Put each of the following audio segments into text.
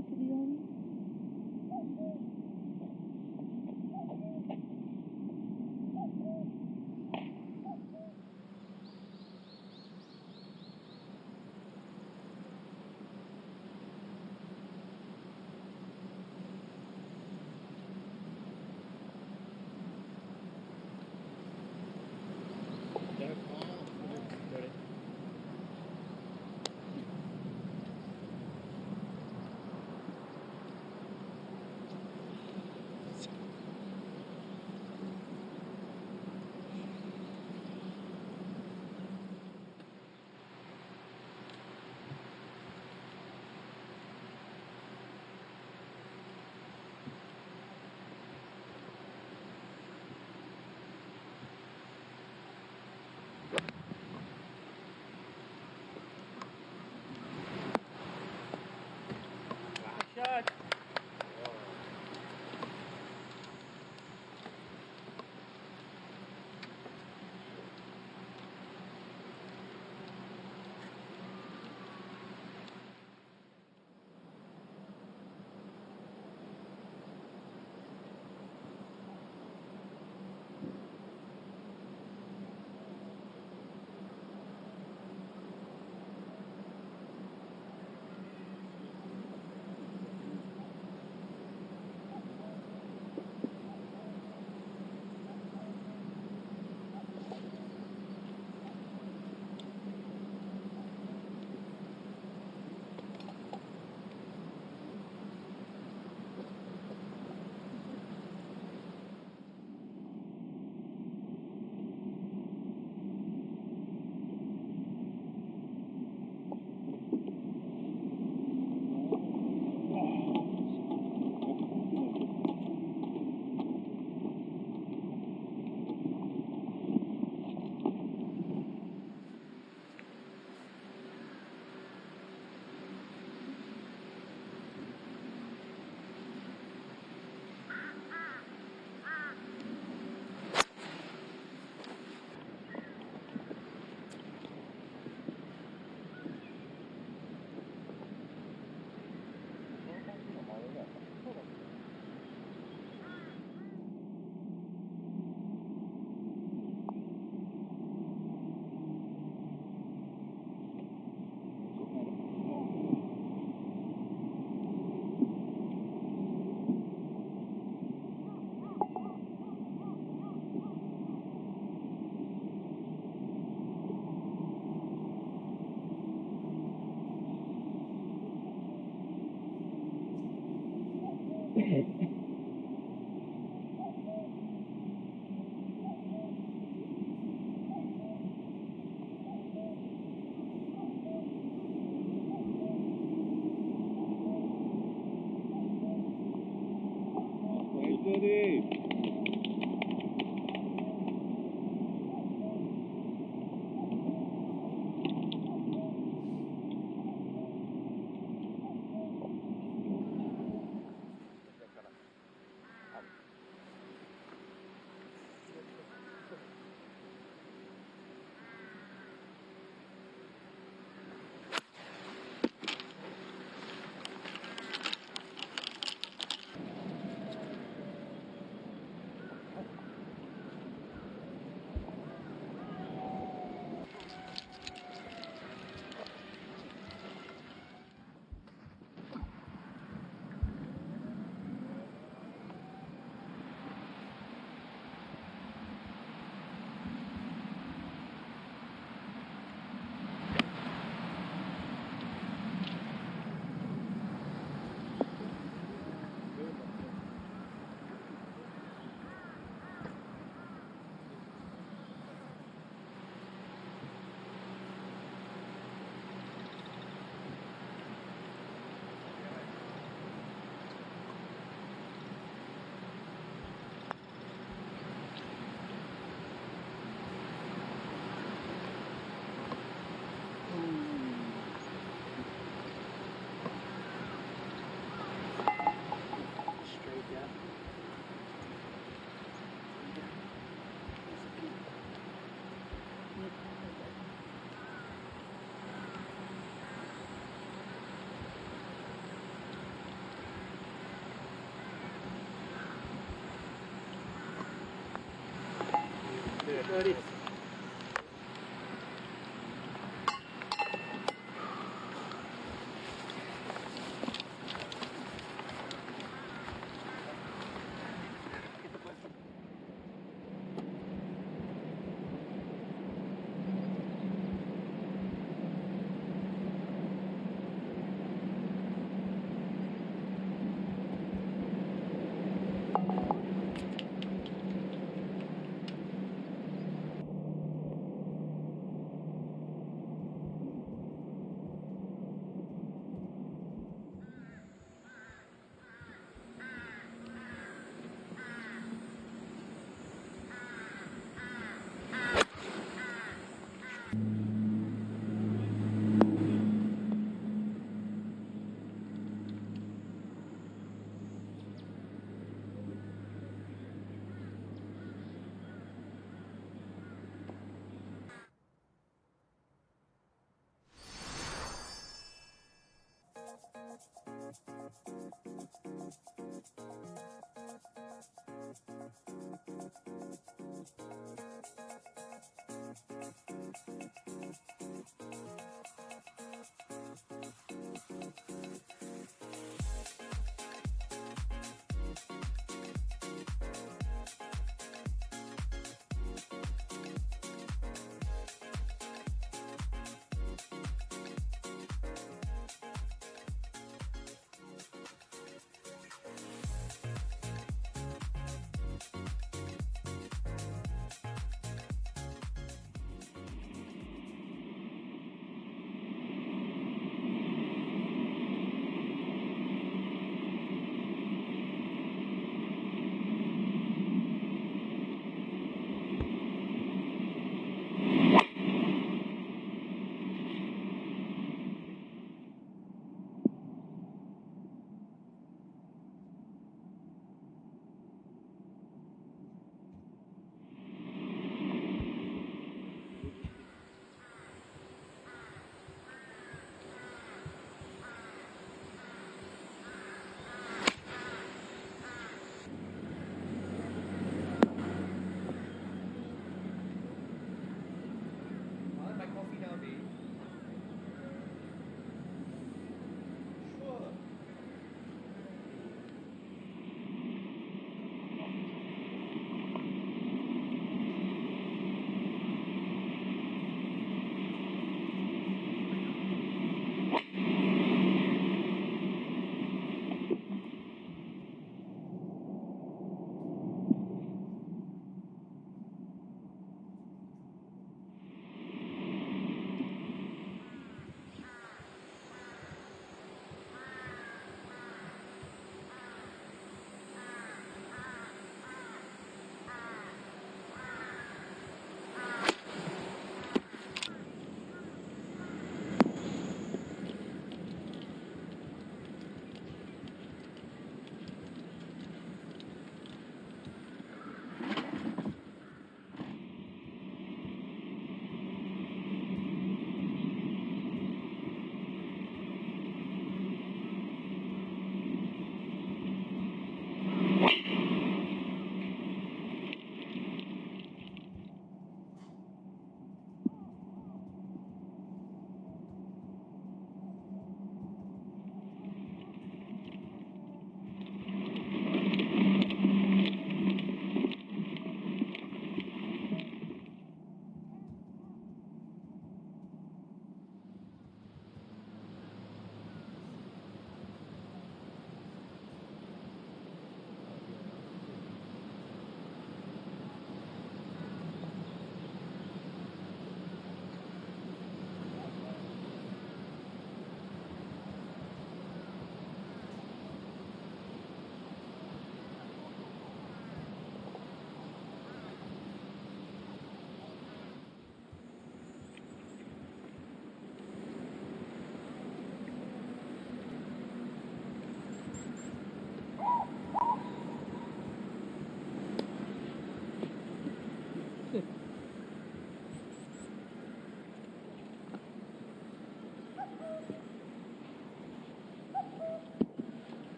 礼するように。左。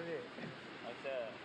でじゃ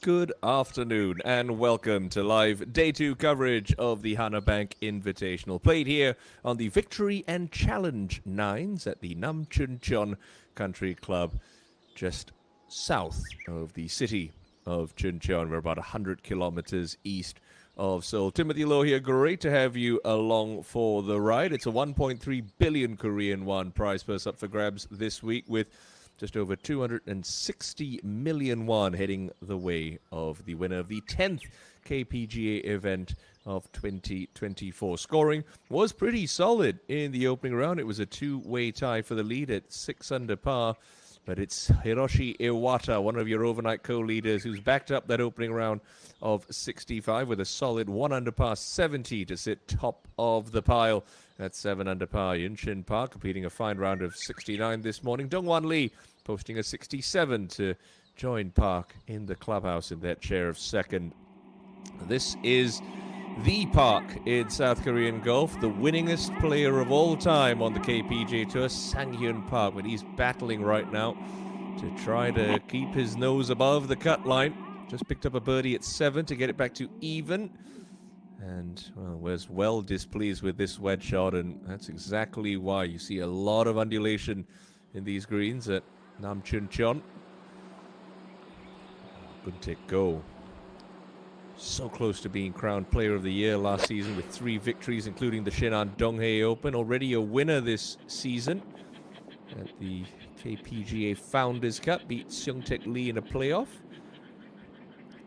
Good afternoon and welcome to live Day 2 coverage of the Hanabank Invitational, played here on the Victory and Challenge 9s at the Nam Chun Cheon Country Club, just south of the city of Chuncheon. We're about 100 kilometers east of Seoul. Timothy Loh here, great to have you along for the ride. It's a 1.3 billion Korean won prize purse up for grabs this week, with just over 260 million won heading the way of the winner of the 10th KPGA event of 2024. Scoring was pretty solid in the opening round. It was a two-way tie for the lead at 6 under par. But it's Hiroshi Iwata, one of your overnight co-leaders, who's backed up that opening round of 65 with a solid 1 under par 70 to sit top of the pile at 7 under par. Yunshin Park competing a fine round of 69 this morning. Dongwan Lee posting a 67 to join Park in the clubhouse in that chair of second. This is the Park in South Korean golf, the winningest player of all time on the KPGA Tour, Sang-hyun Park, but he's battling right now to try to keep his nose above the cut line. Just picked up a birdie at 7 to get it back to even, and was well displeased with this wedge shot, and that's exactly why you see a lot of undulation in these greens at Nam Chun Cheon. Good take go. So close to being crowned Player of the Year last season with 3 victories, including the Shinhan Donghae Open. Already a winner this season at the KPGA Founders Cup. Beat Seung-taek Lee in a playoff.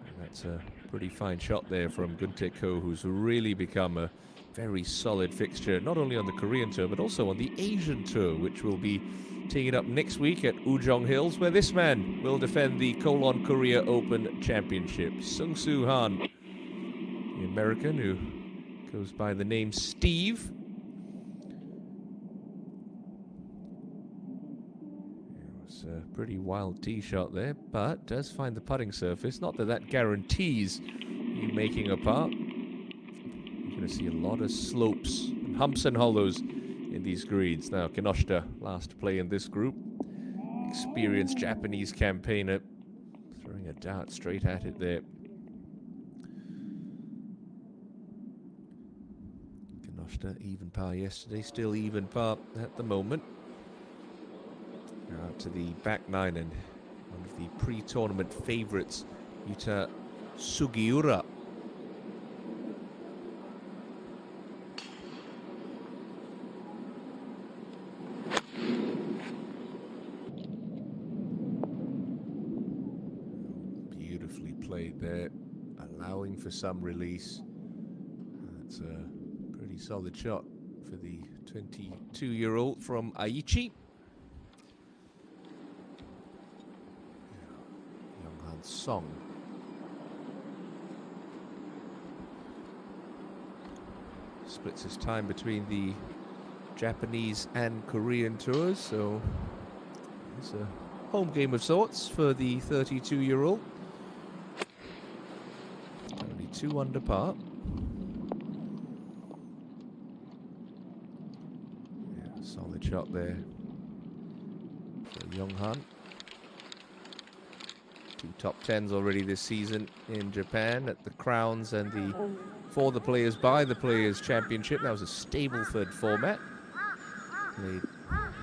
And that's a pretty fine shot there from Gun-taek Ko, who's really become a very solid fixture, not only on the Korean Tour, but also on the Asian Tour, which will be teeing it up next week at Ujong Hills, where this man will defend the Kolon Korea Open Championship. Sung-soo Han, the American who goes by the name Steve. It was a pretty wild tee shot there, but does find the putting surface. Not that that guarantees you making a putt. You're going to see a lot of slopes, and humps and hollows in these greens. Now Kinoshita, last to play in this group, experienced Japanese campaigner, throwing a dart straight at it there. Kinoshita even par yesterday, still even par at the moment. Now out to the back 9, and one of the pre-tournament favourites, Yuta Sugiura. Played there, allowing for some release. That's a pretty solid shot for the 22-year-old from Aichi. Younghan Song. Splits his time between the Japanese and Korean tours, so it's a home game of sorts for the 32-year-old. 2 under par. Yeah, solid shot there for Younghan. 2 top 10s already this season in Japan at the Crowns and the For the Players by the Players Championship. That was a Stableford format. Played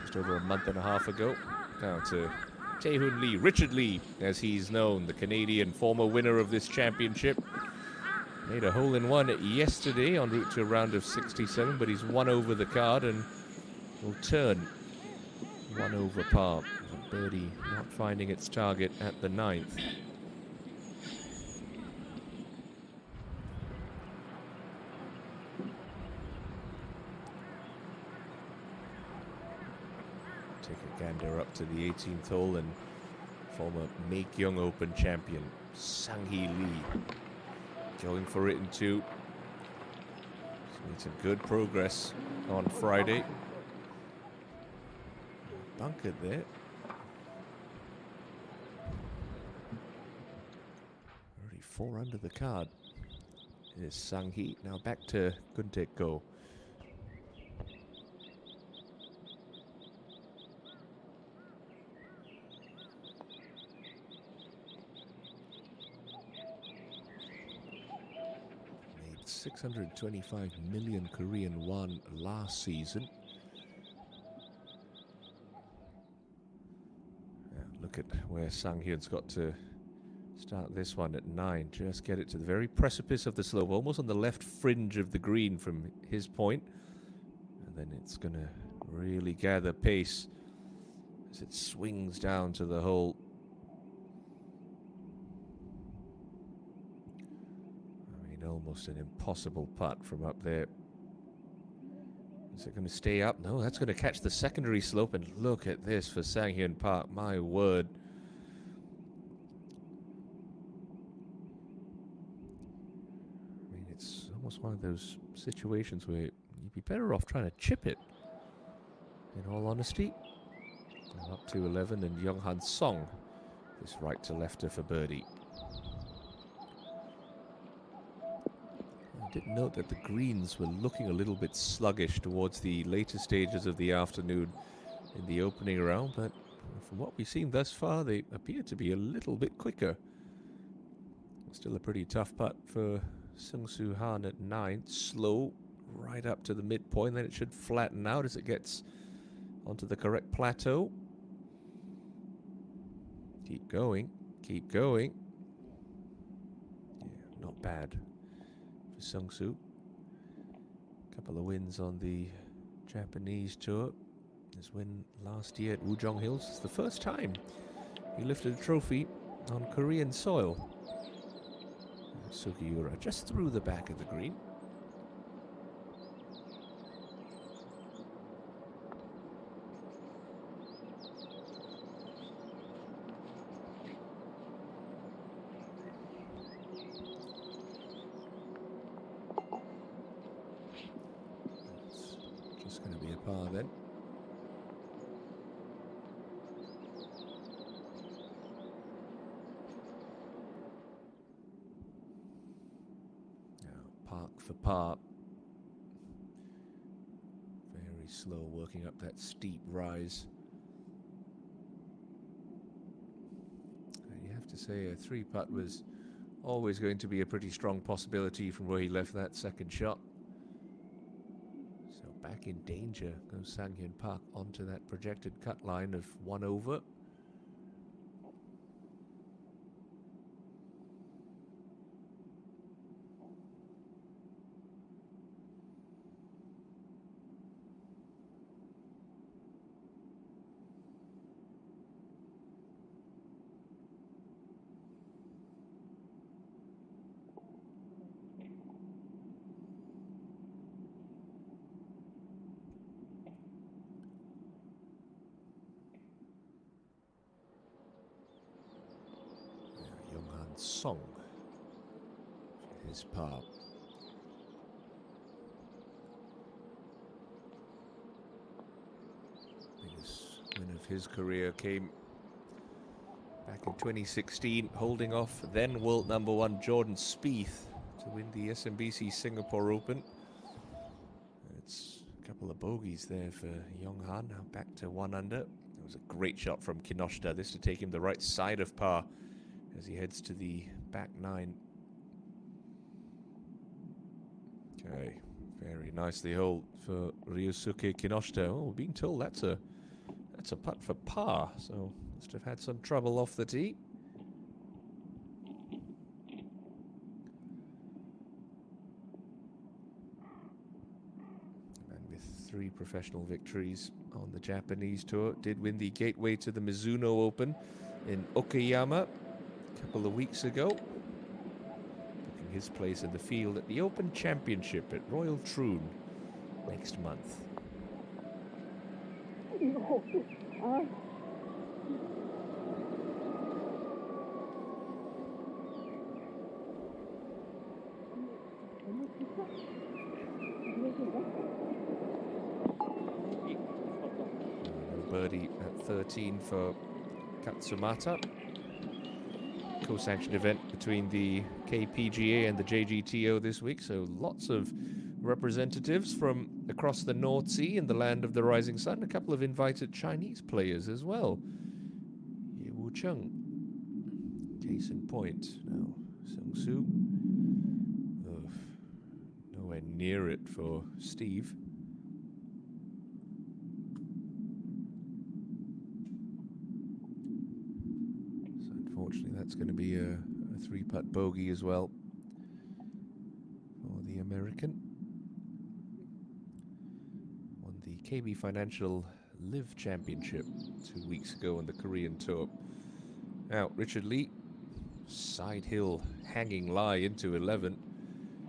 just over a month and a half ago. Now to Tae-Hoon Lee, Richard Lee, as he's known, the Canadian former winner of this championship. Made a hole-in-one yesterday en route to a round of 67, but he's 1 over the card and will turn 1 over par. The birdie not finding its target at the 9th. Take a gander up to the 18th hole, and former Maekyong Open champion Sang-hee Lee going for it in 2. He's made some good progress on Friday. Bunkered there. Already 4 under the card. Here's Sang-hee. Now back to Gun-taek Ko. 625 million Korean won last season. Yeah, look at where Sang Hyun's got to start this one at 9. Just get it to the very precipice of the slope, almost on the left fringe of the green from his point. And then it's going to really gather pace as it swings down to the hole. I mean, almost an impossible putt from up there. Is it going to stay up? No, that's going to catch the secondary slope. And look at this for Sang Hyun Park. My word. I mean, it's almost one of those situations where you'd be better off trying to chip it, in all honesty. And up to 11, and Young-Han Song is right to lefter for birdie. I did note that the greens were looking a little bit sluggish towards the later stages of the afternoon in the opening round, but from what we've seen thus far, they appear to be a little bit quicker. Still a pretty tough putt for Seung-Soo Han at 9. Slow right up to the midpoint, then it should flatten out as it gets onto the correct plateau. Keep going, keep going. Yeah, not bad for Seung-Soo. Couple of wins on the Japanese tour. His win last year at Wujong Hills. It's the first time he lifted a trophy on Korean soil. Sugiura just through the back of the green. It's just going to be a par then. For par. Very slow working up that steep rise. And you have to say a 3-putt was always going to be a pretty strong possibility from where he left that second shot. So back in danger goes Sang Hyun Park onto that projected cut line of 1 over. Song for his par. Biggest win of his career came back in 2016, holding off then world number 1 Jordan Spieth to win the SMBC Singapore Open. It's a couple of bogeys there for Young-Han, now back to 1 under. It was a great shot from Kinoshita, this to take him the right side of par as he heads to the back 9. Okay, very nicely hole for Ryosuke Kinoshita. Oh, we're being told that's a putt for par, so must have had some trouble off the tee. And with 3 professional victories on the Japanese tour, did win the gateway to the Mizuno Open in Okayama a couple of weeks ago, booking his place in the field at the Open Championship at Royal Troon next month. Birdie at 13 for Katsumata. Co-sanctioned event between the KPGA and the JGTO this week, so lots of representatives from across the North Sea and the land of the rising sun. A couple of invited Chinese players as well. Ye Wu Cheng, case in point. Now Seung-Soo. Nowhere near it for Steve. So unfortunately, that's going to be a three-putt bogey as well for the American. Won the KB Financial Live Championship 2 weeks ago on the Korean Tour. Now, Richard Lee, side hill, hanging lie into 11.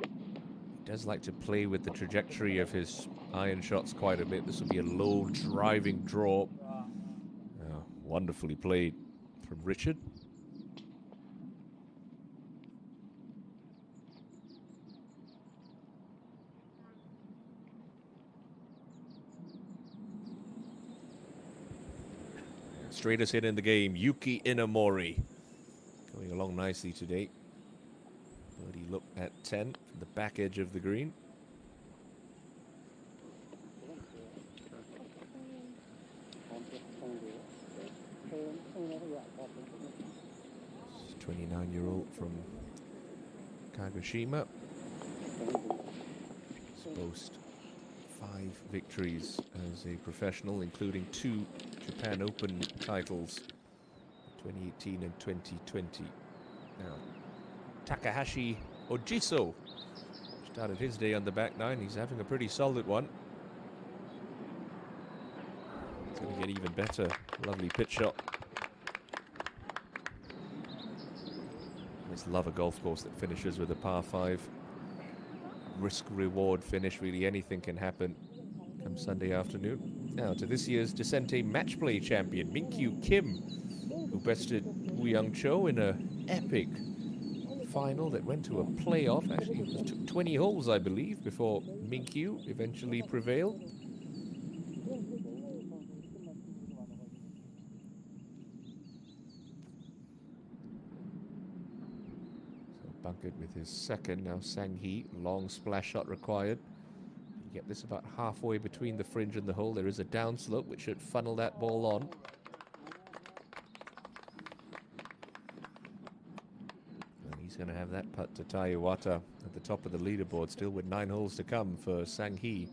He does like to play with the trajectory of his iron shots quite a bit. This will be a low driving draw. Wonderfully played from Richard. Straightest hit in the game, Yuki Inamori. Going along nicely today. Birdie look at 10 from the back edge of the green. This 29-year-old from Kagoshima. He's boast 5 victories as a professional, including 2 Japan Open titles, 2018 and 2020. Now, Takahashi Ojiso started his day on the back nine. He's having a pretty solid one. It's going to get even better. Lovely pitch shot. I just love a golf course that finishes with a par 5. Risk-reward finish, really anything can happen come Sunday afternoon. Now to this year's Descente Match Play champion, Minkyu Kim, who bested Woo Young Cho in an epic final that went to a playoff. Actually, it took 20 holes, I believe, before Minkyu eventually prevailed. So bunkered with his second, now Sang Hee, long splash shot required. You get this about halfway between the fringe and the hole. There is a downslope which should funnel that ball on. And he's going to have that putt to tie Iwata at the top of the leaderboard, still with 9 holes to come for Sang Hee.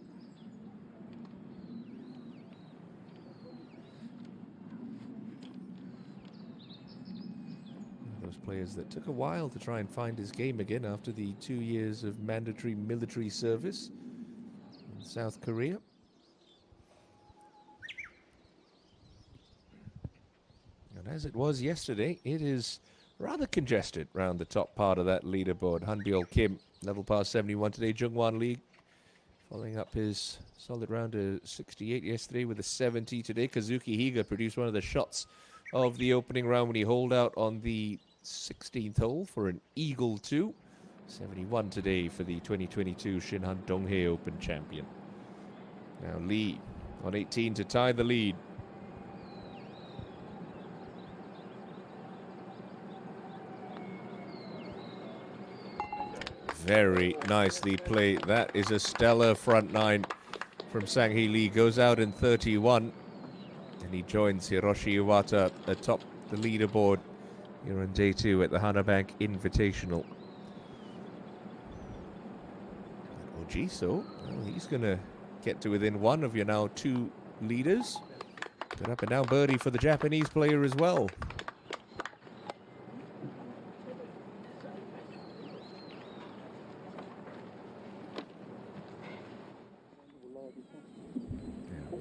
Those players that took a while to try and find his game again after the 2 years of mandatory military service in South Korea. And as it was yesterday, it is rather congested around the top part of that leaderboard. Hanbyul Kim, level past 71 today. Jungwon Lee following up his solid round of 68 yesterday with a 70 today. Kazuki Higa produced one of the shots of the opening round when he holed out on the 16th hole for an eagle 2. 71 today for the 2022 Shinhan Donghae Open champion. Now Lee on 18 to tie the lead. Very nicely played. That is a stellar front nine from Sang Hee Lee. Goes out in 31. And he joins Hiroshi Iwata atop the leaderboard here on day 2 at the Hanabank Invitational. Ojiso, well, he's going to get to within 1 of your now 2 leaders. Good up and down birdie for the Japanese player as well.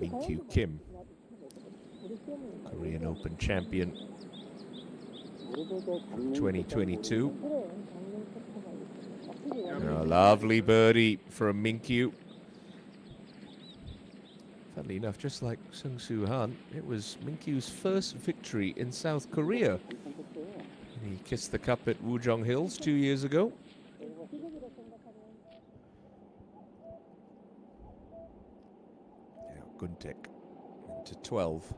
Minkyu Kim, Korean Open champion 2022. A lovely birdie from Minkyu. Funnily enough, just like Sung Soo Han, it was Minkyu's first victory in South Korea. And he kissed the cup at Wujong Hills 2 years ago. Now Guntek into 12.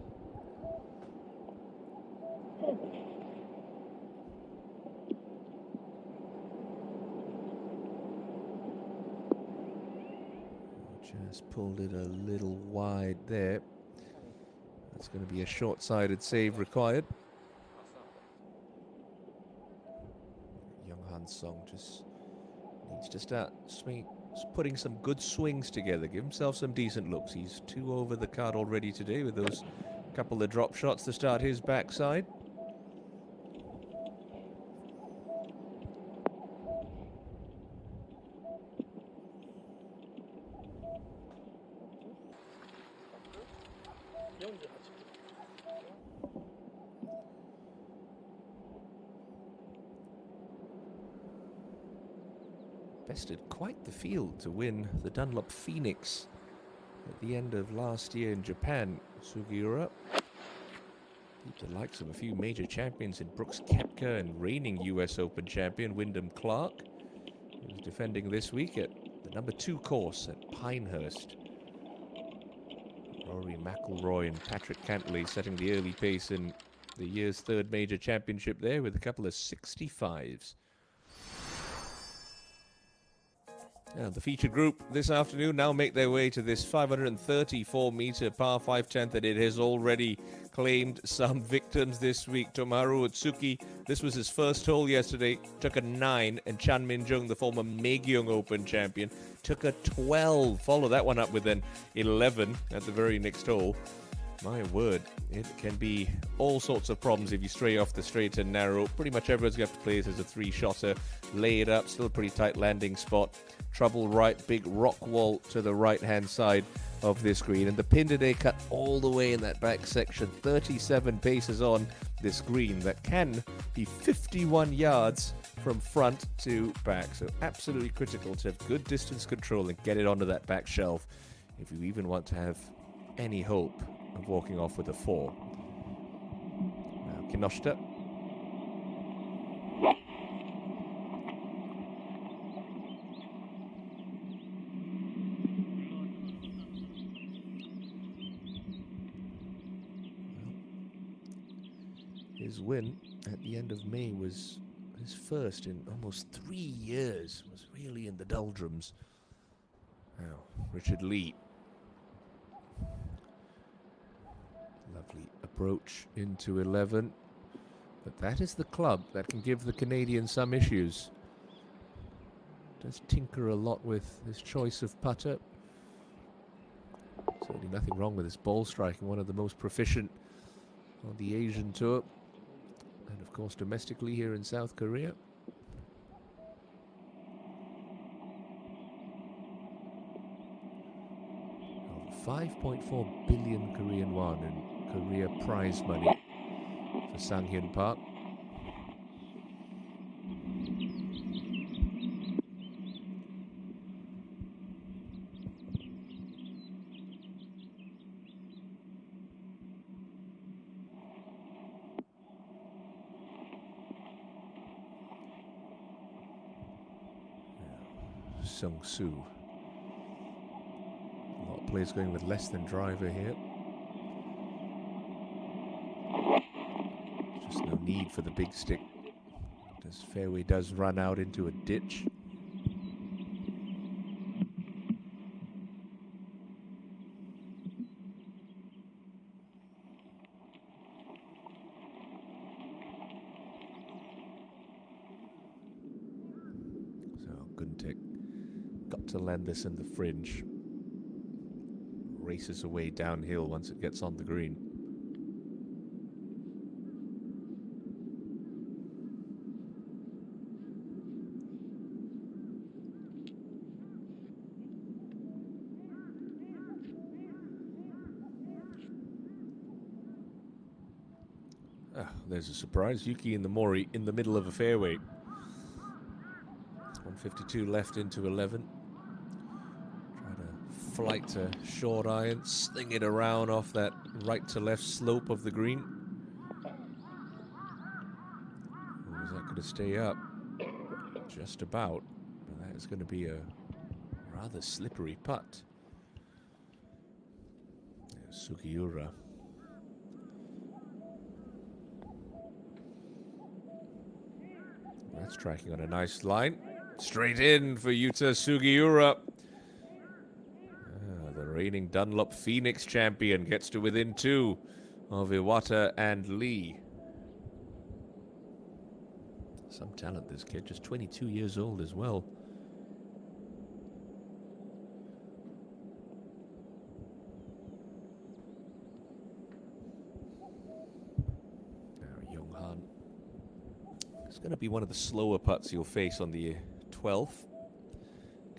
Just pulled it a little wide there. That's going to be a short-sided save required. Young Han Song just needs to start Just putting some good swings together. Give himself some decent looks. He's 2 over the card already today with those couple of drop shots to start his backside. Bested quite the field to win the Dunlop Phoenix at the end of last year in Japan. Sugiura beat the likes of a few major champions in Brooks Koepka and reigning US Open champion Wyndham Clark, who was defending this week at the number 2 course at Pinehurst. Rory McIlroy and Patrick Cantley setting the early pace in the year's 3rd major championship there with a couple of 65s. And the feature group this afternoon now make their way to this 534-meter par 5 10th, and it has already claimed some victims this week. Tomoharu Otsuki, this was his first hole yesterday, took a 9, and Chan Min-jung, the former Megyeong Open champion, took a 12. Follow that one up with an 11 at the very next hole. My word, it can be all sorts of problems if you stray off the straight and narrow. Pretty much everyone's going to have to play it as a 3-shotter. Lay it up, still a pretty tight landing spot. Trouble right, big rock wall to the right-hand side of this green. And the pin today cut all the way in that back section. 37 paces on this green that can be 51 yards from front to back. So absolutely critical to have good distance control and get it onto that back shelf if you even want to have any hope of walking off with a 4. Now Kinoshita. His win at the end of May was his first in almost 3 years. Was really in the doldrums. Now Richard Lee. Lovely approach into 11, but that is the club that can give the Canadian some issues. Does tinker a lot with his choice of putter. Certainly nothing wrong with his ball striking, one of the most proficient on the Asian tour, and of course domestically here in South Korea. Over 5.4 billion Korean won in Korea prize money for Sanghyun Park. Sung Soo. A lot of players going with less than driver here. Just no need for the big stick. This fairway does run out into a ditch. So Guntek got to land this in the fringe. Races away downhill once it gets on the green. There's a surprise. Yuki in the Mori in the middle of a fairway. 152 left into 11. Try to flight to short iron, sling it around off that right to left slope of the green. Or is that going to stay up? Just about. But that is going to be a rather slippery putt. There's Sugiura. That's tracking on a nice line. Straight in for Yuta Sugiura. The reigning Dunlop Phoenix champion gets to within 2 of Iwata and Lee. Some talent, this kid. Just 22 years old as well. It's going to be one of the slower putts you'll face on the 12th.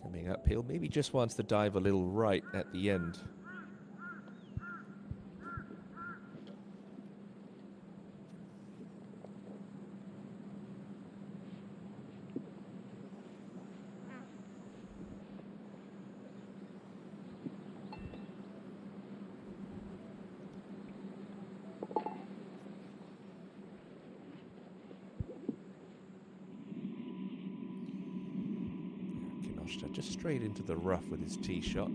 Coming uphill, maybe just wants to dive a little right at the end. Just straight into the rough with his tee shot.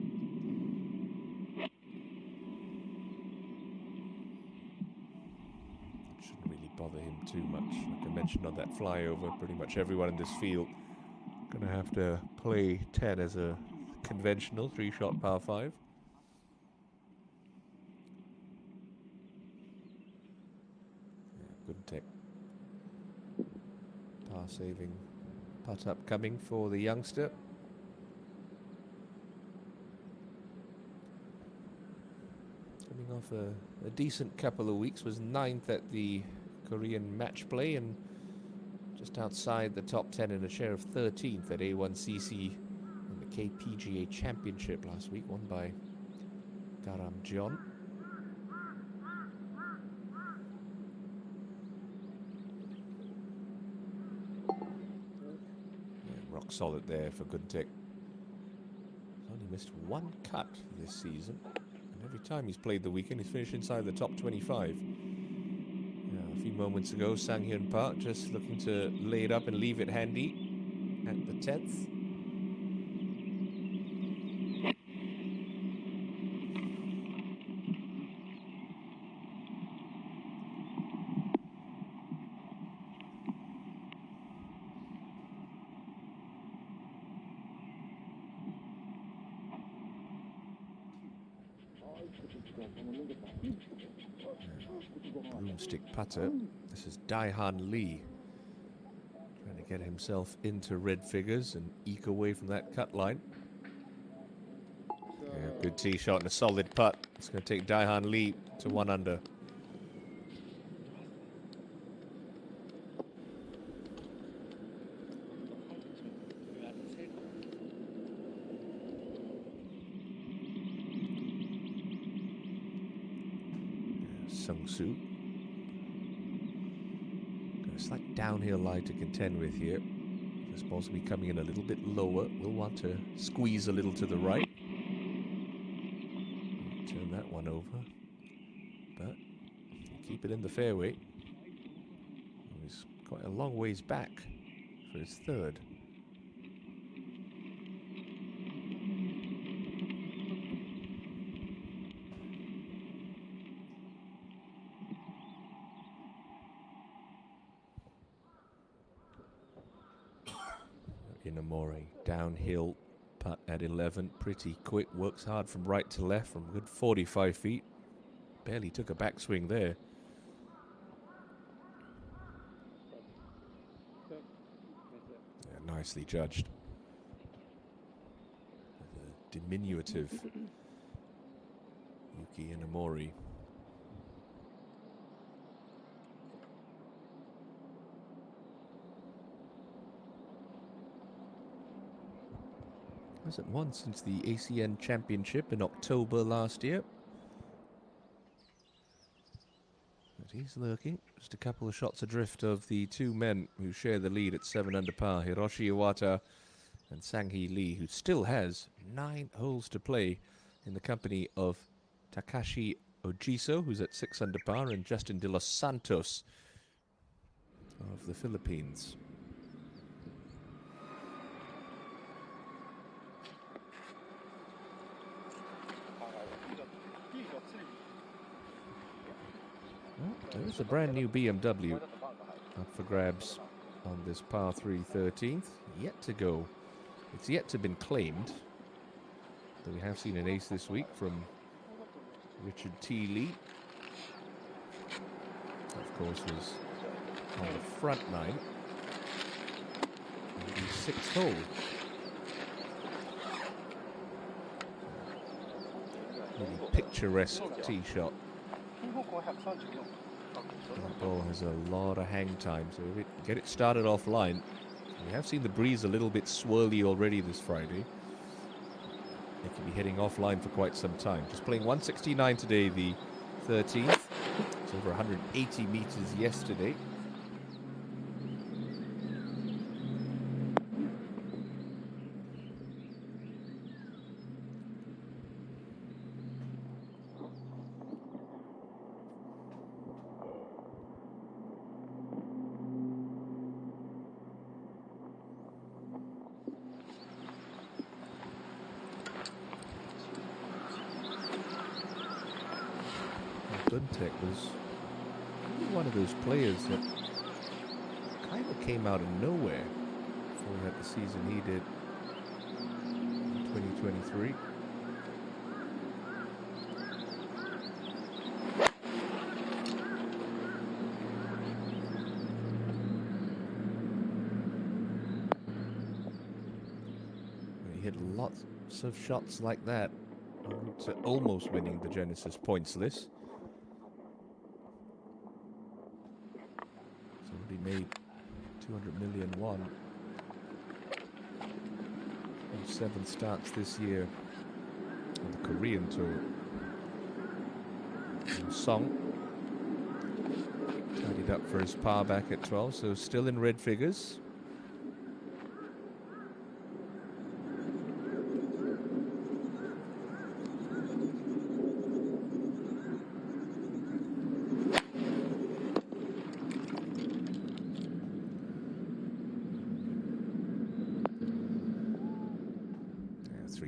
Shouldn't really bother him too much. Like I mentioned on that flyover, pretty much everyone in this field gonna have to play 10 as a conventional 3-shot par 5. Good tech. Par saving putt up coming for the youngster. Coming off a decent couple of weeks, was 9th at the Korean match play and just outside the top 10 in a share of 13th at A1CC in the KPGA Championship last week, won by Nam Chun. Rock solid there for Guntek. He's only missed one cut this season. Every time he's played the weekend, he's finished inside the top 25. A few moments ago, Sang-hyun Park just looking to lay it up and leave it handy at the 10th. Broomstick putter. This is Dae-Han Lee trying to get himself into red figures and eke away from that cut line. Yeah, good tee shot and a solid putt. It's going to take Dae-Han Lee to 1 under. Sung-soo. Got a slight downhill lie to contend with here. This ball's going to be coming in a little bit lower. We'll want to squeeze a little to the right. Turn that one over. But keep it in the fairway. He's quite a long ways back for his 3rd. Inamori, downhill putt at 11, pretty quick, works hard from right to left from a good 45 feet. Barely took a backswing there. Yeah, nicely judged. The diminutive Yuki Inamori. Hasn't won since the ACN Championship in October last year. But he's lurking. Just a couple of shots adrift of the 2 men who share the lead at 7 under par, Hiroshi Iwata and Sang-hee Lee, who still has 9 holes to play in the company of Takashi Ojiso, who's at 6 under par, and Justin De Los Santos of the Philippines. There's a brand new BMW up for grabs on this par 3 13th. Yet to go. It's yet to been claimed. Though we have seen an ace this week from Richard T. Lee. Of course, was on the front 9. And the 6th hole. Really picturesque tee shot. That ball has a lot of hang time, so get it started offline. We have seen the breeze a little bit swirly already this Friday. They could be heading offline for quite some time. Just playing 169 today, the 13th. It's over 180 meters yesterday. Duntek was one of those players that kind of came out of nowhere before he had the season he did in 2023. He hit lots of shots like that to almost winning the Genesis points list. Made 200 million won in 7 starts this year on the Korean tour. And Song tidied up for his par back at 12, so still in red figures.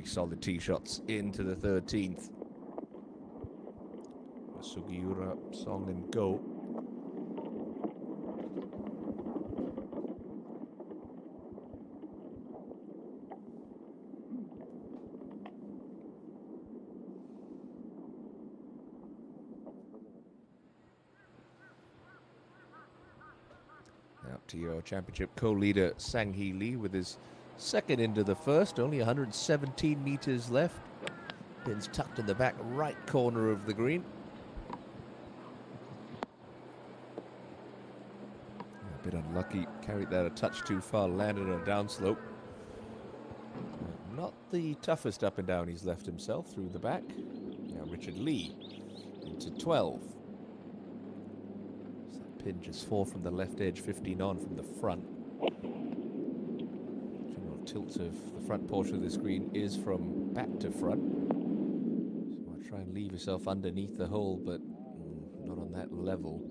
Solid tee shots into the 13th. Sugiura, Song and go. Out to your championship co-leader Sang Hee Lee with his second into the first, only 117 meters left. Pins tucked in the back right corner of the green. A bit unlucky, carried that a touch too far, landed on a downslope. Not the toughest up and down he's left himself through the back. Now Richard Lee into 12. So that pin just 4 from the left edge, 15 on from the front. Tilt of the front portion of the screen is from back to front. So I'll try and leave yourself underneath the hole, but not on that level.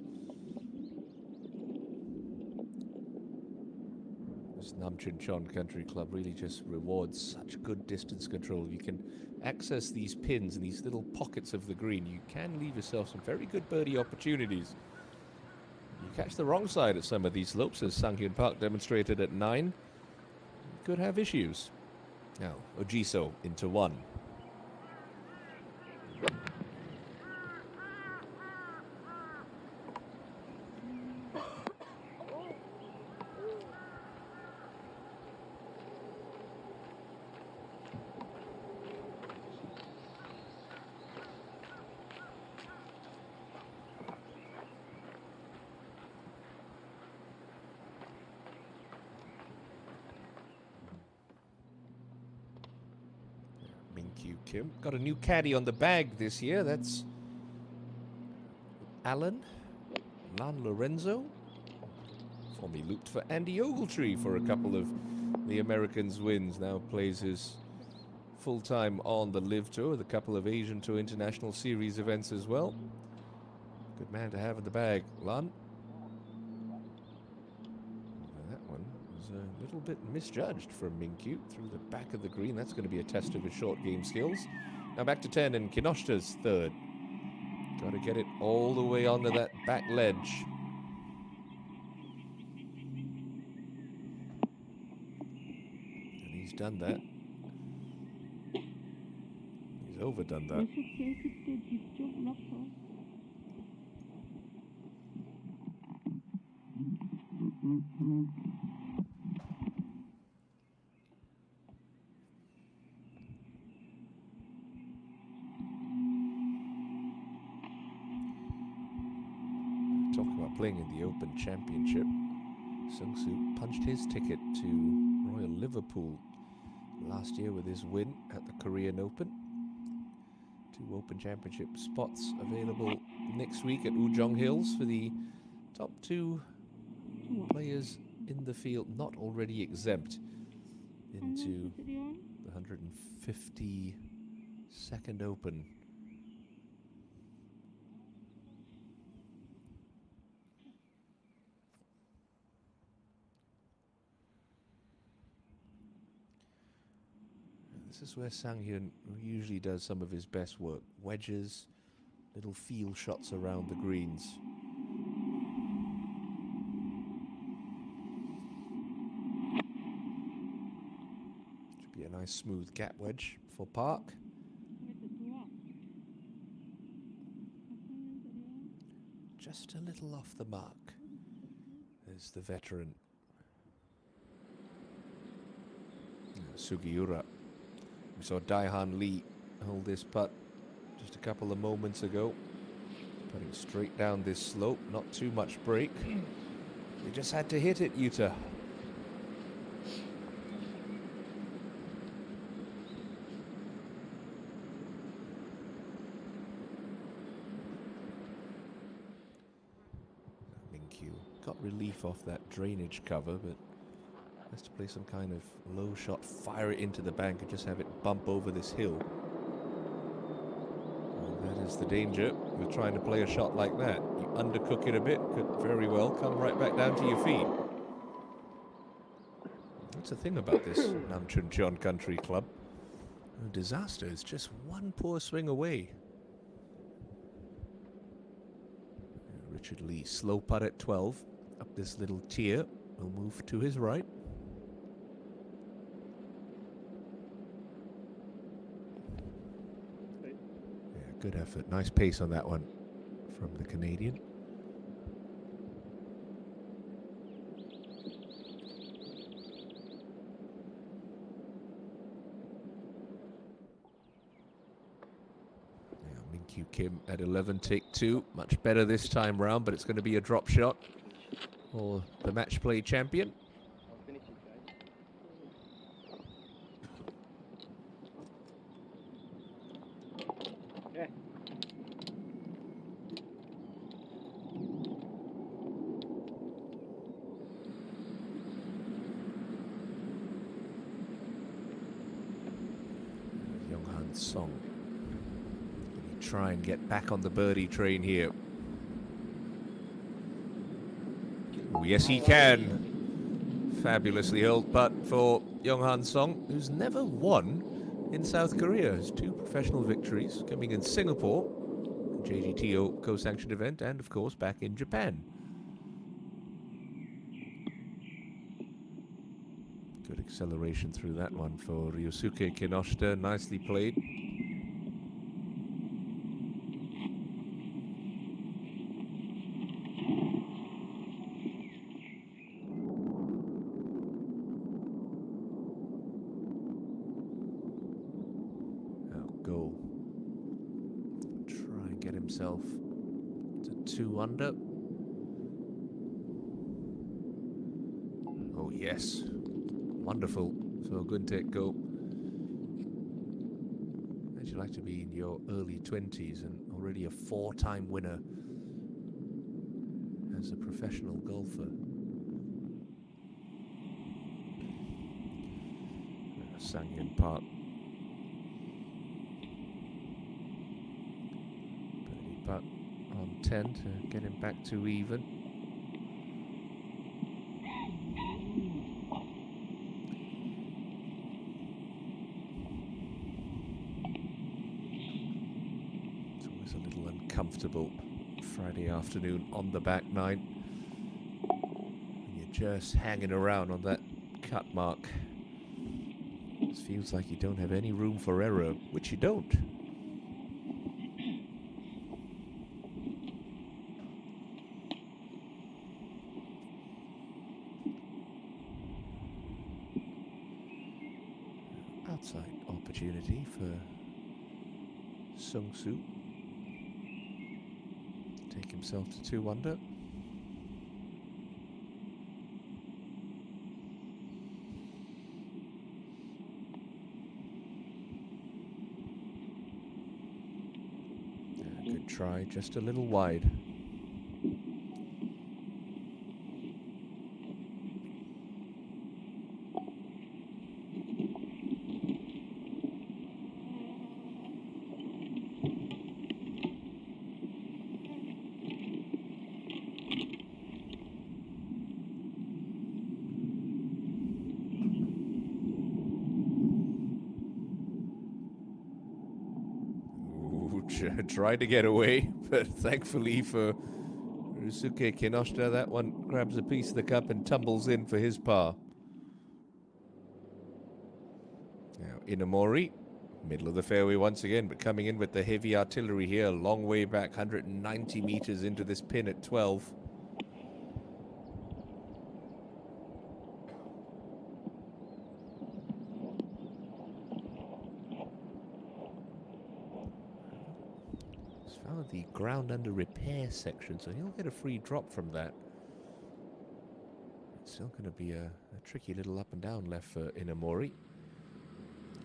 This Nam Chun Cheon Country Club really just rewards such good distance control. You can access these pins in these little pockets of the green. You can leave yourself some very good birdie opportunities. You catch the wrong side at some of these slopes, as Sang Hyun Park demonstrated at 9. Could have issues. Now, Ojiso into 1. Kim got a new caddy on the bag this year. That's Alan Lan Lorenzo. Formerly looped for Andy Ogletree for a couple of the Americans' wins. Now plays his full-time on the Live Tour with a couple of Asian Tour International Series events as well. Good man to have in the bag, Lan. A little bit misjudged from Minkyu through the back of the green. That's going to be a test of his short game skills. Now back to 10 and Kinoshita's third. Got to get it all the way onto that back ledge. And he's done that. He's overdone that. playing in the Open Championship. Sung-soo punched his ticket to Royal Liverpool last year with his win at the Korean Open. 2 Open Championship spots available next week at Ujong Hills for the top 2 players in the field not already exempt into the 152nd Open. This is where Sang-hyun usually does some of his best work. Wedges, little field shots around the greens. Should be a nice smooth gap wedge for Park. Just a little off the mark. There's the veteran Sugiura. We saw Daihan Lee hold this putt just a couple of moments ago. Putting straight down this slope, not too much break. They just had to hit it, Yuta. Minkyu got relief off that drainage cover, but has to play some kind of low shot, fire it into the bank and just have it bump over this hill. And that is the danger with trying to play a shot like that. You undercook it a bit, could very well come right back down to your feet. That's the thing about this Nam Chun Cheon Country Club. A disaster is just one poor swing away. Richard Lee, slow putt at 12, up this little tier, will move to his right. Good effort. Nice pace on that one from the Canadian. Minkyu Kim at 11, take 2. Much better this time round, but it's going to be a drop shot for the match play champion. Song. Try and get back on the birdie train here. Oh, yes, he can. Fabulously held putt for Young-Han Song, who's never won in South Korea. Has 2 professional victories, coming in Singapore, JGTO co-sanctioned event, and of course back in Japan. Good acceleration through that one for Ryosuke Kinoshita. Nicely played. Now go. Try and get himself to 2 under. Oh yes. Wonderful for Guntek Go. How'd you like to be in your early 20s and already a 4-time winner as a professional golfer? Sang-hyun Park. Birdie putt on 10 to get him back to even. Comfortable Friday afternoon on the back 9. You're just hanging around on that cut mark. It feels like you don't have any room for error, which you don't. Outside opportunity for Sung-soo. Take himself to 2 under. try just a little wide. Tried to get away, but thankfully for Ryusuke Kinoshita, that one grabs a piece of the cup and tumbles in for his par. Now Inamori, middle of the fairway once again, but coming in with the heavy artillery here, long way back, 190 meters into this pin at 12. The ground under repair section, so he'll get a free drop from that. It's still going to be a tricky little up and down left for Inamori.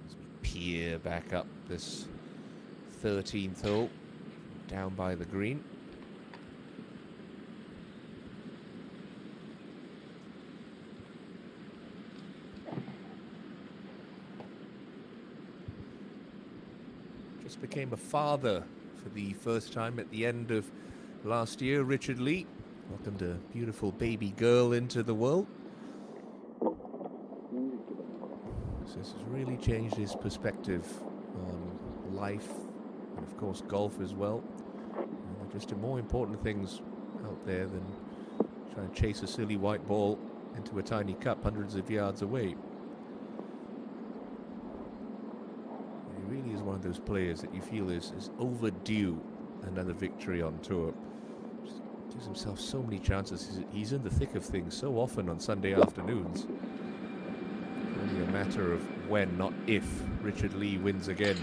As we peer back up this 13th hole, down by the green. Just became a father for the first time at the end of last year. Richard Lee welcomed a beautiful baby girl into the world. So this has really changed his perspective on life and of course golf as well. Just more important things out there than trying to chase a silly white ball into a tiny cup hundreds of yards away. Really is one of those players that you feel is overdue another victory on tour. Just gives himself so many chances. He's in the thick of things so often on Sunday afternoons. Only a matter of when, not if, Richard Lee wins again.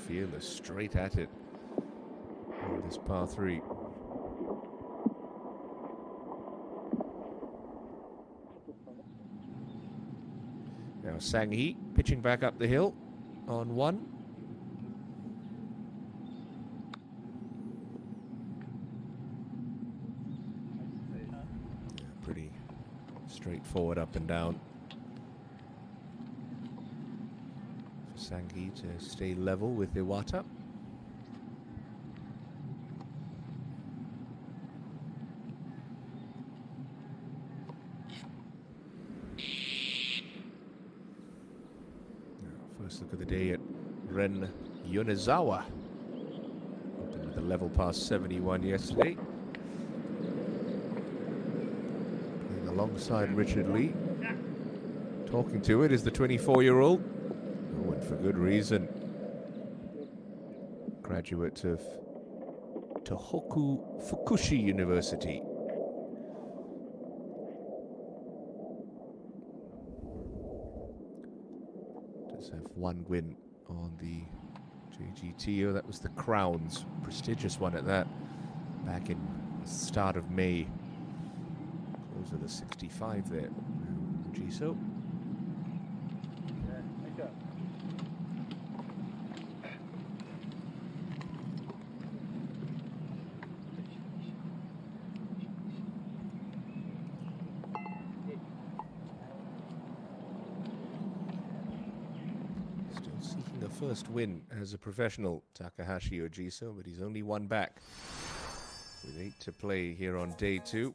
Fearless, straight at it on this par 3. Now Sang-hee pitching back up the hill on 1. Pretty straightforward up and down for Sang-hee to stay level with Iwata. First look of the day at Ren Yonezawa. Opened with a level past 71 yesterday. Playing alongside Richard Lee. Talking to it is the 24-year-old. Oh, and for good reason. Graduate of Tohoku Fukushi University. Have one win on the JGTO. That was the Crowns, prestigious one at that, back in the start of May. Close of the 65 there. Jiso. First win as a professional, Takahashi Ojiso, but he's only one back with 8 to play here on day 2.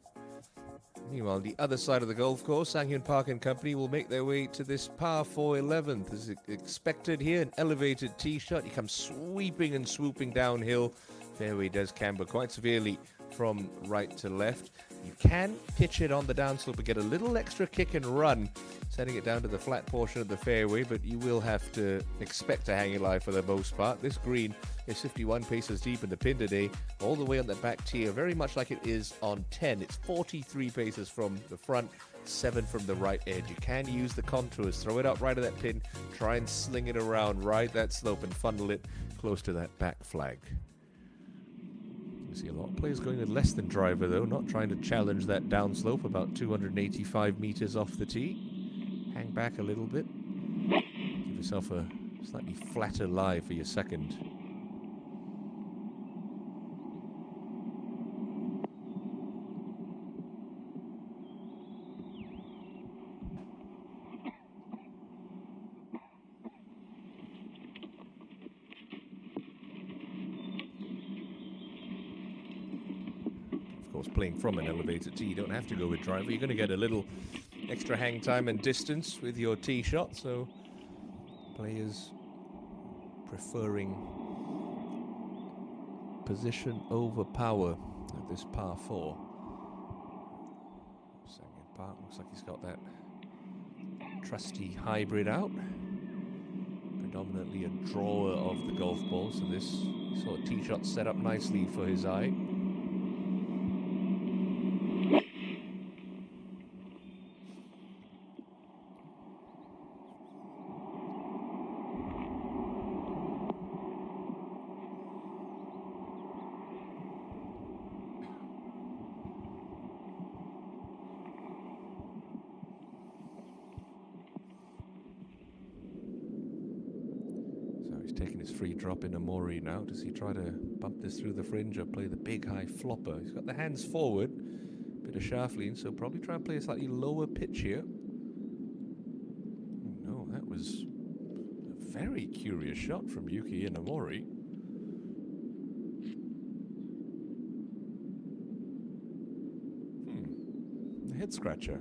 Meanwhile, on the other side of the golf course, Sang-hyun Park and Company will make their way to this par 4 11th. As expected here, an elevated tee shot. You come sweeping and swooping downhill. Fairway does camber quite severely from right to left. You can pitch it on the downslope and get a little extra kick and run, sending it down to the flat portion of the fairway, but you will have to expect a hanging lie for the most part. This green is 51 paces deep in the pin today, all the way on the back tier, very much like it is on 10. It's 43 paces from the front, 7 from the right edge. You can use the contours, throw it out right of that pin, try and sling it around, ride that slope and funnel it close to that back flag. You see a lot of players going with less than driver though, not trying to challenge that downslope, about 285 meters off the tee. Hang back a little bit, give yourself a Slightly flatter lie for your second. Of course, playing from an elevated tee, you don't have to go with driver. You're going to get a little extra hang time and distance with your tee shot, so players preferring position over power at this par 4. Second part, looks like he's got that trusty hybrid out. Predominantly a drawer of the golf ball, so this sort of tee shot set up nicely for his eye. Taking his free drop in Amori now. Does he try to bump this through the fringe or play the big high flopper? He's got the hands forward, bit of shaft lean, so probably try and play a slightly lower pitch here. No, that was a very curious shot from Yuki Inamori. A head scratcher.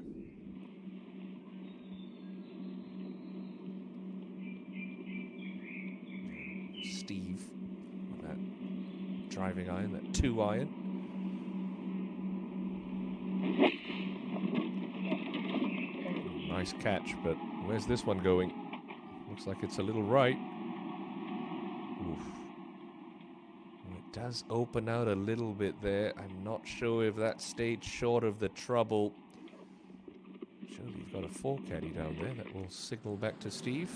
Steve with that driving iron, that 2-iron. Nice catch, but where's this one going? Looks like it's a little right. Oof. Well, it does open out a little bit there. I'm not sure if that stayed short of the trouble. Surely he's got a 4 caddy down there that will signal back to Steve.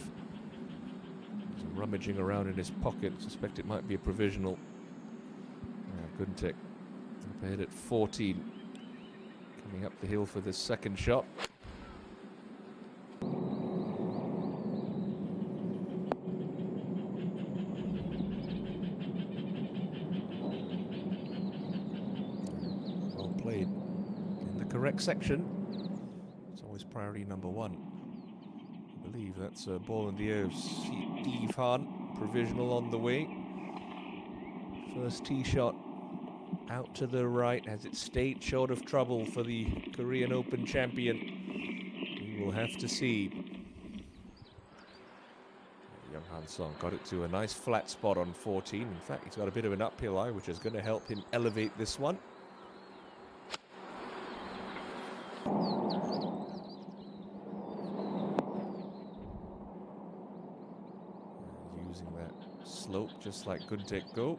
Rummaging around in his pocket. Suspect it might be a provisional. Guntek up ahead at 14. Coming up the hill for this second shot. Well played. In the correct section. It's always priority number 1. I believe that's a ball in the air of Steve Hahn, provisional on the way. First tee shot out to the right. Has it stayed short of trouble for the Korean Open champion? We will have to see. Young Han Song got it to a nice flat spot on 14. In fact, he's got a bit of an uphill eye, which is going to help him elevate this one. Slope just like Guntek go.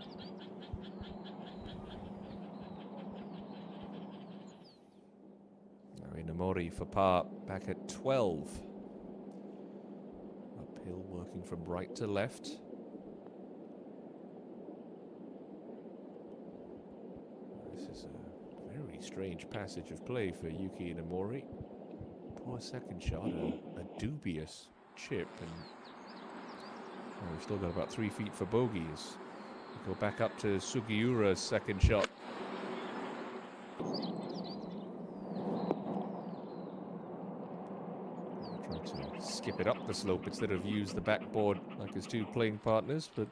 Now Inamori for par, back at 12. Uphill, working from right to left. This is a very strange passage of play for Yuki Inamori. Poor second shot, a dubious chip, and we've still got about 3 feet for bogeys. We go back up to Sugiura's second shot. Try to skip it up the slope instead of use the backboard like his 2 playing partners, but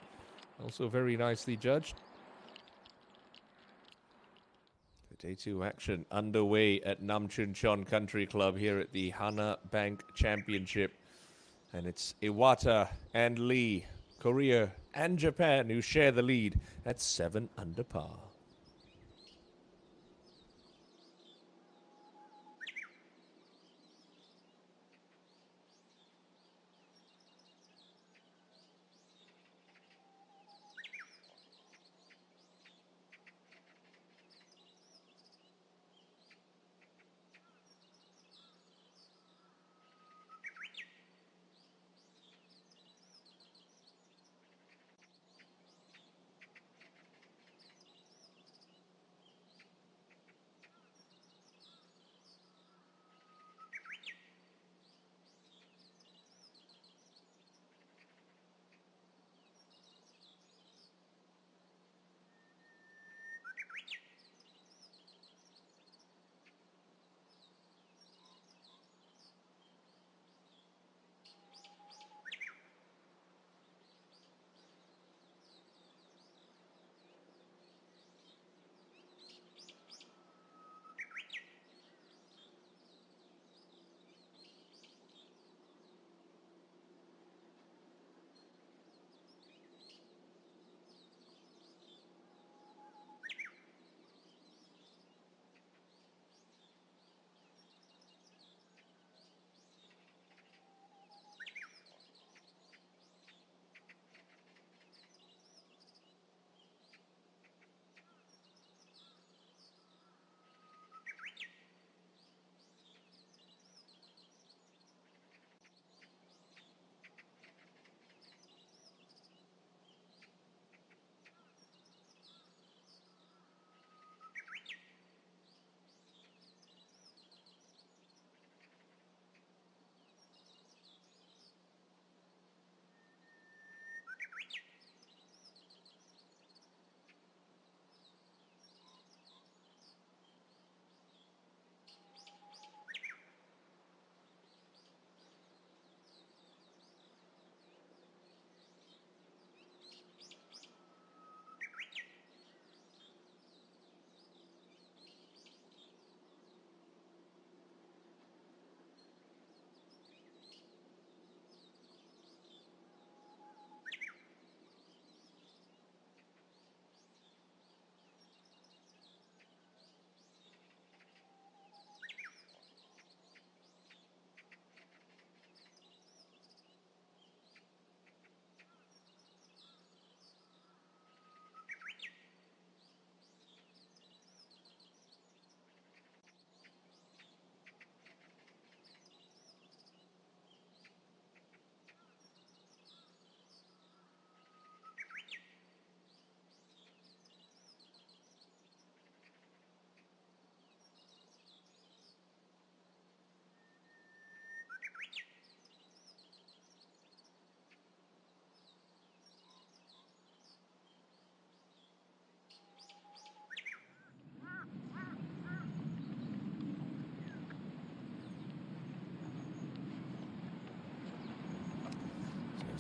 also very nicely judged. The day 2 action underway at Nam Chun Cheon Country Club here at the Hanabank Championship. And it's Iwata and Lee, Korea and Japan, who share the lead at 7 under par.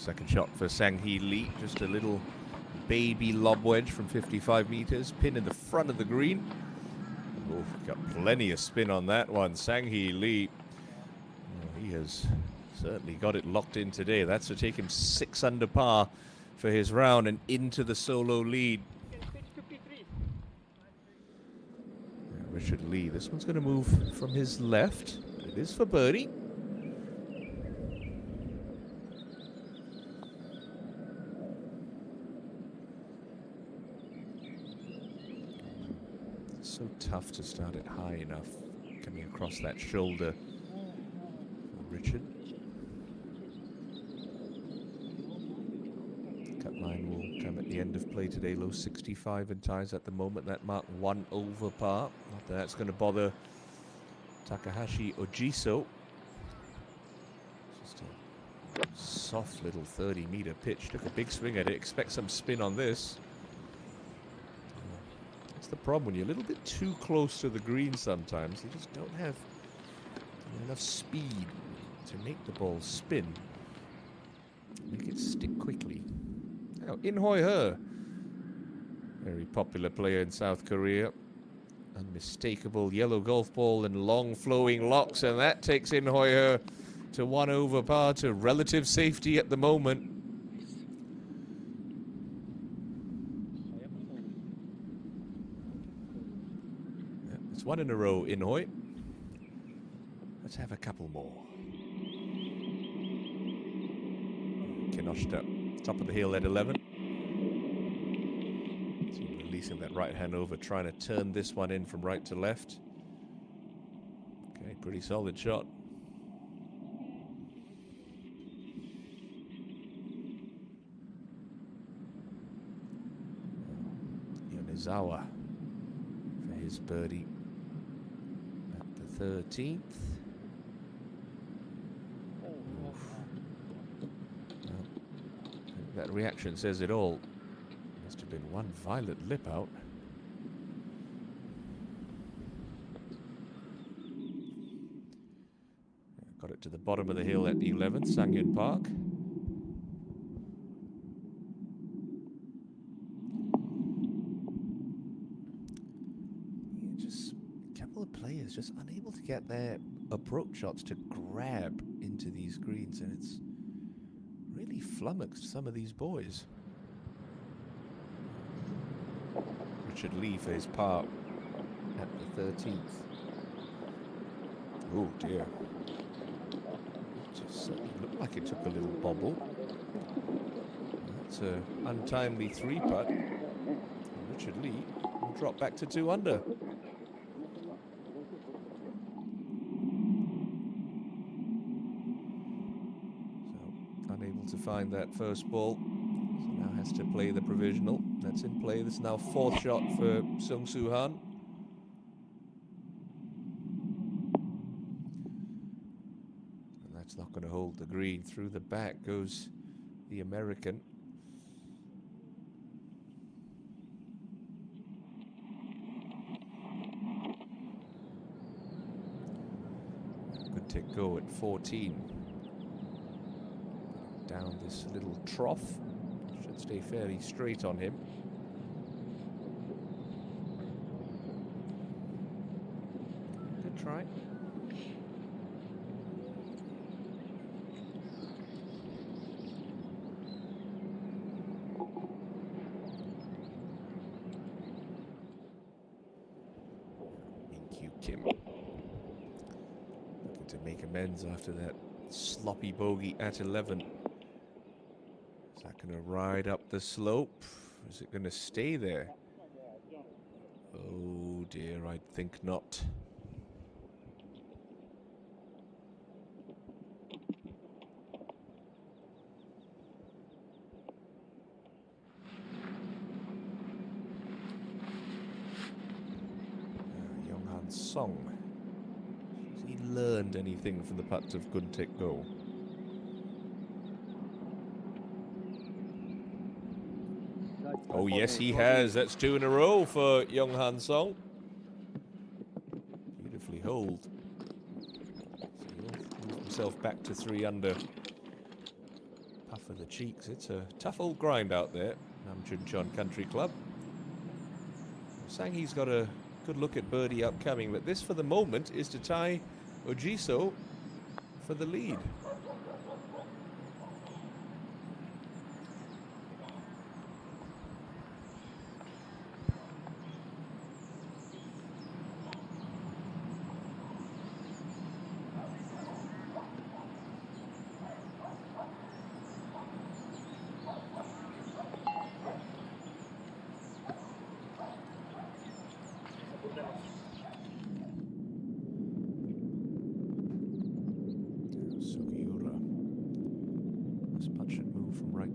Second shot for Sang-hee Lee, just a little baby lob wedge from 55 meters, pin in the front of the green. Oh, got plenty of spin on that one. Sang-hee Lee, he has certainly got it locked in today. That's to take him 6 under par for his round and into the solo lead. Richard Lee, this one's going to move from his left. It is for birdie. It's so tough to start it high enough, coming across that shoulder. Richard. Cut line will come at the end of play today. Low 65 and ties at the moment. That mark 1 over par. Not that that's going to bother Takahashi Ojiso. Just a soft little 30-meter pitch. Took a big swing at it. Expect some spin on this. That's the problem when you're a little bit too close to the green sometimes. You just don't have enough speed to make the ball spin. Make it stick quickly. Now, In Hoi He, very popular player in South Korea. Unmistakable yellow golf ball and long flowing locks, and that takes In Hoi He to 1 over par, to relative safety at the moment. Yeah, it's 1 in a row, In Hoi. Let's have a couple more. Kinoshita, top of the hill at 11. Releasing that right hand over, trying to turn this one in from right to left. Okay, pretty solid shot. Yonezawa for his birdie at the 13th. That reaction says it all. Must have been one violent lip out. Got it to the bottom of the hill at the 11th, Sangyun Park. Just a couple of players just unable to get their approach shots to grab into these greens, and it's really flummoxed some of these boys. Richard Lee for his par at the 13th. Oh dear. Just certainly looked like it took a little bobble. That's an untimely 3-putt. Richard Lee will drop back to 2 under. To find that first ball, so now has to play the provisional. That's in play. This is now 4th shot for Sung Soo Han. And that's not going to hold the green. Through the back goes the American. Good tick go at 14. Down this little trough. Should stay fairly straight on him. Good try. Min-kyu Kim looking to make amends after that sloppy bogey at 11. Is that going to ride up the slope? Is it going to stay there? Oh dear, I think not. Young-Han Song. Has he learned anything from the putts of Gun-Tik Go? Oh yes, he has. That's 2 in a row for Young-Han Song. Beautifully holed. So he'll move himself back to 3 under. Puff for the cheeks. It's a tough old grind out there, Nam Chun Cheon Country Club. Sanghee's got a good look at birdie upcoming, but this for the moment is to tie Ojiso for the lead.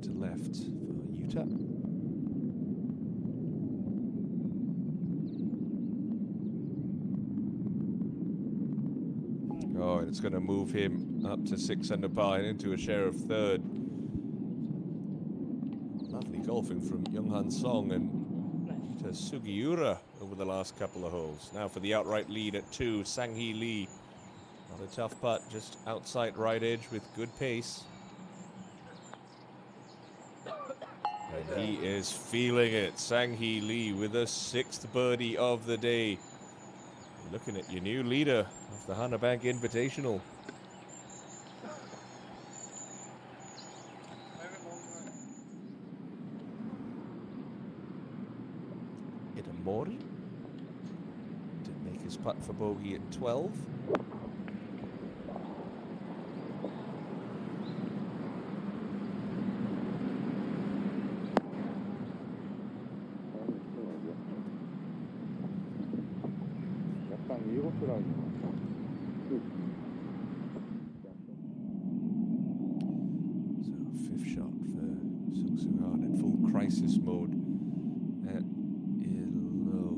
To left for Utah. Oh, and it's going to move him up to 6 under par and into a share of third. Lovely golfing from Young-Han Song and to Sugiura over the last couple of holes. Now for the outright lead at 2, Sanghee Lee. Not a tough putt, just outside right edge with good pace. And he is feeling it. Sanghee Lee with a 6th birdie of the day. You're looking at your new leader of the Hanabank Invitational. Itamori to make his putt for bogey at 12. So 5th shot for Sung Soo Han in full crisis mode. Oh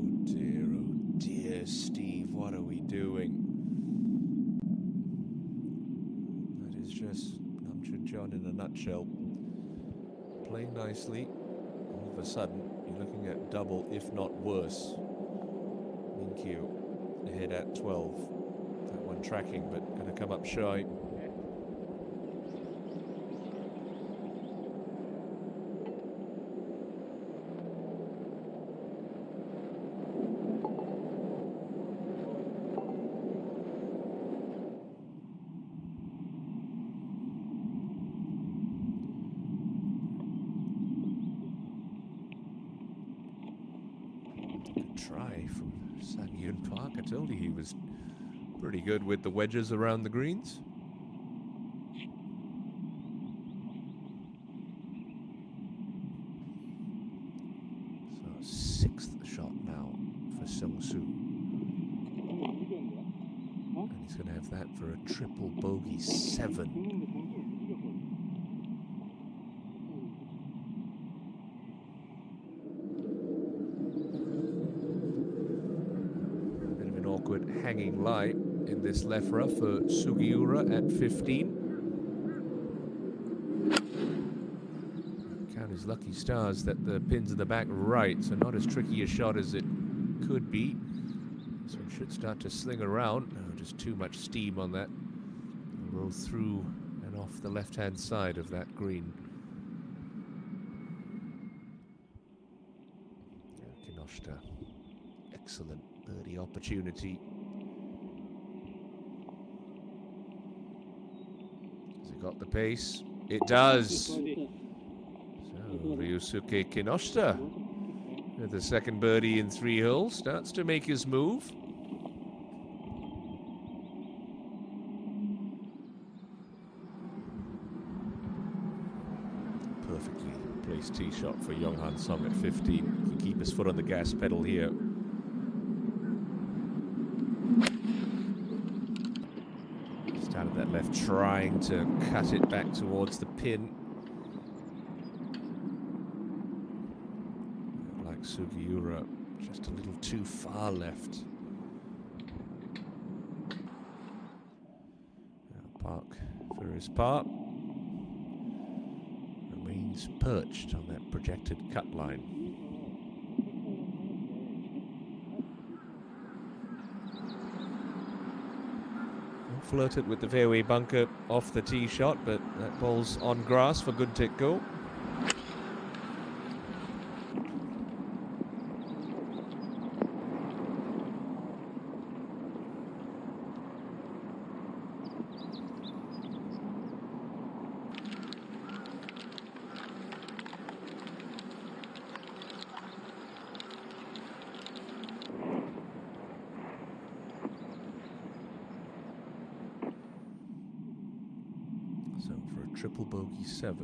dear, Steve, what are we doing? That is just Nam Chun Cheon in a nutshell. Playing nicely. All of a sudden, you're looking at double, if not worse. Minkyu ahead at 12. That one tracking, but going to come up shy. Good try from Sang Yun Park. I told you he was pretty good with the wedges around the greens. So 6th shot now for Sung Soo. And he's going to have that for a triple bogey 7. Awkward hanging lie in this left rough for Sugiura at 15. Count his lucky stars that the pin's in the back right, so not as tricky a shot as it could be. This one should start to sling around. No, just too much steam on that. It'll roll through and off the left-hand side of that green. Kinoshita, excellent birdie opportunity. Has it got the pace? It does. So Ryusuke Kinoshita with the 2nd birdie in 3 holes starts to make his move. Perfectly placed tee shot for Young-Han Song at 15. He can keep his foot on the gas pedal here. Started that left, trying to cut it back towards the pin. Like Sugiura, just a little too far left. Now Park for his part. Remains perched on that projected cut line. flirted with the fairway bunker off the tee shot, but that ball's on grass for good tick go. So for a triple bogey 7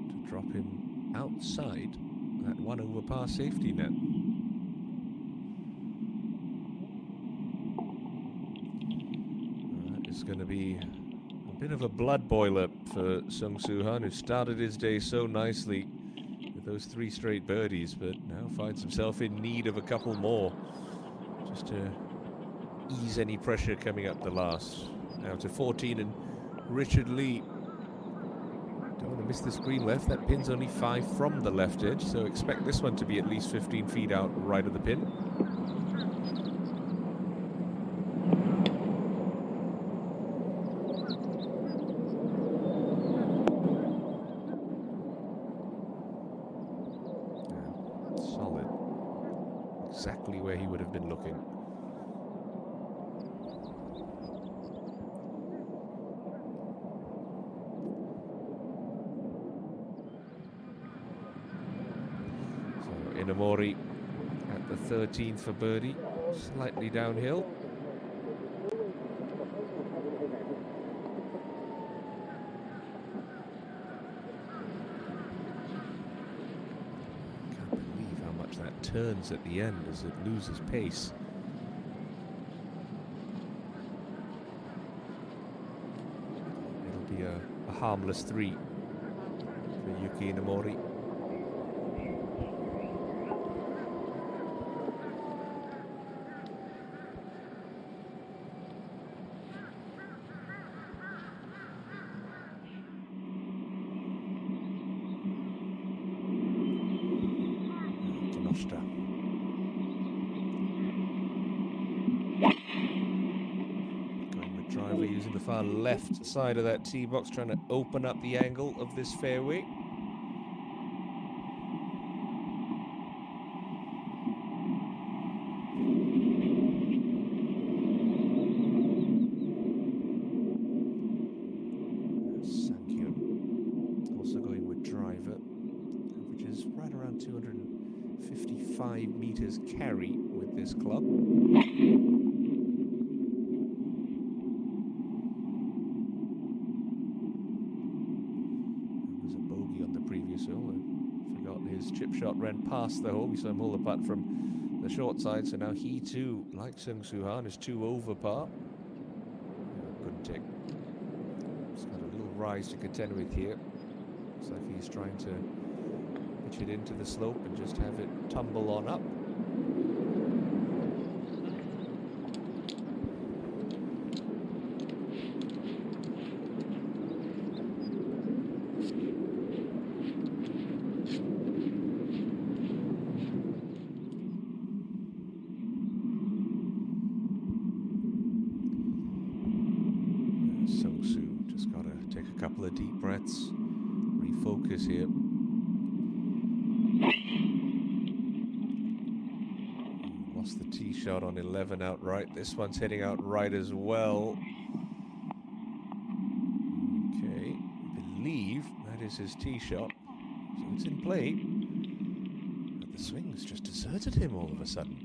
to drop him outside that 1 over par safety net. That is going to be a bit of a blood boiler for Sung Soo Han, who started his day so nicely with those 3 straight birdies, but now finds himself in need of a couple more just to ease any pressure coming up the last. Now to 14 and Richard Lee. Don't want to miss this green left. That pin's only 5 from the left edge, so expect this one to be at least 15 feet out right of the pin. Yeah, solid. Exactly where he would have been looking. Inamori at the 13th for birdie, slightly downhill. Can't believe how much that turns at the end as it loses pace. It'll be a harmless 3 for Yuki Inamori. Going with driver using the far left side of that tee box, trying to open up the angle of this fairway. Sankyun also going with driver, which is right around 255 meters carry with this club. There was a bogey on the previous hole. I forgot his chip shot ran past the hole. We saw him hold the putt from the short side, so now he too, like Sung Soo Han, is 2 over par. Good tick. He's got a little rise to contend with here. Looks like he's trying to pitch it into the slope and just have it tumble on up. Sung Soo just got to take a couple of deep breaths, refocus here. Lost the tee shot on 11 outright. This one's heading out right as well. Okay, I believe that is his tee shot, so it's in play. But the swing's just deserted him all of a sudden.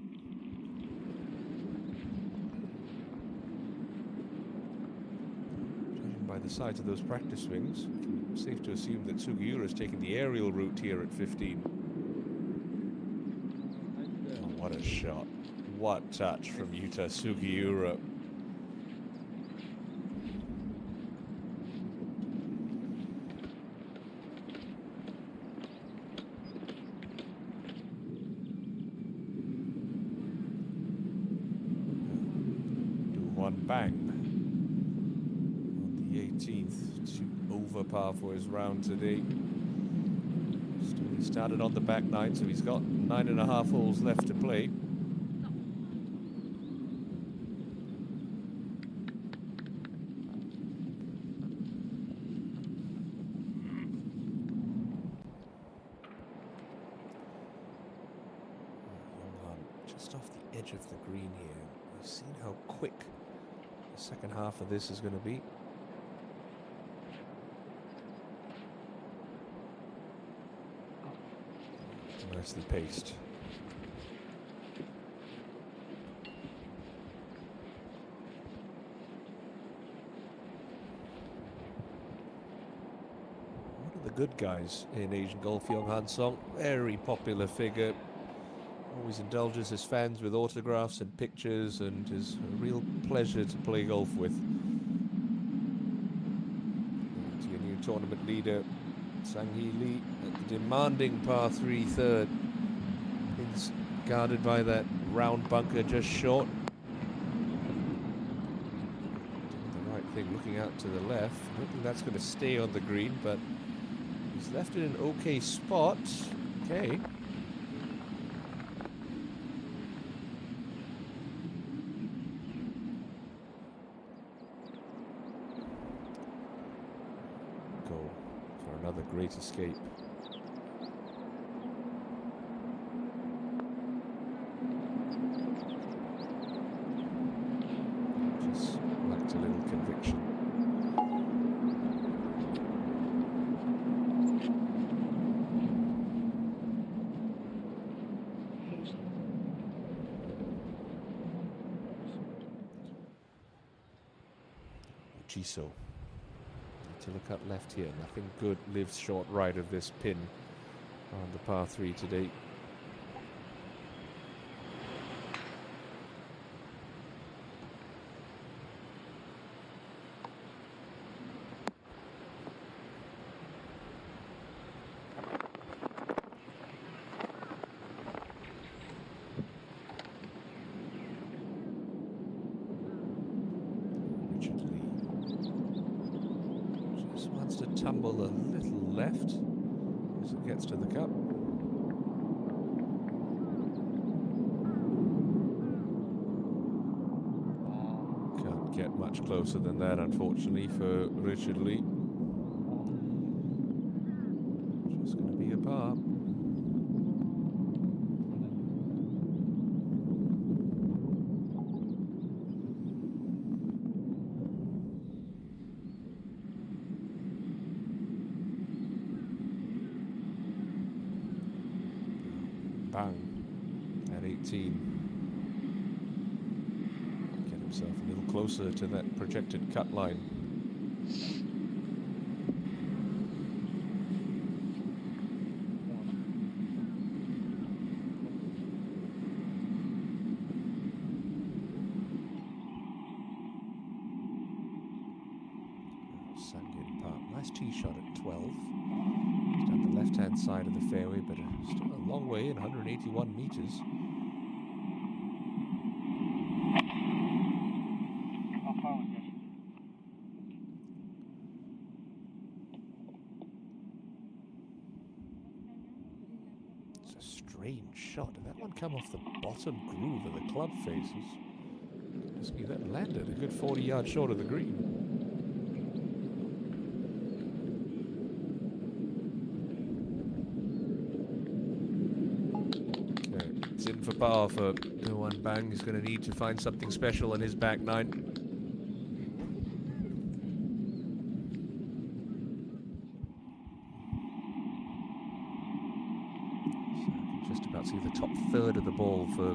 Judging by the size of those practice swings, it's safe to assume that Sugiura is taking the aerial route here at 15. Oh, what a shot. What touch from Yuta Sugiura. Do one bang on the 18th, 2 over par for his round today. Still, he started on the back 9, so he's got 9.5 holes left to play. edge of the green here. We've seen how quick the second half of this is going to be. Nicely paced. One of the good guys in Asian golf, Yong Han Song, very popular figure. Always indulges his fans with autographs and pictures, and is a real pleasure to play golf with. To your new tournament leader, Sang-hee Lee, at the demanding par 3 third. He's guarded by that round bunker just short. Doing the right thing, looking out to the left. I don't think that's going to stay on the green, but he's left it in an okay spot. Okay. Another great escape. Just lacked a little conviction. Jiso. To look at left here, nothing good lives short right of this pin on the par 3 today. Tumble a little left as it gets to the cup. Can't get much closer than that, unfortunately, for Richard Lee. Just going to be a par. Bang at 18. Get himself a little closer to that projected cut line. Sangin Park, nice tee shot at 12. It's down the left-hand side of the fairway, but still a long way in 181 meters. It's a strange shot. Did that one come off the bottom groove of the club faces? Goodness me, that landed a good 40 yards short of the green. In for par for Nguyen Bang. He's going to need to find something special in his back nine. So I can just about see the top third of the ball for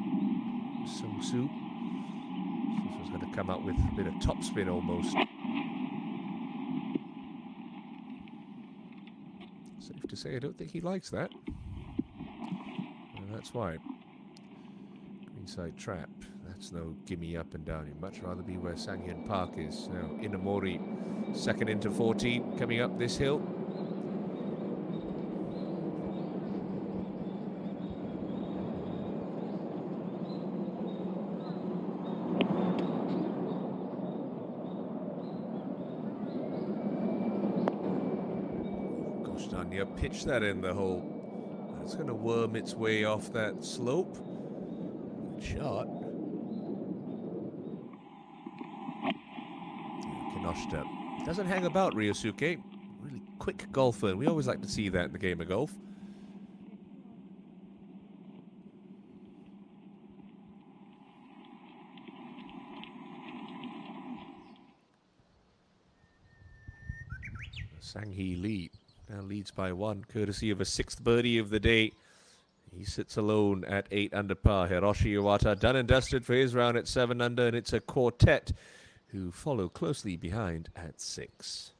Sung Soo. This was going to come out with a bit of topspin almost. Safe to say, I don't think he likes that. And that's why. Greenside trap. That's no gimme up and down. You'd much rather be where Sanghyun Park is. Now, Inamori, second into 14, coming up this hill. Gosh darn, you pitch that in the hole. It's going to worm its way off that slope. Good shot. Kinoshita doesn't hang about, Ryosuke. Really quick golfer. We always like to see that in the game of golf. Sang-hee Lee now leads by 1, courtesy of a 6th birdie of the day. He sits alone at 8 under par. Hiroshi Iwata done and dusted for his round at 7 under, and it's a quartet who follow closely behind at 6.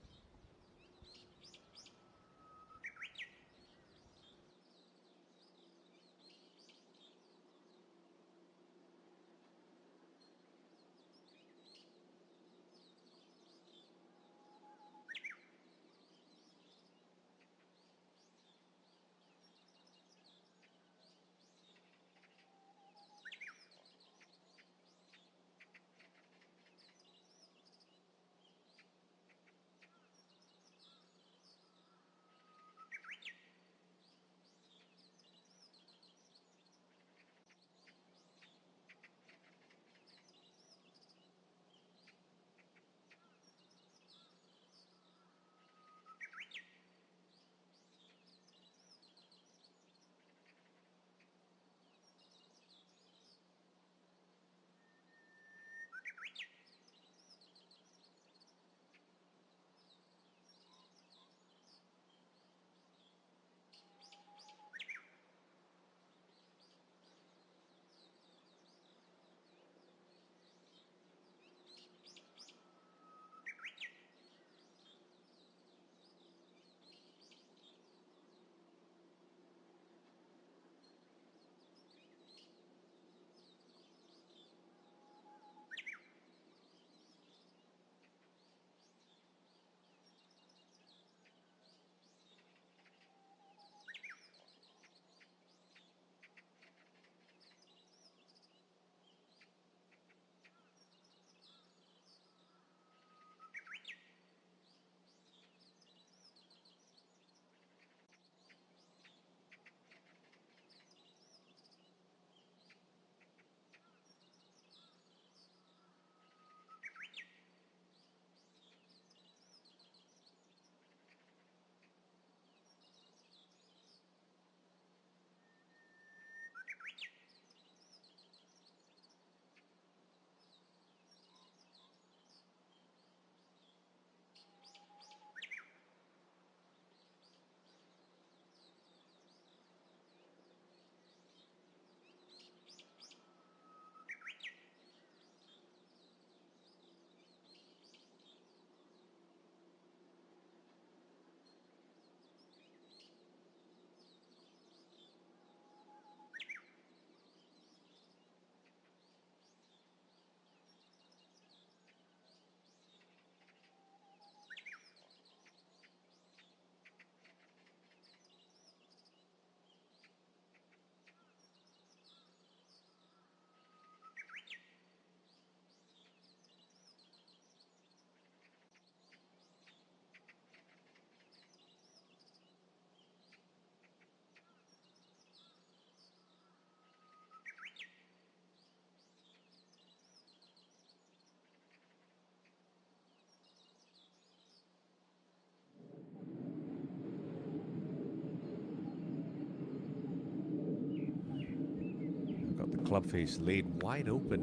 Club face laid wide open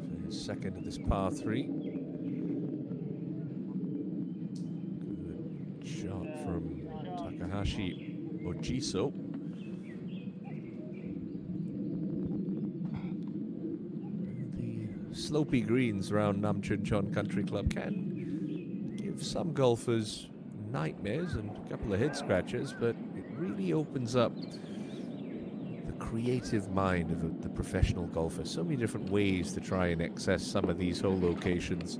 for his second of this par 3. Good shot from Takahashi Ojiso. The slopey greens around Nam Chun Cheon Country Club can give some golfers nightmares and a couple of head scratches, but it really opens up creative mind of the professional golfer. So many different ways to try and access some of these hole locations.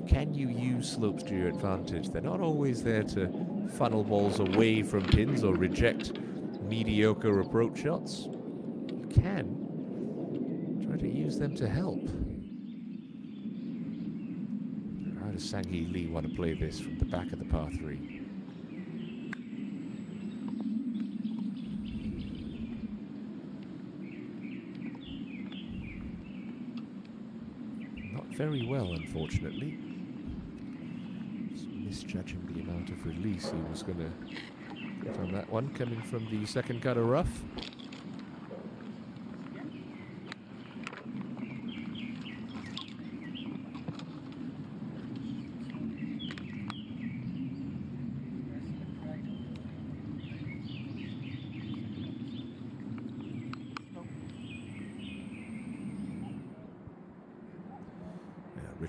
Can you use slopes to your advantage? They're not always there to funnel balls away from pins or reject mediocre approach shots. You can try to use them to help. How does Sang-hee Lee want to play this from the back of the par 3? Very well, unfortunately. Just misjudging the amount of release he was going to get on that one, coming from the second cut of rough.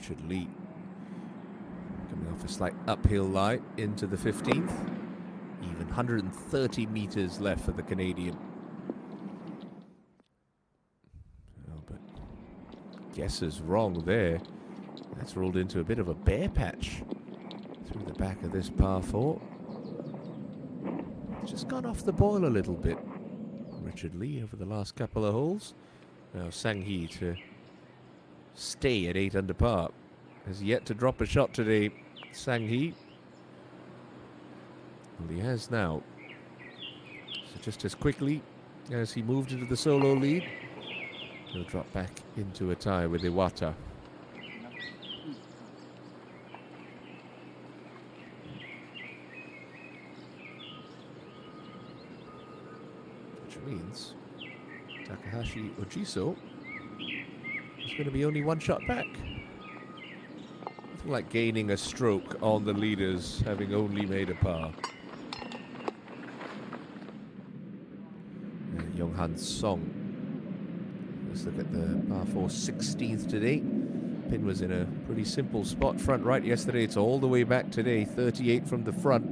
Richard Lee coming off a slight uphill lie into the 15th. Even 130 meters left for the Canadian. Oh, but guesses wrong there. That's rolled into a bit of a bare patch through the back of this par 4. Just gone off the boil a little bit. Richard Lee over the last couple of holes. Now Sang Hee to stay at 8 under par. Has yet to drop a shot today, Sang Hee. Well, he has now. So just as quickly as he moved into the solo lead, he'll drop back into a tie with Iwata. Which means Takahashi Ojiso is going to be only one shot back. Nothing like gaining a stroke on the leaders, having only made a par. Young-Han Song. Let's look at the par 4 16th today. Pin was in a pretty simple spot front right yesterday. It's all the way back today, 38 from the front.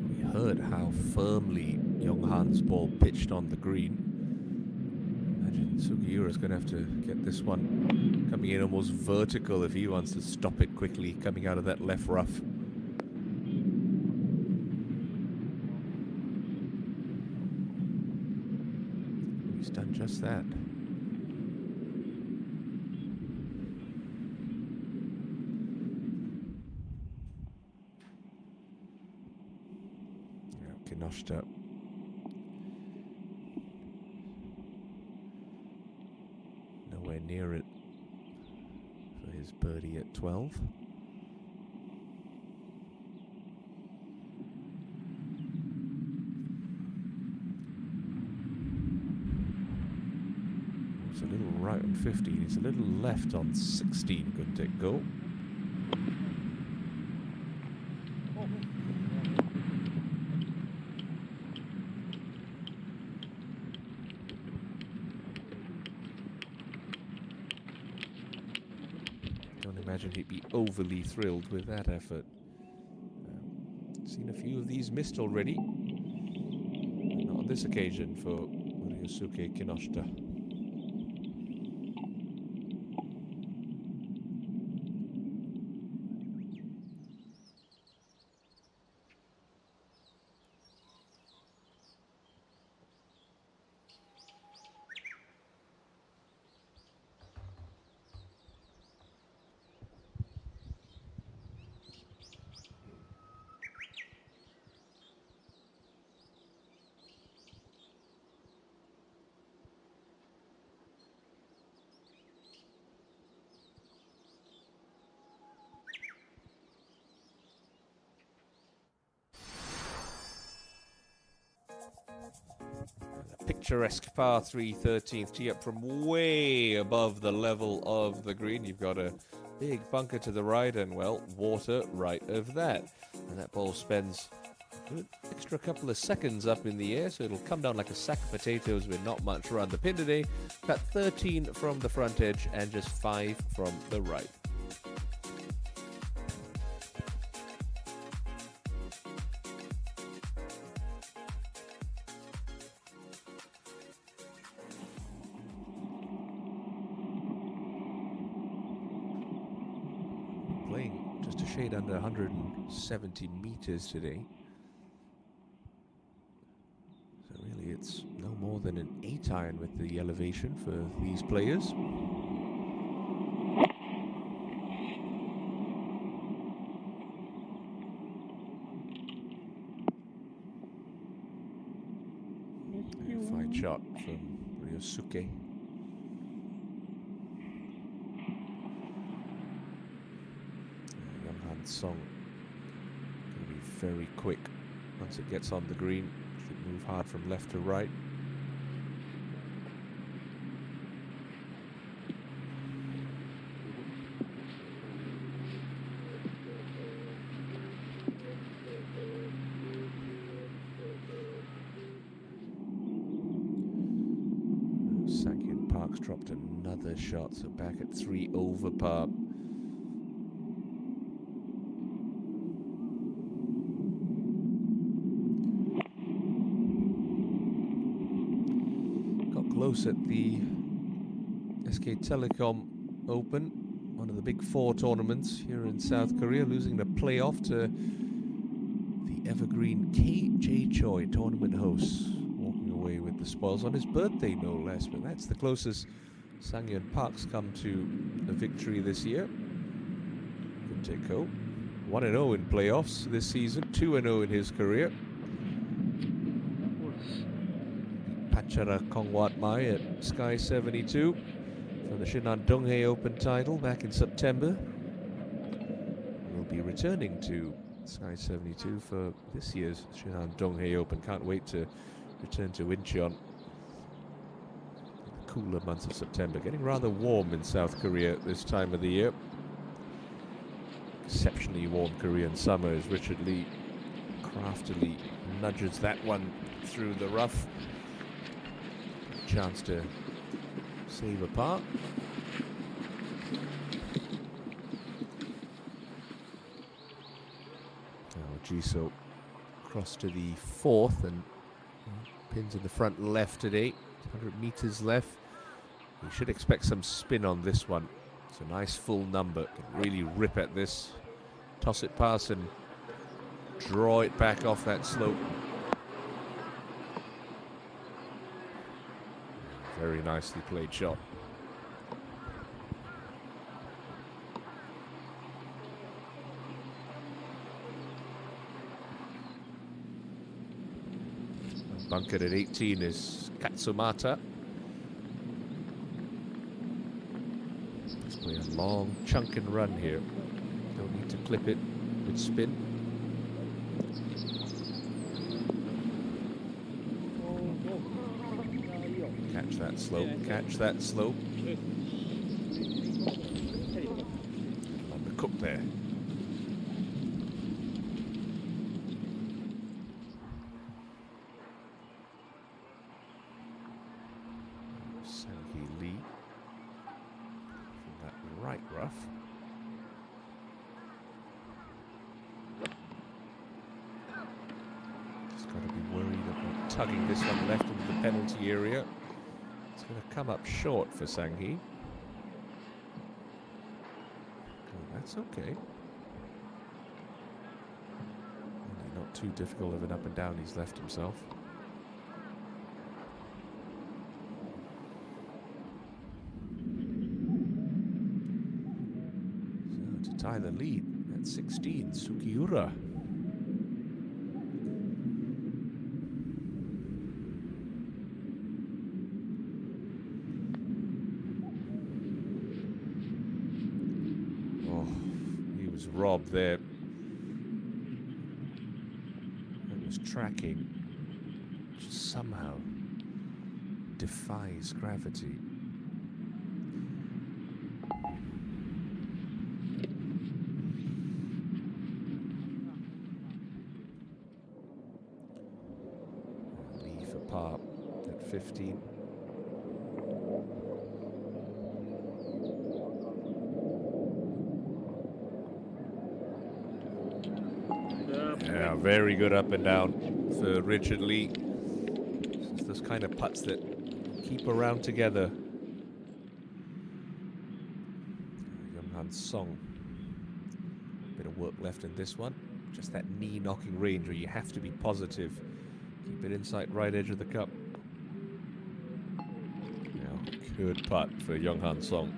We heard how firmly Young-Han's ball pitched on the green. Imagine Sugiura's going to have to get this one coming in almost vertical if he wants to stop it quickly coming out of that left rough. He's done just that. Now Kinoshita. Nowhere near it for his birdie at 12. It's a little right on 15. It's a little left on 16. Good take go. Imagine he'd be overly thrilled with that effort. Seen a few of these missed already. But not on this occasion for Ryosuke Kinoshita. Picturesque par 3 13th tee up from way above the level of the green. You've got a big bunker to the right and, well, water right of that. And that ball spends a good extra couple of seconds up in the air, so it'll come down like a sack of potatoes with not much around the pin today. Cut 13 from the front edge and just 5 from the right. Playing just a shade under 170 meters today. So really it's no more than an 8-iron with the elevation for these players. A fine shot from Ryosuke. Song going to be very quick once it gets on the green. Should move hard from left to right. dropped another shot, so back at 3 over par. Got close at the SK Telecom Open, one of the big 4 tournaments here in South Korea, losing the playoff to the evergreen KJ Choi tournament hosts, walking away with the spoils on his birthday, no less. But that's the closest Sang-Hyun Park's come to a victory this year. Good take-o. 1-0 in playoffs this season, 2-0 in his career. Pachara Kongwat Mai at Sky 72 for the Shinhan Donghae Open title back in September. Will be returning to Sky 72 for this year's Shinhan Donghae Open. Can't wait to return to Incheon. The cooler months of September. Getting rather warm in South Korea at this time of the year. Exceptionally warm Korean summer as Richard Lee craftily nudges that one through the rough. Chance to save a par. Jisoo across to the 4th and pins in the front left at 8, 100 meters left. You should expect some spin on this one. It's a nice full number. Can really rip at this. Toss it past and draw it back off that slope. Very nicely played shot. Bunkered at 18 is Katsumata. Let's play a long chunk and run here. Don't need to clip it with spin. Catch that slope, catch that slope. Undercooked there. Rough. Just got to be worried about tugging this one left into the penalty area. It's going to come up short for Sang-hee. Oh, that's okay. Really not too difficult of an up and down he's left himself. Tie the lead at 16, Sugiura. Oh, he was robbed there. It was tracking, just somehow defies gravity. Par at 15. Yeah, very good up and down for Richard Lee. It's those kind of putts that keep around together. Young-Han Song. Bit of work left in this one. Just that knee knocking range where you have to be positive. Keep it inside right edge of the cup. Yeah, good putt for Young-Han Song.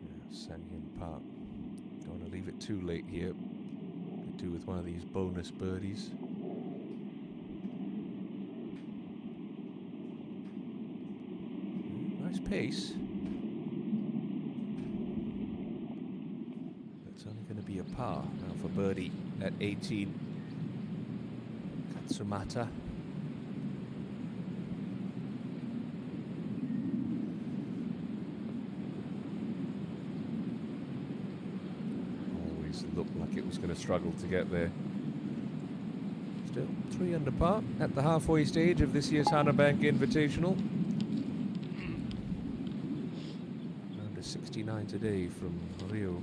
Yeah, Sang-Hyun Park. Don't want to leave it too late here. Could do with one of these bonus birdies. Nice pace. It's only going to be a par now for birdie at 18. Katsumata. Always look like like it was going to struggle to get there. Still 3 under par at the halfway stage of this year's Hanabank Invitational. Under 69 today from Rio.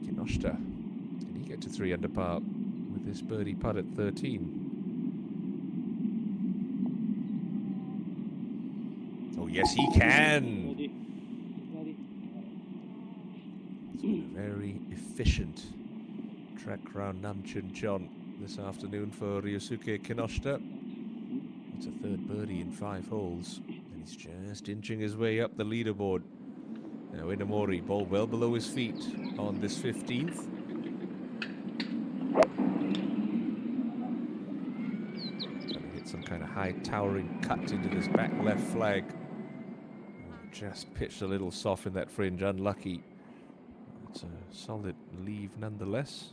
Kinoshita, can he get to 3 under par with this birdie putt at 13? Oh yes, he can! It's been a very efficient track round Nam Chun Cheon this afternoon for Ryosuke Kinoshita. It's a 3rd birdie in 5 holes, and he's just inching his way up the leaderboard. Now Inamori, ball well below his feet on this 15th. Trying to hit some kind of high towering cut into this back left flag. Just pitched a little soft in that fringe, unlucky. It's a solid leave nonetheless.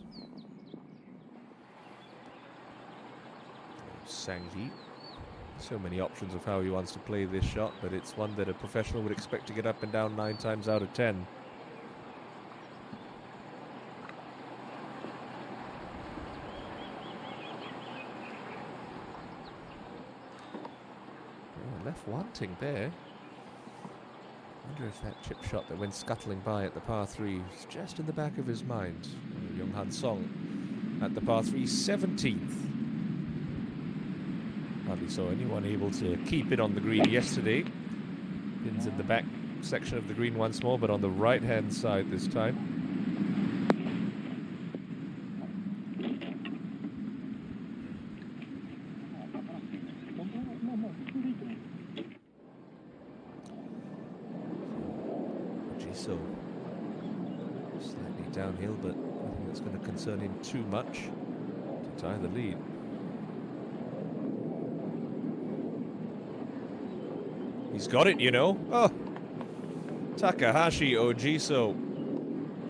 Sanghi. So many options of how he wants to play this shot, but it's one that a professional would expect to get up and down 9 times out of 10. Oh, left wanting there. I wonder if that chip shot that went scuttling by at the par 3 is just in the back of his mind. Young Han Song at the par 3 17th. Hardly saw anyone able to keep it on the green yesterday. Pins in the back section of the green once more, but on the right hand side this time. So slightly downhill, but nothing that's going to concern him too much to tie the lead. He's got it, you know. Oh, Takahashi Ojiso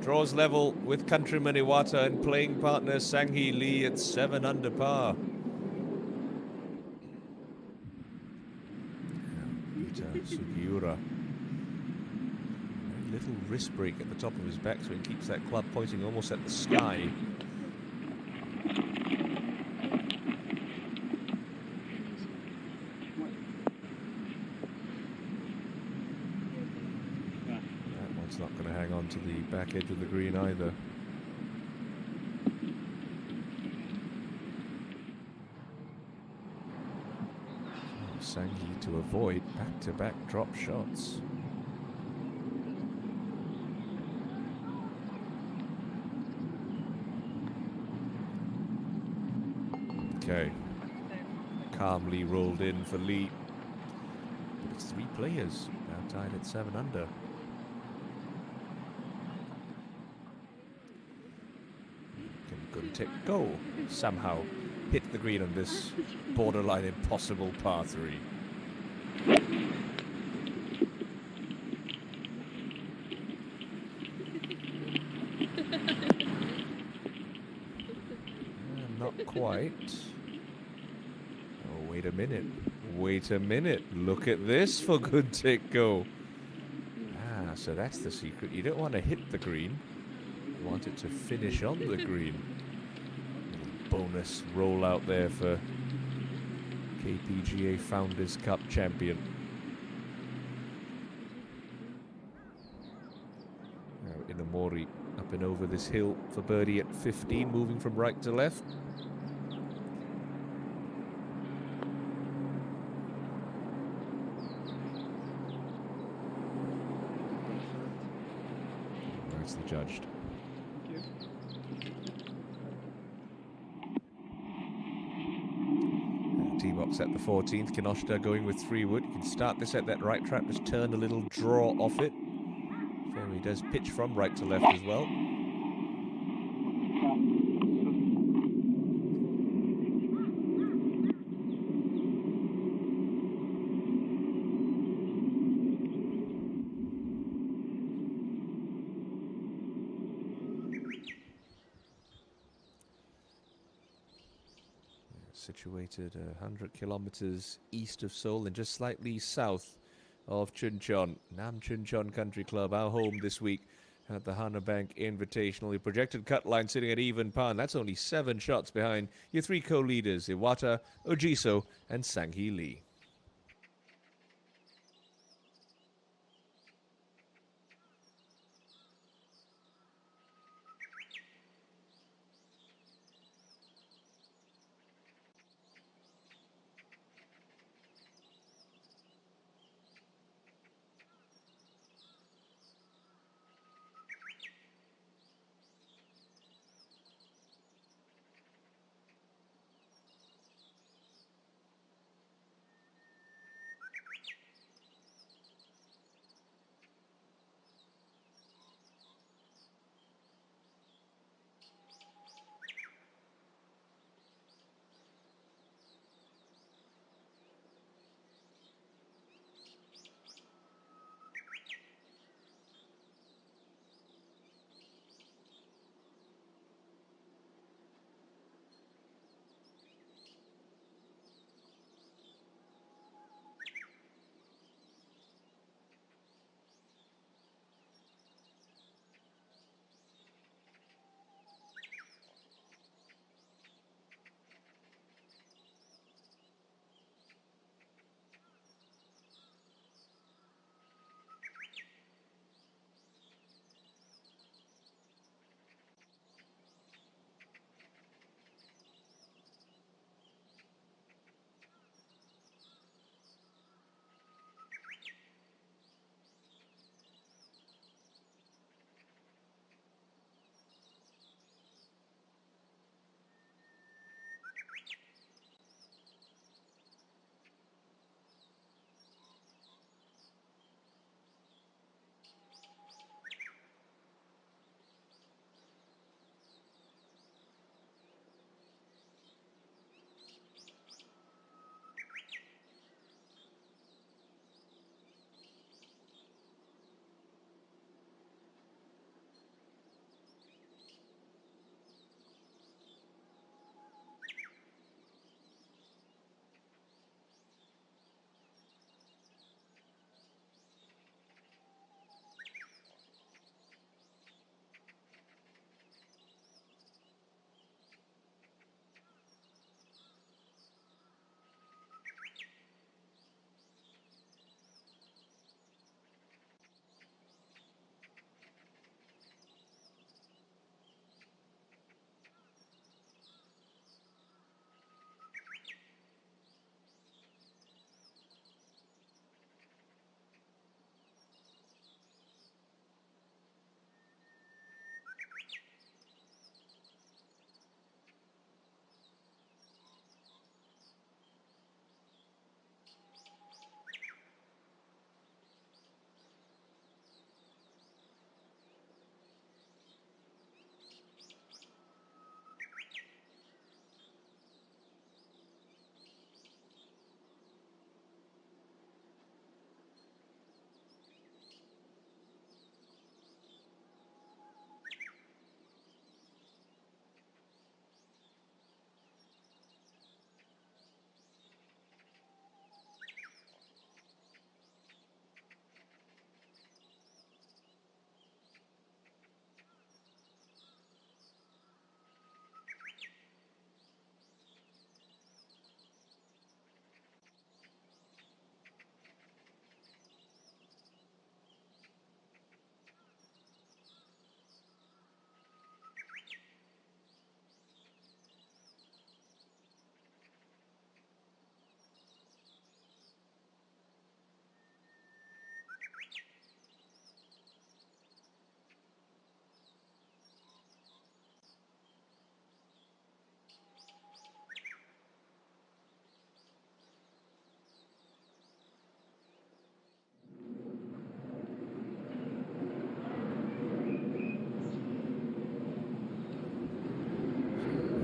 draws level with countryman Iwata and playing partner Sanghi Lee at 7 under par. Peter Sugiura. Little wrist break at the top of his backswing, keeps that club pointing almost at the sky. That one's not going to hang on to the back edge of the green either. Sanghi to avoid back-to-back drop shots. Okay, calmly rolled in for Lee. But it's 3 players now tied at 7 under. Can Guntik go somehow hit the green on this borderline impossible par 3? Not quite. Oh, wait a minute. Wait a minute. Look at this for Guntik go. Ah, so that's the secret. You don't want to hit the green. You want it to finish on the green. Little bonus roll out there for KPGA Founders Cup champion. Now Inamori up and over this hill for birdie at 15, moving from right to left. Nicely judged. T-box at the 14th. Kinoshita going with 3 wood. You can start this at that right trap, just turn a little draw off it. Fairway does pitch from right to left as well. situated 100 kilometers east of Seoul and just slightly south of Chuncheon. Nam Chun Cheon Country Club, our home this week at the Hanabank Invitational. The projected cut line sitting at even par, and that's only 7 shots behind your 3 co-leaders, Iwata, Ojiso, and Sang-hee Lee.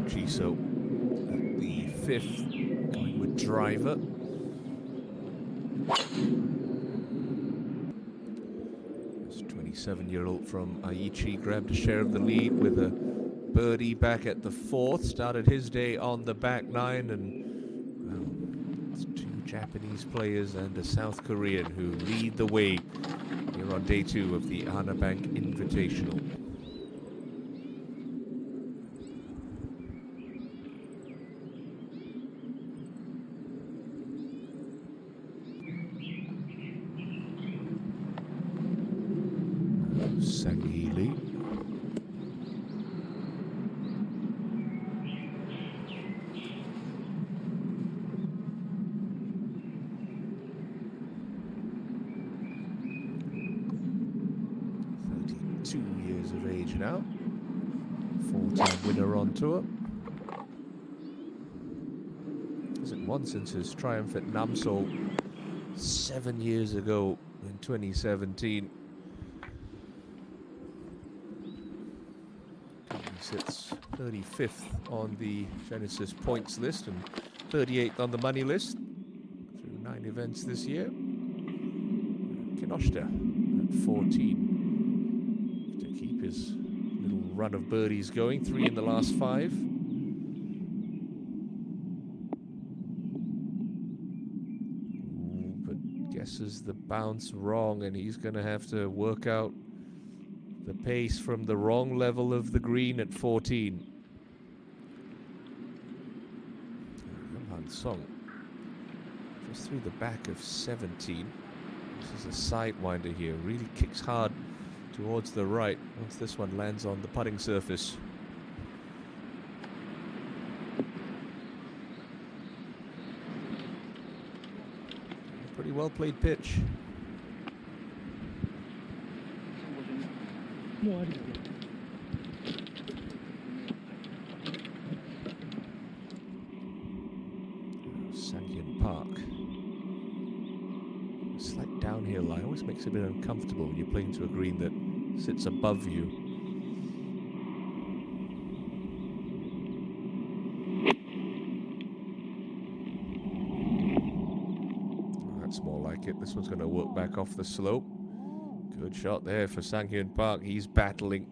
Ojiso at the 5th, going with driver. This 27-year-old from Aichi grabbed a share of the lead with a birdie back at the 4th. Started his day on the back 9, and well, it's 2 Japanese players and a South Korean who lead the way here on day 2 of the Hanabank Invitational. Sang-hee Lee. Years of age now, 4-time winner on tour. Hasn't won since his triumph at Namseol 7 years ago in 2017. He sits 35th on the Genesis points list and 38th on the money list through 9 events this year. Kinoshita at 14. His little run of birdies going, 3 in the last 5. Ooh, but guesses the bounce wrong, and he's going to have to work out the pace from the wrong level of the green at 14. Han Song just through the back of 17. This is a sidewinder here, really kicks hard towards the right once this one lands on the putting surface. Pretty well played pitch. Sanghyun Park. A slight downhill line always makes it a bit uncomfortable when you're playing to a green that sits above you. That's more like it. This one's going to work back off the slope. Good shot there for Sanghyun Park. He's battling.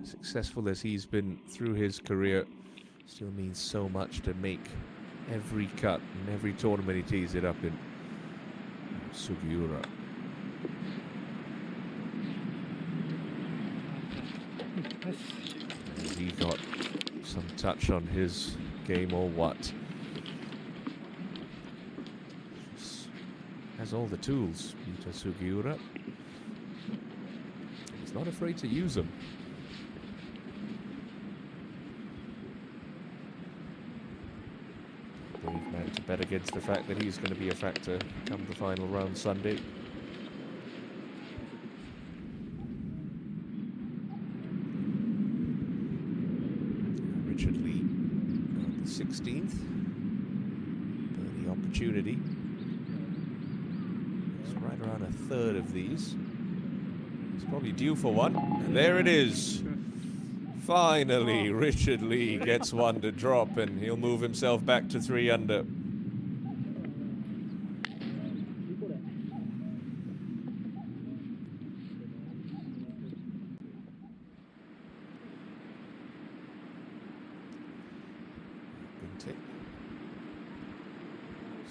Successful as he's been through his career, still means so much to make every cut and every tournament he tees it up in. Sugiura. Has he got some touch on his game or what? Has all the tools, Yuta Sugiura. He's not afraid to use them. Brave man to bet against the fact that he's going to be a factor come the final round Sunday. Richard Lee on the 16th. Birdie opportunity. It's right around a third of these. He's probably due for one. And there it is. Finally, Richard Lee gets one to drop, and he'll move himself back to 3 under.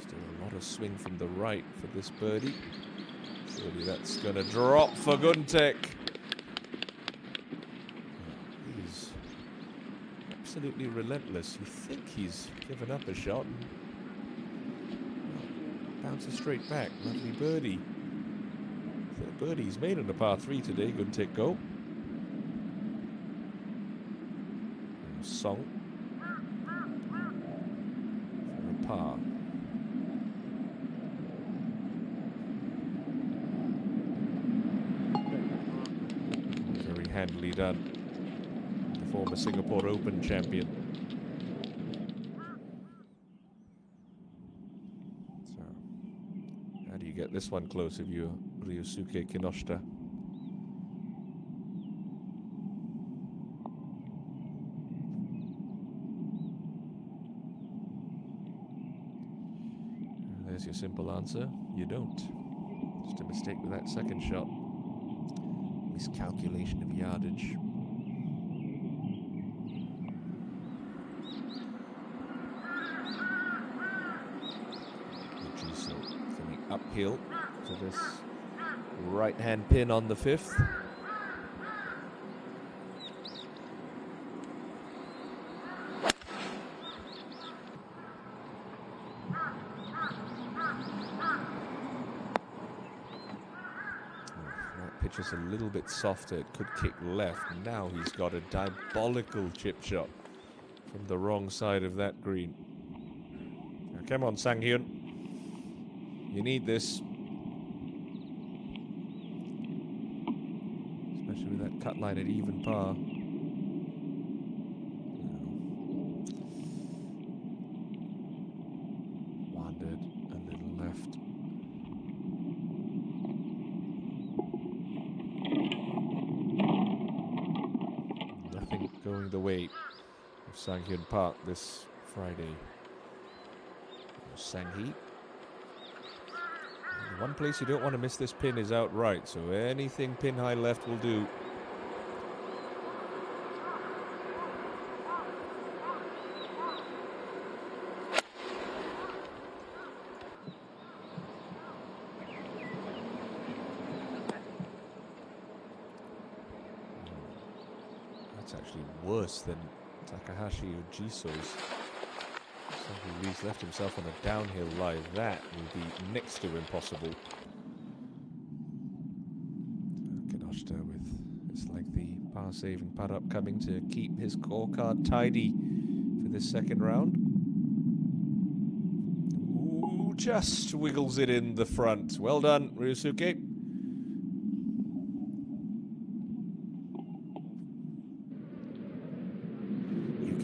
Still a lot of swing from the right for this birdie. Surely that's going to drop for Guntek. He's absolutely relentless. You think he's given up a shot and bounces straight back. Lovely birdie. Third birdie he's made on the par 3 today. Guntek go. Song. Par. Very handily done. The former Singapore Open champion. So, how do you get this one close if you're Ryosuke Kinoshita? There's your simple answer. You don't. Just a mistake with that second shot. Miscalculation of yardage. downhill to this right-hand pin on the 5th. That pitch is a little bit softer. It could kick left. Now he's got a diabolical chip shot from the wrong side of that green. Now, come on, Sang-hyun. You need this. Especially with that cut line at even par. Wandered a little left. Nothing going the way of Sang-hyun Park this Friday. Sang-hee. One place you don't want to miss this pin is outright, so anything pin high left will do. That's actually worse than Takahashi Ojiso's. He's left himself on a downhill lie. That will be next to impossible. Kinoshita with, it's like the par saving putt up coming to keep his scorecard tidy for this second round. Ooh, just wiggles it in the front. Well done, Ryusuke.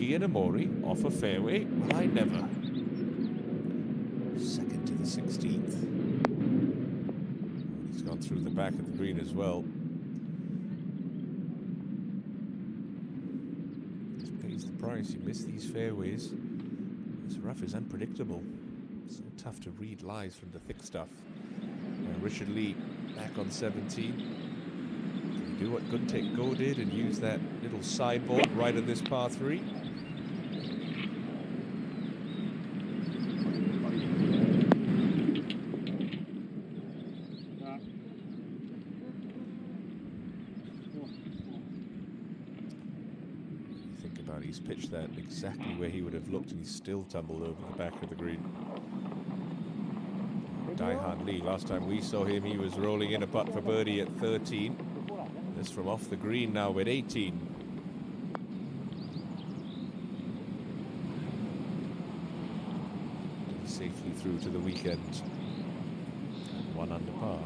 Inamori off a fairway. Well, I never. Second to the 16th. He's gone through the back of the green as well. This pays the price. You miss these fairways. This rough is unpredictable. So tough to read lies from the thick stuff. Richard Lee back on 17. Can he do what Good Take Go did and use that little sideboard right at this par 3? He's pitched that exactly where he would have looked, and he's still tumbled over the back of the green. Daihan Lee, last time we saw him, he was rolling in a putt for birdie at 13. This from off the green now with 18. Safely through to the weekend. 1 under par.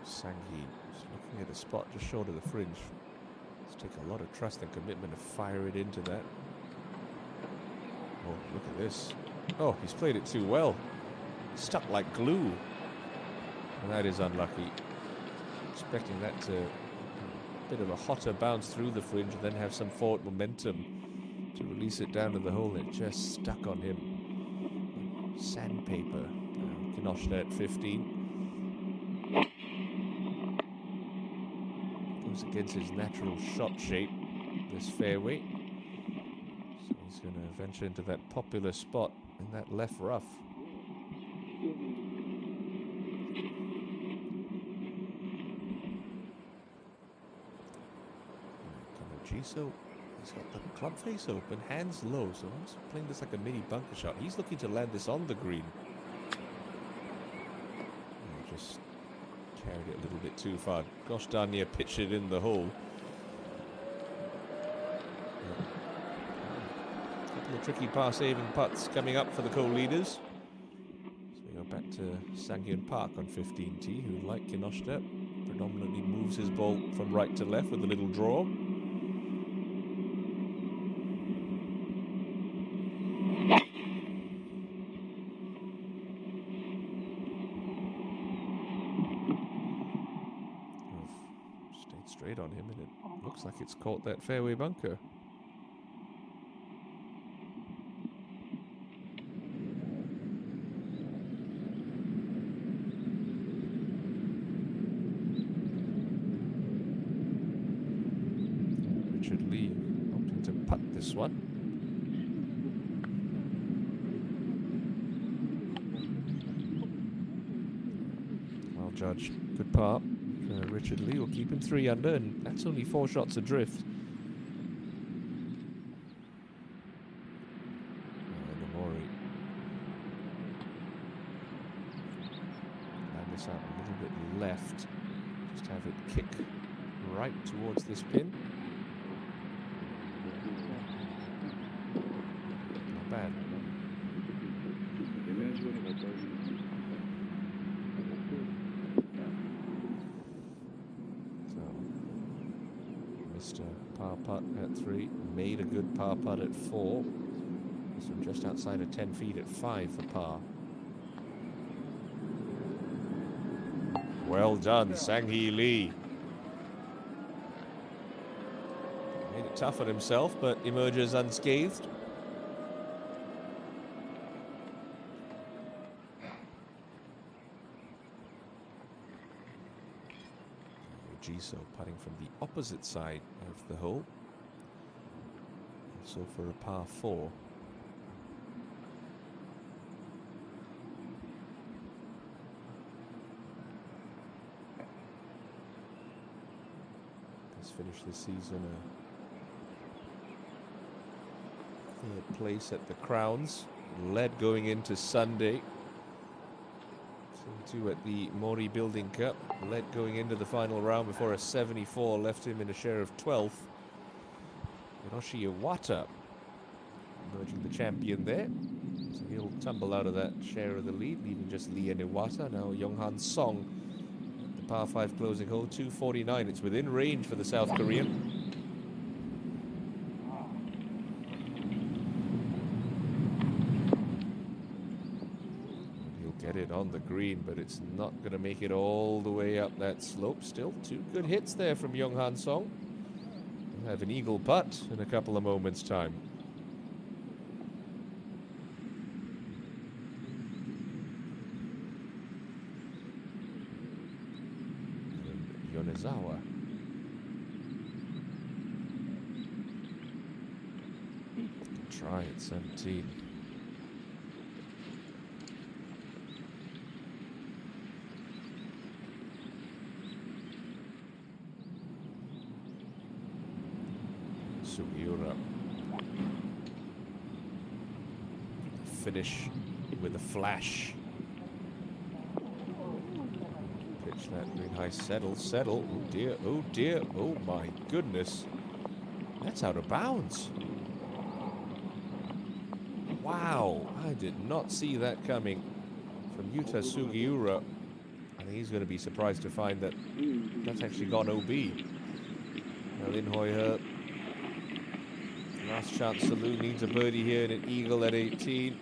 Sang-hee is looking at a spot just short of the fringe. It's taken a lot of trust and commitment to fire it into that. Oh, look at this. Oh, he's played it too well. Stuck like glue. And that is unlucky. Expecting that to a bit of a hotter bounce through the fringe and then have some forward momentum to release it down to the hole. It just stuck on him. Sandpaper. Kinoshita at 15. Against his natural shot shape, this fairway. So he's going to venture into that popular spot in that left rough. Jiso, he's got the club face open, hands low, so he's playing this like a mini bunker shot. He's looking to land this on the green. Just carried it a little bit too far. Gosh darn near pitched it in the hole. A couple of tricky par saving putts coming up for the co-leaders. So we go back to Sang-hyun Park on 15T, who, like Kinoshita, predominantly moves his ball from right to left with a little draw. straight on him, and it looks like it's caught that fairway bunker. Richard Lee opting to putt this one. Well judged, good par. Richard Lee will keep him 3 under, and that's only 4 shots adrift. Nomori. Land this out a little bit left. Just have it kick right towards this pin. Not bad. Missed a par putt at 3, made a good par putt at 4. This one just outside of 10 feet at 5 for par. Well done, Sang-hee Lee. Made it tough on himself, but emerges unscathed. Jiso putting from the opposite side of the hole. So for a par 4. Has finished this season a 3rd place at the Crowns. Led going into Sunday. 2 at the Mori Building Cup, led going into the final round before a 74 left him in a share of 12th. Hiroshi Iwata emerging the champion there, so he'll tumble out of that share of the lead, leaving just Lee and Iwata. Now Young-han Song, the par 5 closing hole, 249. It's within range for the South Korean. Get it on the green, but it's not going to make it all the way up that slope. Still 2 good hits there from Young-han Song. We'll have an eagle putt in a couple of moments' time. And Yonezawa. Try at 17. Sugiura. Finish with a flash. Pitch that green high, settle. Oh dear, oh my goodness. That's out of bounds. Wow, I did not see that coming from Yuta Sugiura. I think he's going to be surprised to find that that's actually gone OB. Now Lin Hoi-he. Last chance Salou needs a birdie here and an eagle at 18.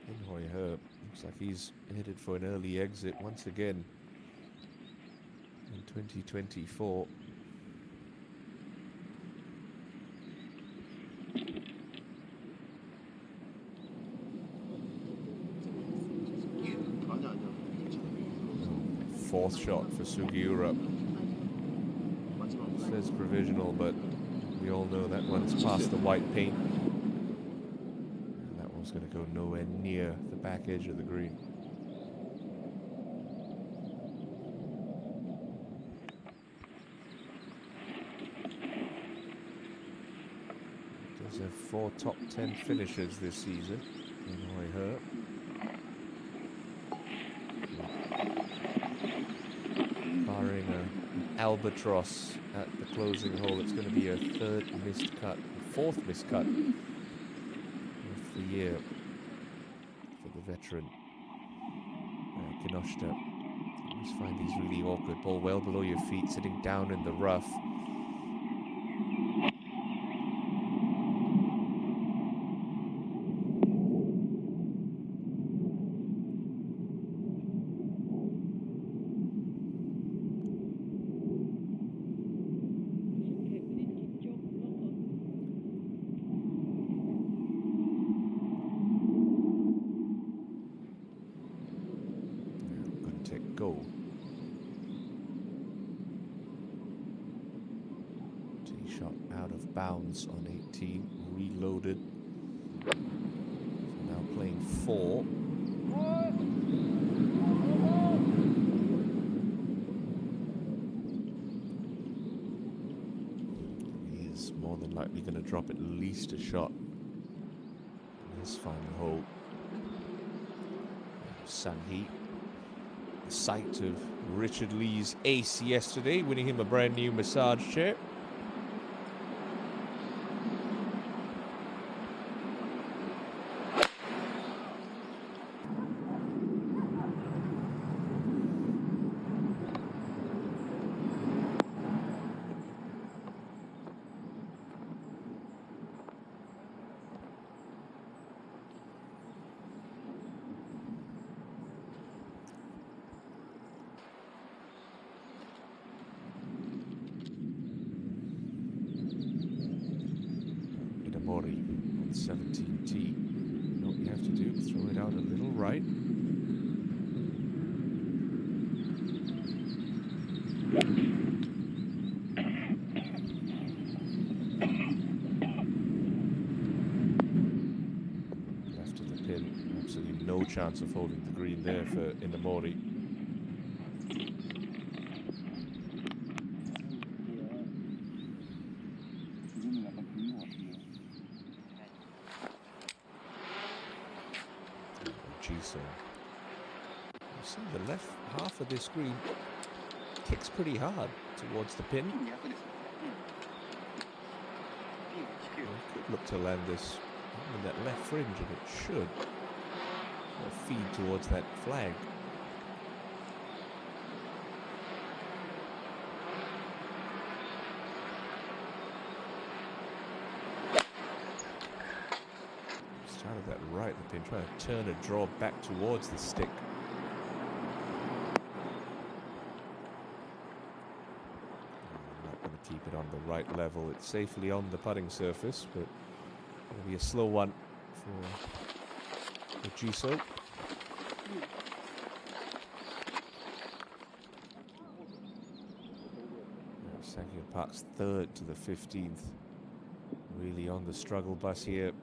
Lin Hoi-he looks like he's headed for an early exit once again in 2024. Fourth shot for Sugiura. Says provisional, but we all know that one's past the white paint. And that one's going to go nowhere near the back edge of the green. Does have 4 top 10 finishes this season. Lin Hoi-he. Barring an albatross at the closing hole, it's going to be a 3rd missed cut, 4th missed cut of the year for the veteran Kinoshita. You always find these really awkward, ball well below your feet, sitting down in the rough. go. Tee shot out of bounds on 18, reloaded. So now playing 4. He is more than likely going to drop at least a shot in his final hole. Sang-hee, the site of Richard Lee's ace yesterday, winning him a brand new massage chair. On 17T. You know what you have to do? Throw it out a little right. Left of the pin. Absolutely no chance of holding the green there for Inamori. So you see the left half of this green kicks pretty hard towards the pin. Could look to land this in that left fringe, and it should feed towards that flag. Started that right, the pin, trying to turn a draw back towards the stick. Not going to keep it on the right level. It's safely on the putting surface, but going to be a slow one for the Jiso. Sang-hee Park's third to the 15th. Really on the struggle bus here.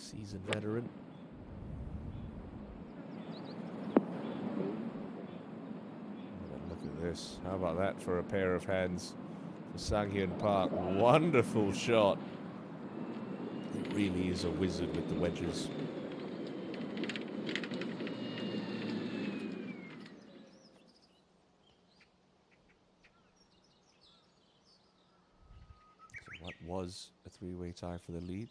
Seasoned veteran. Look at this. How about that for a pair of hands for Sang-hee Park? Wonderful shot. He really is a wizard with the wedges. So what was a three-way tie for the lead?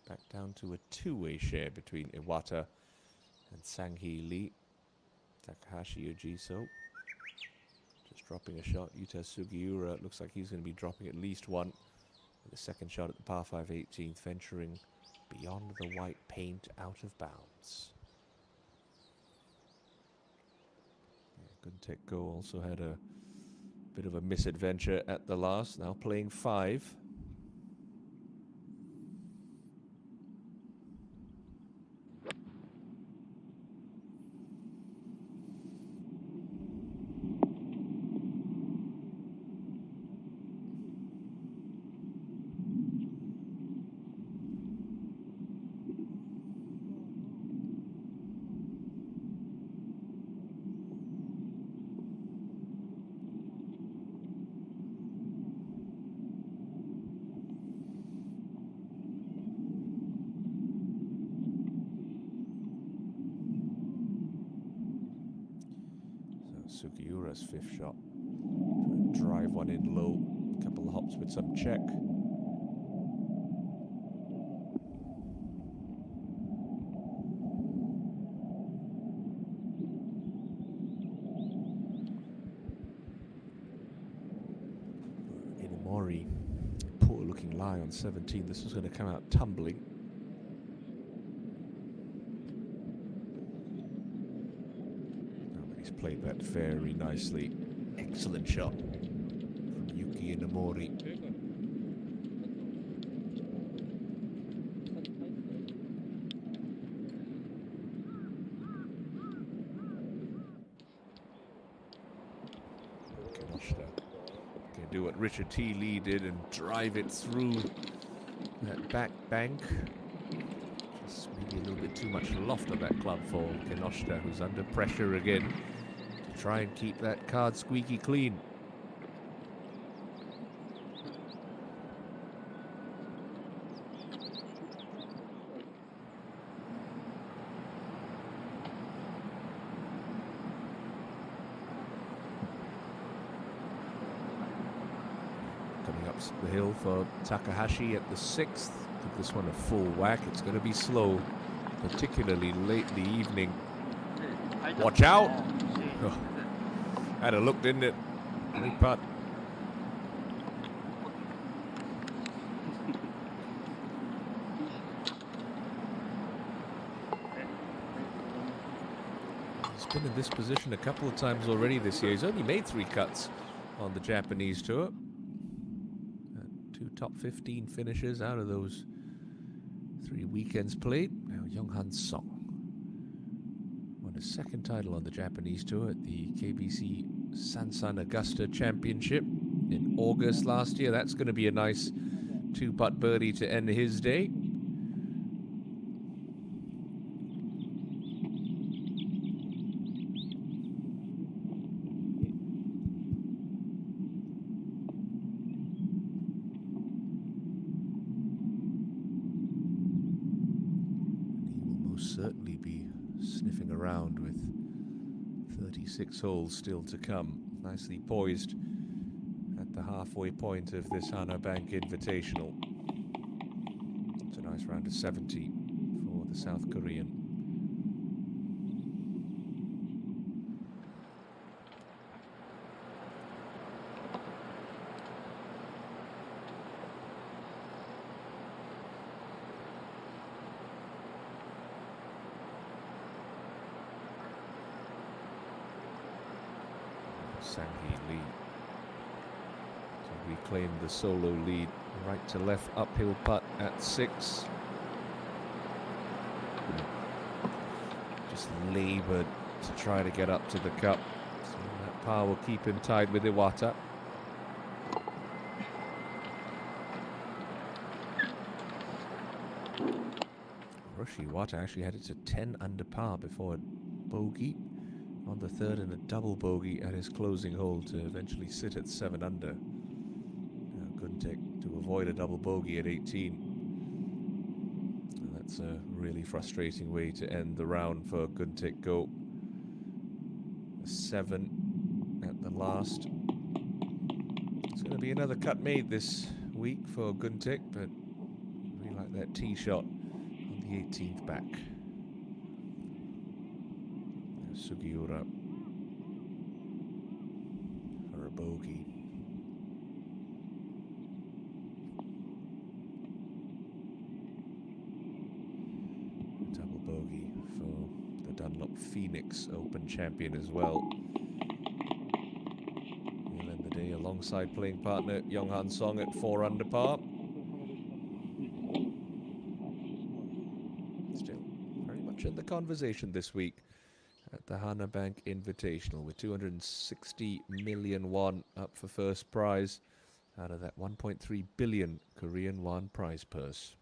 Back down to a two-way share between Iwata and Sang-hee Lee. Takahashi Ojiso just dropping a shot. Yuta Sugiura looks like he's going to be dropping at least one. With the second shot at the par 5 18th, venturing beyond the white paint out of bounds. Guntek-go also had a bit of a misadventure at the last, now playing 5. Sugiura's 5th shot. Trying to drive one in low. Couple of hops with some check. Inamori, poor looking lie on 17. This was going to come out tumbling. Played that very nicely. Excellent shot from Yuki Inamori. what Richard T. Lee did and drive it through that back bank. Just maybe a little bit too much loft on that club for Kinoshita, who's under pressure again to try and keep that card squeaky clean. The hill for Takahashi at the 6th. Give this one a full whack. It's going to be slow, particularly late in the evening. Watch out! Oh, had a look, didn't it? Great putt. He's been in this position a couple of times already this year. He's only made 3 cuts on the Japanese tour. 2 top 15 finishes out of those 3 weekends played. Now Young-Han Song won his 2nd title on the Japanese tour at the KBC Sansan Augusta Championship in August last year. That's going to be a nice 2-putt birdie to end his day. Certainly be sniffing around with 36 holes still to come. Nicely poised at the halfway point of this Hanabank Invitational. It's a nice round of 70 for the South Korean. Sang-hee Lee to reclaim the solo lead. Right to left uphill putt at 6. Just laboured to try to get up to the cup. So that par will keep him tied with Iwata. Hiroshi Iwata actually had it to 10 under par before a bogey on the 3rd and a double bogey at his closing hole to eventually sit at 7 under. Now Guntek to avoid a double bogey at 18. And that's a really frustrating way to end the round for Guntek Go. A 7 at the last. It's going to be another cut made this week for Guntek, but really like that tee shot on the 18th back. Sugiura for a bogey. Double bogey for the Dunlop Phoenix Open champion as well. He'll end the day alongside playing partner Young-Han Song at 4 under par. Still very much in the conversation this week at the Hanabank Invitational, with 260 million won up for first prize out of that 1.3 billion Korean won prize purse.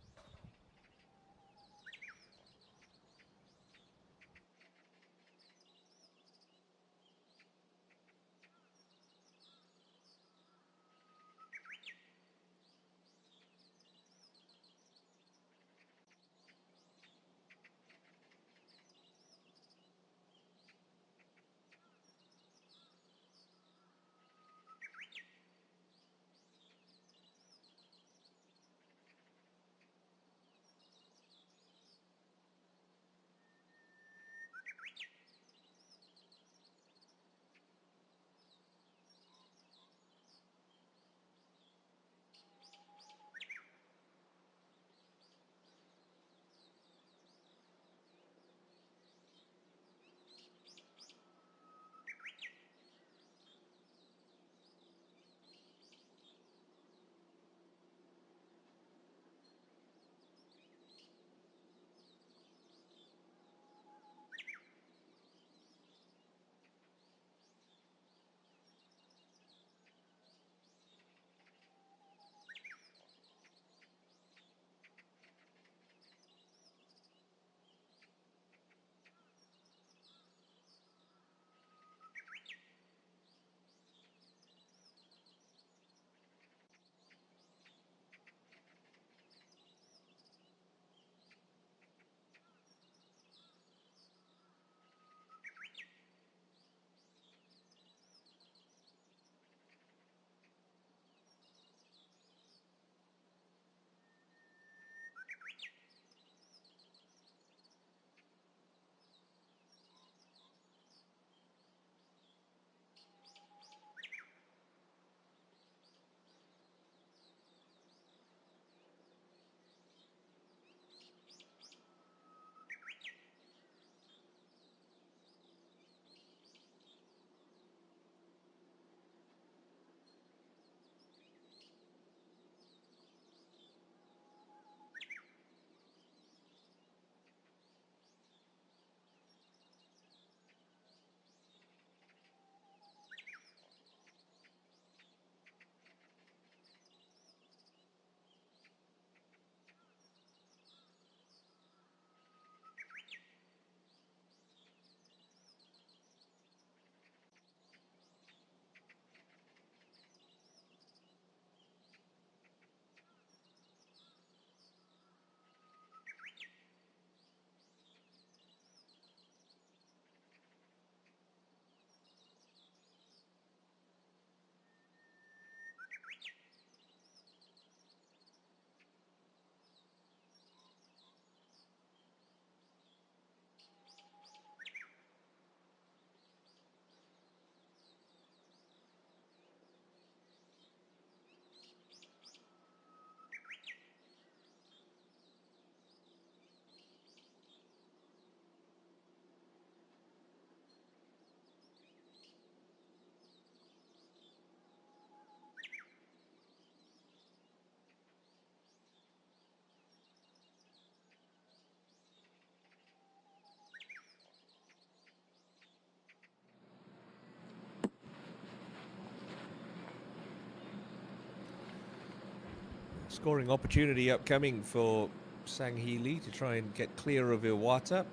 Scoring opportunity upcoming for Sang Hee Lee to try and get clear of Iwata.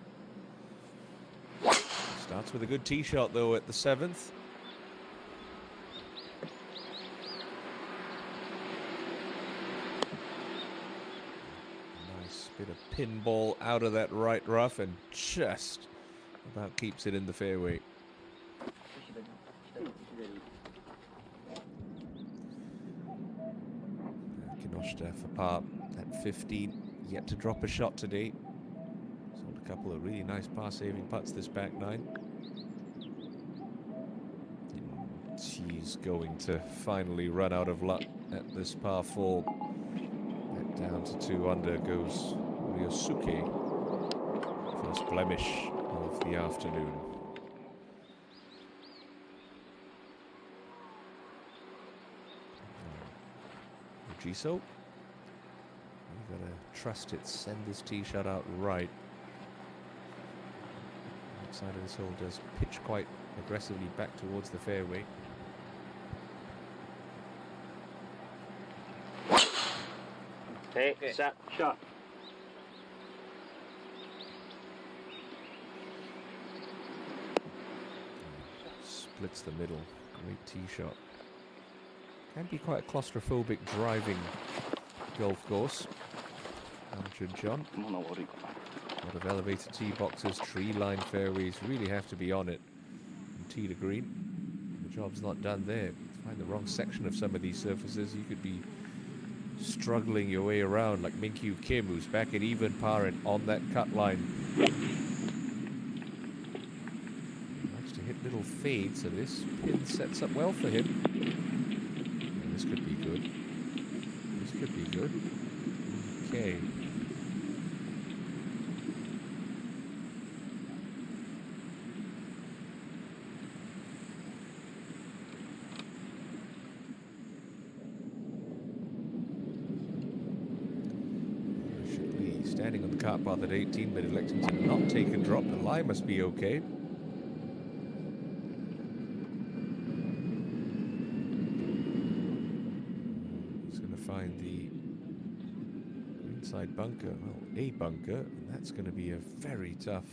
Starts with a good tee shot though at the 7th. Nice bit of pin ball out of that right rough and just about keeps it in the fairway. Kinoshita for par at 15, yet to drop a shot today. Sold a couple of really nice par saving putts this back nine. She's going to finally run out of luck at this par 4. That down to 2 under goes Ryosuke. First blemish of the afternoon. Jiso. You've got to trust it, send this tee shot out right. Outside of this hole does pitch quite aggressively back towards the fairway. Okay, set, shot. Splits the middle. Great tee shot. Can be quite a claustrophobic driving golf course. Nam Chun Cheon. A lot of elevated tee boxes, tree-lined fairways. Really have to be on it from tee to green. The job's not done there. Find the wrong section of some of these surfaces, you could be struggling your way around, like Min-Kyu Kim, who's back at even par and on that cut line. Likes to hit little fades, so this pin sets up well for him. This could be good. This could be good. Okay. Standing on the cart path at 18, but electing to not take a drop. The lie must be okay. He's going to find the inside bunker, well, a bunker, and that's going to be a very tough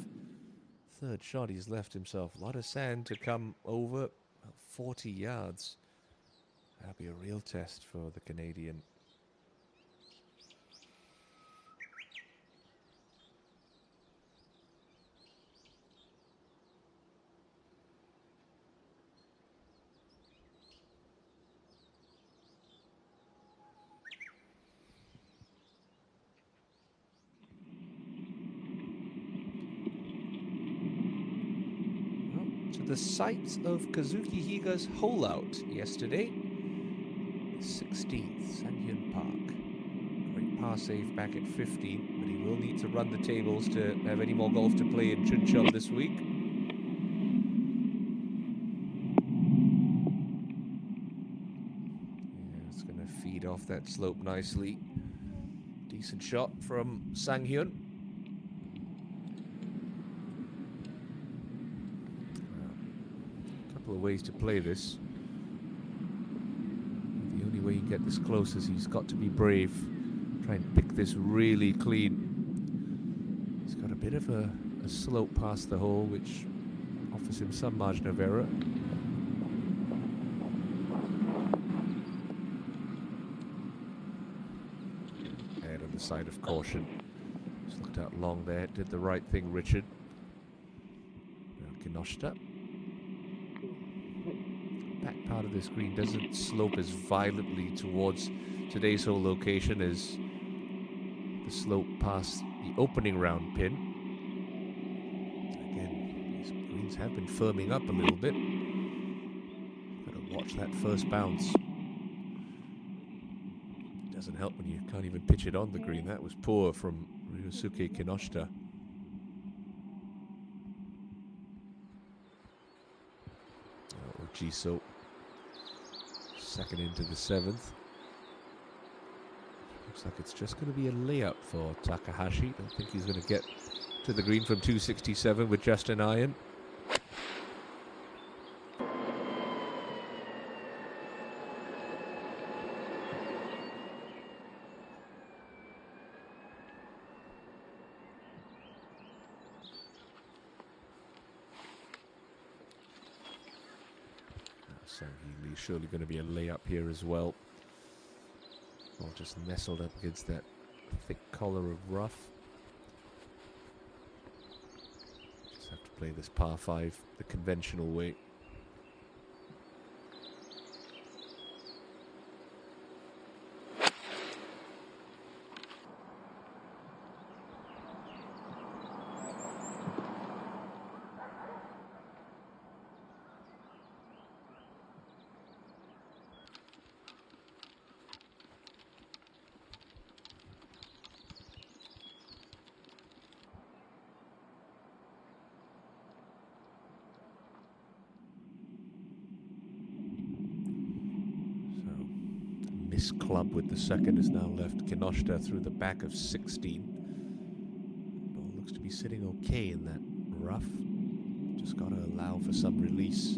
third shot. He's left himself a lot of sand to come over, about 40 yards. That'll be a real test for the Canadian. The site of Kazuki Higa's hole-out yesterday. 16th, Sanhyun Park. Great par save back at 15, but he will need to run the tables to have any more golf to play in Chuncheon this week. Yeah, it's going to feed off that slope nicely. Decent shot from Sanghyun. Of ways to play this. The only way you get this close is he's got to be brave. Try and pick this really clean. He's got a bit of a slope past the hole, which offers him some margin of error. And on the side of caution. Just looked out long there. Did the right thing, Richard. Now Kinoshita. Back part of this green doesn't slope as violently towards today's hole location as the slope past the opening round pin. Again, these greens have been firming up a little bit. Gotta watch that first bounce. Doesn't help when you can't even pitch it on the green. That was poor from Ryosuke Kinoshita. Jiso, second into the 7th. Looks like it's just going to be a layup for Takahashi. Don't think he's going to get to the green from 267 with just an iron. So he's surely going to be a layup here as well. Or just nestled up against that thick collar of rough. Just have to play this par 5 the conventional way. Club with the second is now left Kinoshita through the back of 16. Ball looks to be sitting okay in that rough. Just got to allow for some release.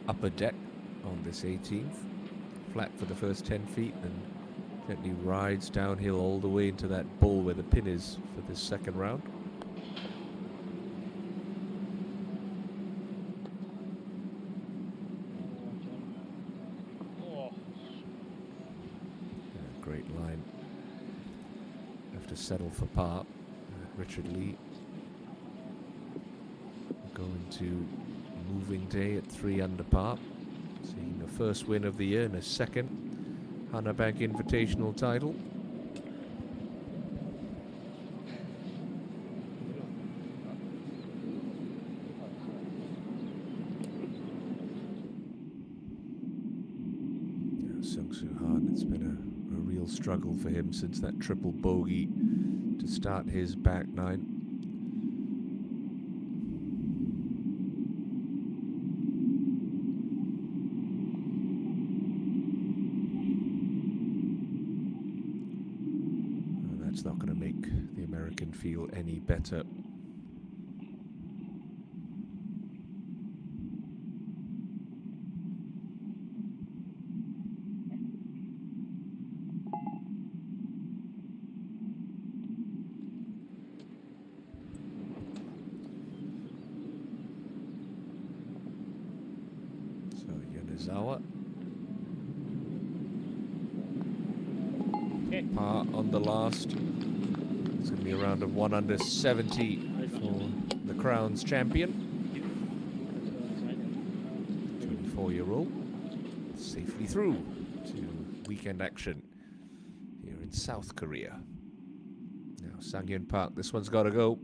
Upper deck on this 18th, flat for the first 10 feet, and gently rides downhill all the way into that bull where the pin is for this second round. Great line. Have to settle for par. Richard Lee going to moving day at 3 under par, seeing the first win of the year and a second Hanabank Invitational title. Sung-Soo Han, it's been a real struggle for him since that triple bogey to start his back nine. Not going to make the American feel any better. So Yonezawa. Par on the last. It's going to be a round of 1 under 70 for the Crown's champion. 24-year-old safely through to weekend action here in South Korea. Now Sanghyun Park, this one's got to go.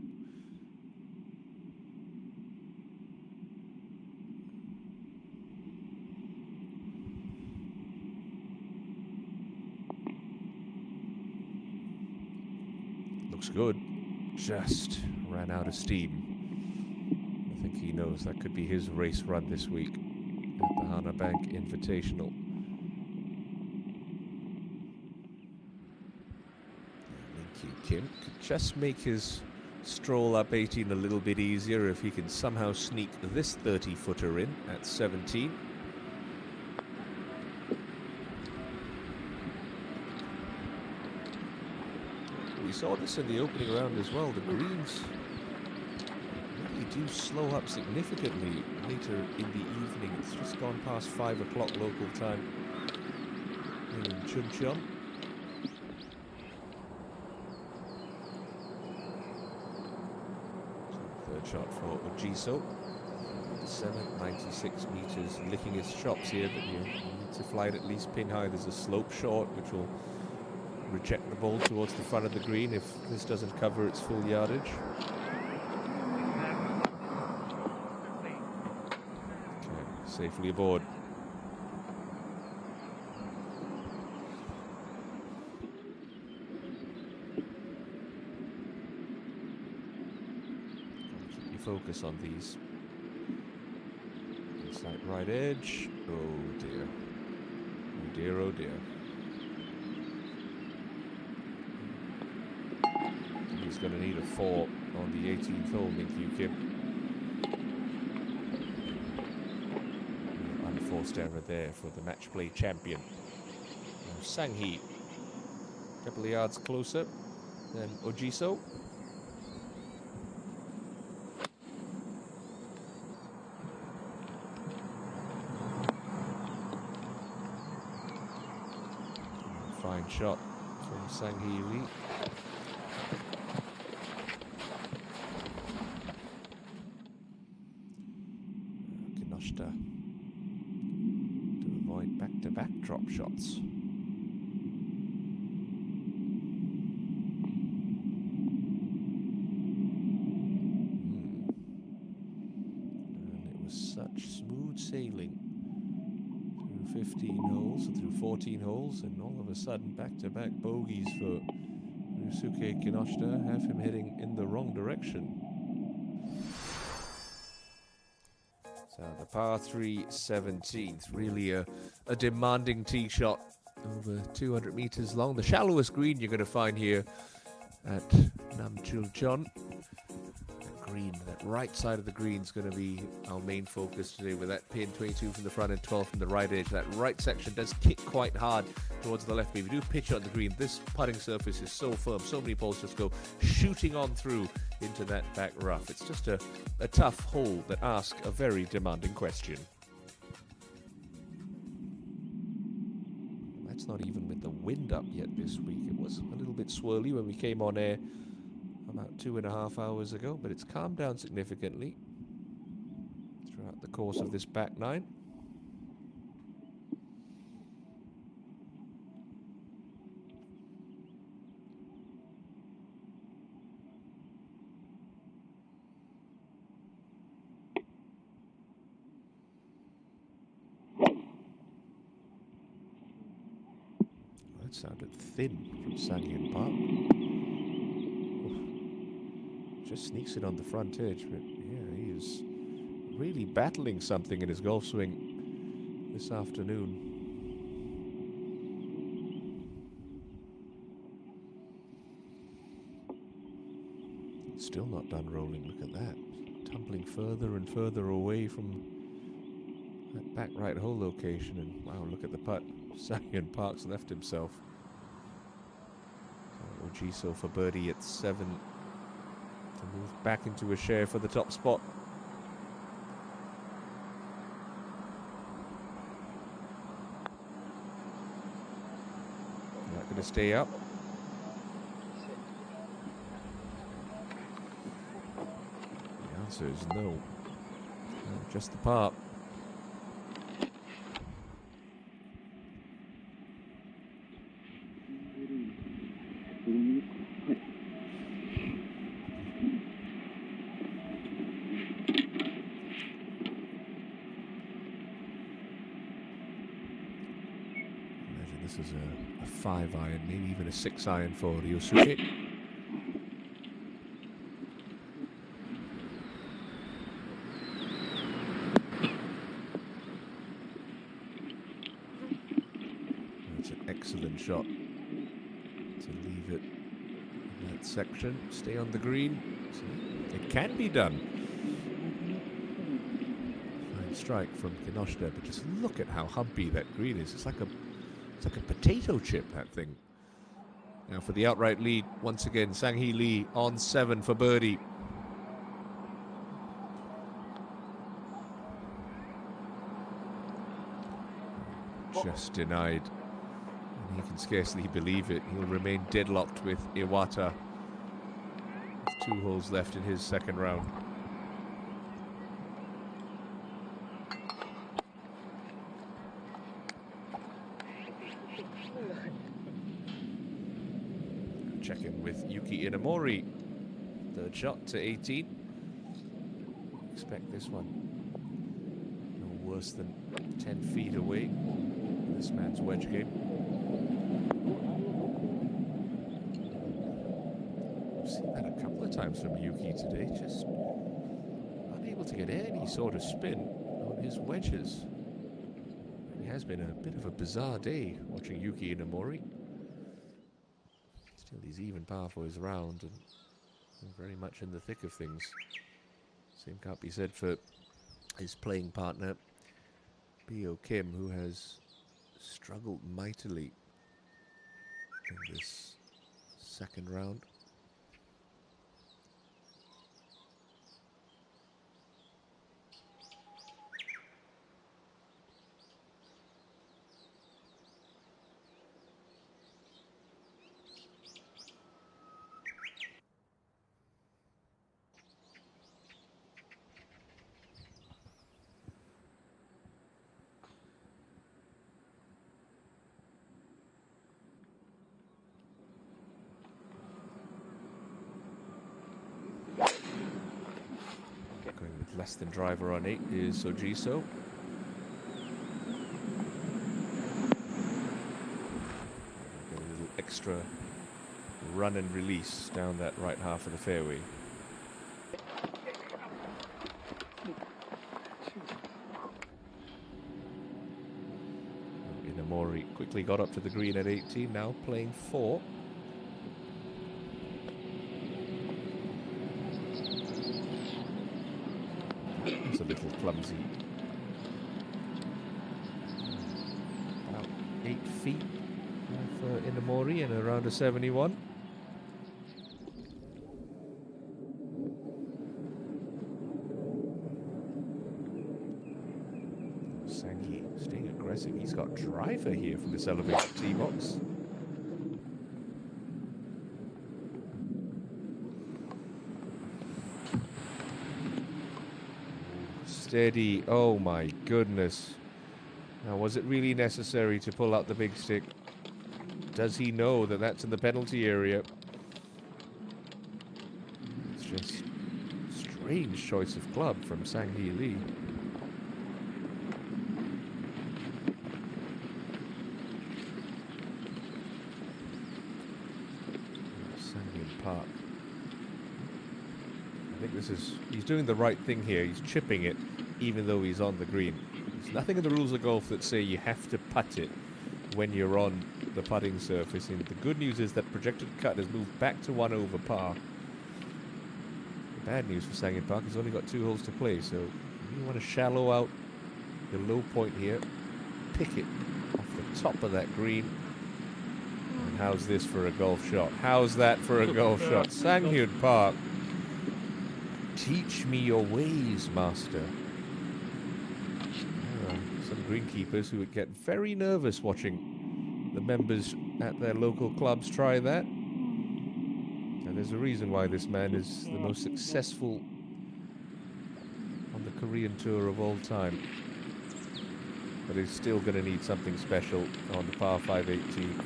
Looks good, just ran out of steam. I think he knows that could be his race run this week at the Hanabank Invitational. Min Kim could just make his stroll up 18 a little bit easier if he can somehow sneak this 30-footer in at 17. We saw this in the opening round as well. The greens really do slow up significantly later in the evening. It's just gone past 5 o'clock local time in Nam Chun Cheon. Third shot for Ojiso. 96 meters, licking his chops here, but you need to fly it at least pin high. There's a slope short which will reject the ball towards the front of the green if this doesn't cover its full yardage. Okay, safely aboard. Keep your focus on these. Inside right edge. Oh dear. Oh dear, oh dear. He's going to need a 4. on the 18th hole, Min-Kyu Kim. Unforced error there for the match play champion. Now Sang-hee, a couple of yards closer than Ojiso. Fine shot from Sang-hee Lee. Kinoshita to avoid back-to-back drop shots. And it was such smooth sailing through 15 holes and through 14 holes, and all of a sudden back-to-back bogeys for Ryusuke Kinoshita have him heading in the wrong direction. So the par 3 17th, really a demanding tee shot, over 200 meters long. The shallowest green you're going to find here at Nam Chun Cheon. Green, that right side of the green is going to be our main focus today, with that pin 22 from the front and 12 from the right edge. That right section does kick quite hard towards the left. If you do pitch on the green, this putting surface is so firm. So many balls just go shooting on through into that back rough. It's just a tough hole that asks a very demanding question. That's not even with the wind up yet this week. It was a little bit swirly when we came on air about 2.5 hours ago, but it's calmed down significantly throughout the course of this back nine. That sounded thin from Sang-Hyun Park. Just sneaks it on the front edge, but yeah, he is really battling something in his golf swing this afternoon. Still not done rolling, look at that. Tumbling further and further away from that back right hole location, and wow, look at the putt. Sang-Hyun Park's left himself. Ojiso for birdie at 7. To move back into a share for the top spot. Not going to stay up. The answer is no. Just the par. This is a 5-iron, maybe even a 6-iron for Ryosuke. That's an excellent shot to leave it in that section. Stay on the green. So it can be done. Fine strike from Kinoshita, but just look at how humpy that green is. It's like a potato chip, that thing. Now for the outright lead, once again, Sang-hee Lee on 7 for birdie. Just denied. And he can scarcely believe it. He'll remain deadlocked with Iwata. With 2 holes left in his second round. Check in with Yuki Inamori. Third shot to 18. Expect this one no worse than 10 feet away. This man's wedge game. I've seen that a couple of times from Yuki today. Just unable to get any sort of spin on his wedges. It has been a bit of a bizarre day watching Yuki Inamori. Still, he's even par for his round, and Very much in the thick of things. Same can't be said for his playing partner, Bio Kim, who has struggled mightily in this second round. Less than driver on 8 is Sojiso. Get a little extra run and release down that right half of the fairway. Inamori quickly got up to the green at 18, now playing 4. It's a little clumsy. About 8 feet for Inamori and around a 71. Sanghi staying aggressive. He's got driver here from this elevated tee box. Steady. Oh my goodness. Now, was it really necessary to pull out the big stick? Does he know that that's in the penalty area? It's just strange choice of club from Sang-hee Lee. Sang-hee Park. I think this is, he's doing the right thing here. He's chipping it even though he's on the green. There's nothing in the rules of golf that say you have to putt it when you're on the putting surface. And the good news is that projected cut has moved back to 1 over par. The bad news for Sang-hee Park, he's only got 2 holes to play, so you want to shallow out the low point here, pick it off the top of that green. And how's this for a golf shot? How's that for a golf shot? Sang-hee Park, teach me your ways, master. Some greenkeepers who would get very nervous watching the members at their local clubs try that. And there's a reason why this man is the most successful on the Korean tour of all time. But he's still going to need something special on the par 518.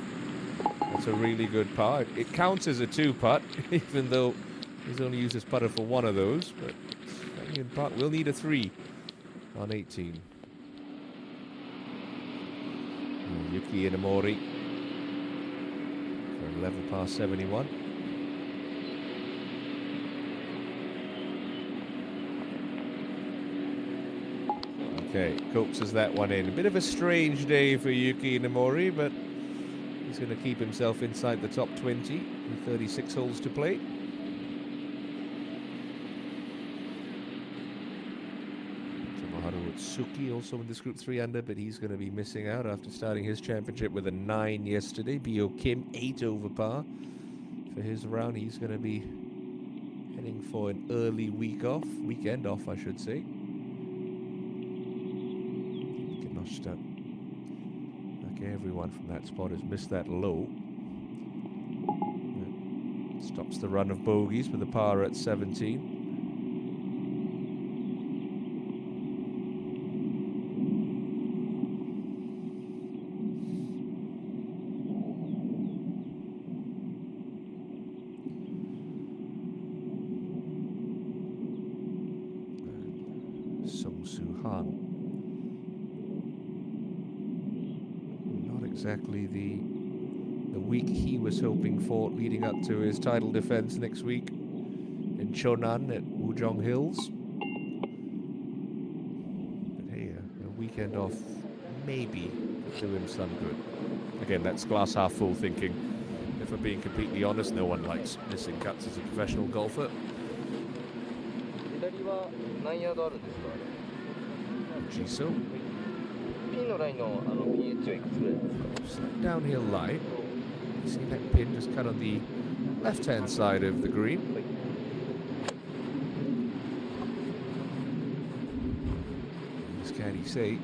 That's a really good par. It counts as a 2-putt, even though he's only used his putter for 1 of those. But Sang-hee Park will need a 3 on 18. Yuki Inamori for a level par 71. Okay, coaxes that one in. A bit of a strange day for Yuki Inamori, but he's going to keep himself inside the top 20 with 36 holes to play. Suki also in this group 3 under, but he's going to be missing out after starting his championship with a 9 yesterday. Bio Kim 8 over par for his round. He's going to be heading for an early weekend off, I should say. Kinoshita, like everyone from that spot, has missed that low. That stops the run of bogeys with a par at 17. Exactly the week he was hoping for leading up to his title defense next week in Chonan at Wujong Hills. But hey, a weekend off maybe do him some good. Again, that's glass half full thinking. If for being completely honest. No one likes missing cuts as a professional golfer. 左は何ヤードあるんですか、あれ。 Jiso. ピンのラインのPH はいくつぐらいですか。 Slight downhill line. You see that pin just cut on the left-hand side of the green. As caddy say,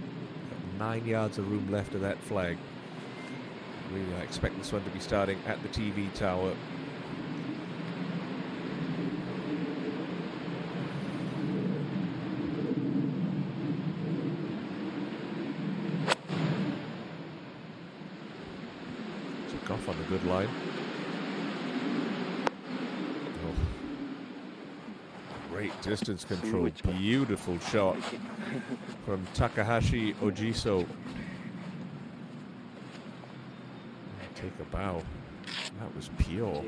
got 9 yards of room left of that flag. Really, I expect this one to be starting at the TV tower. Took off on a good line. Oh. Great distance control. Beautiful shot from Takahashi Ojiso. Take a bow. That was pure.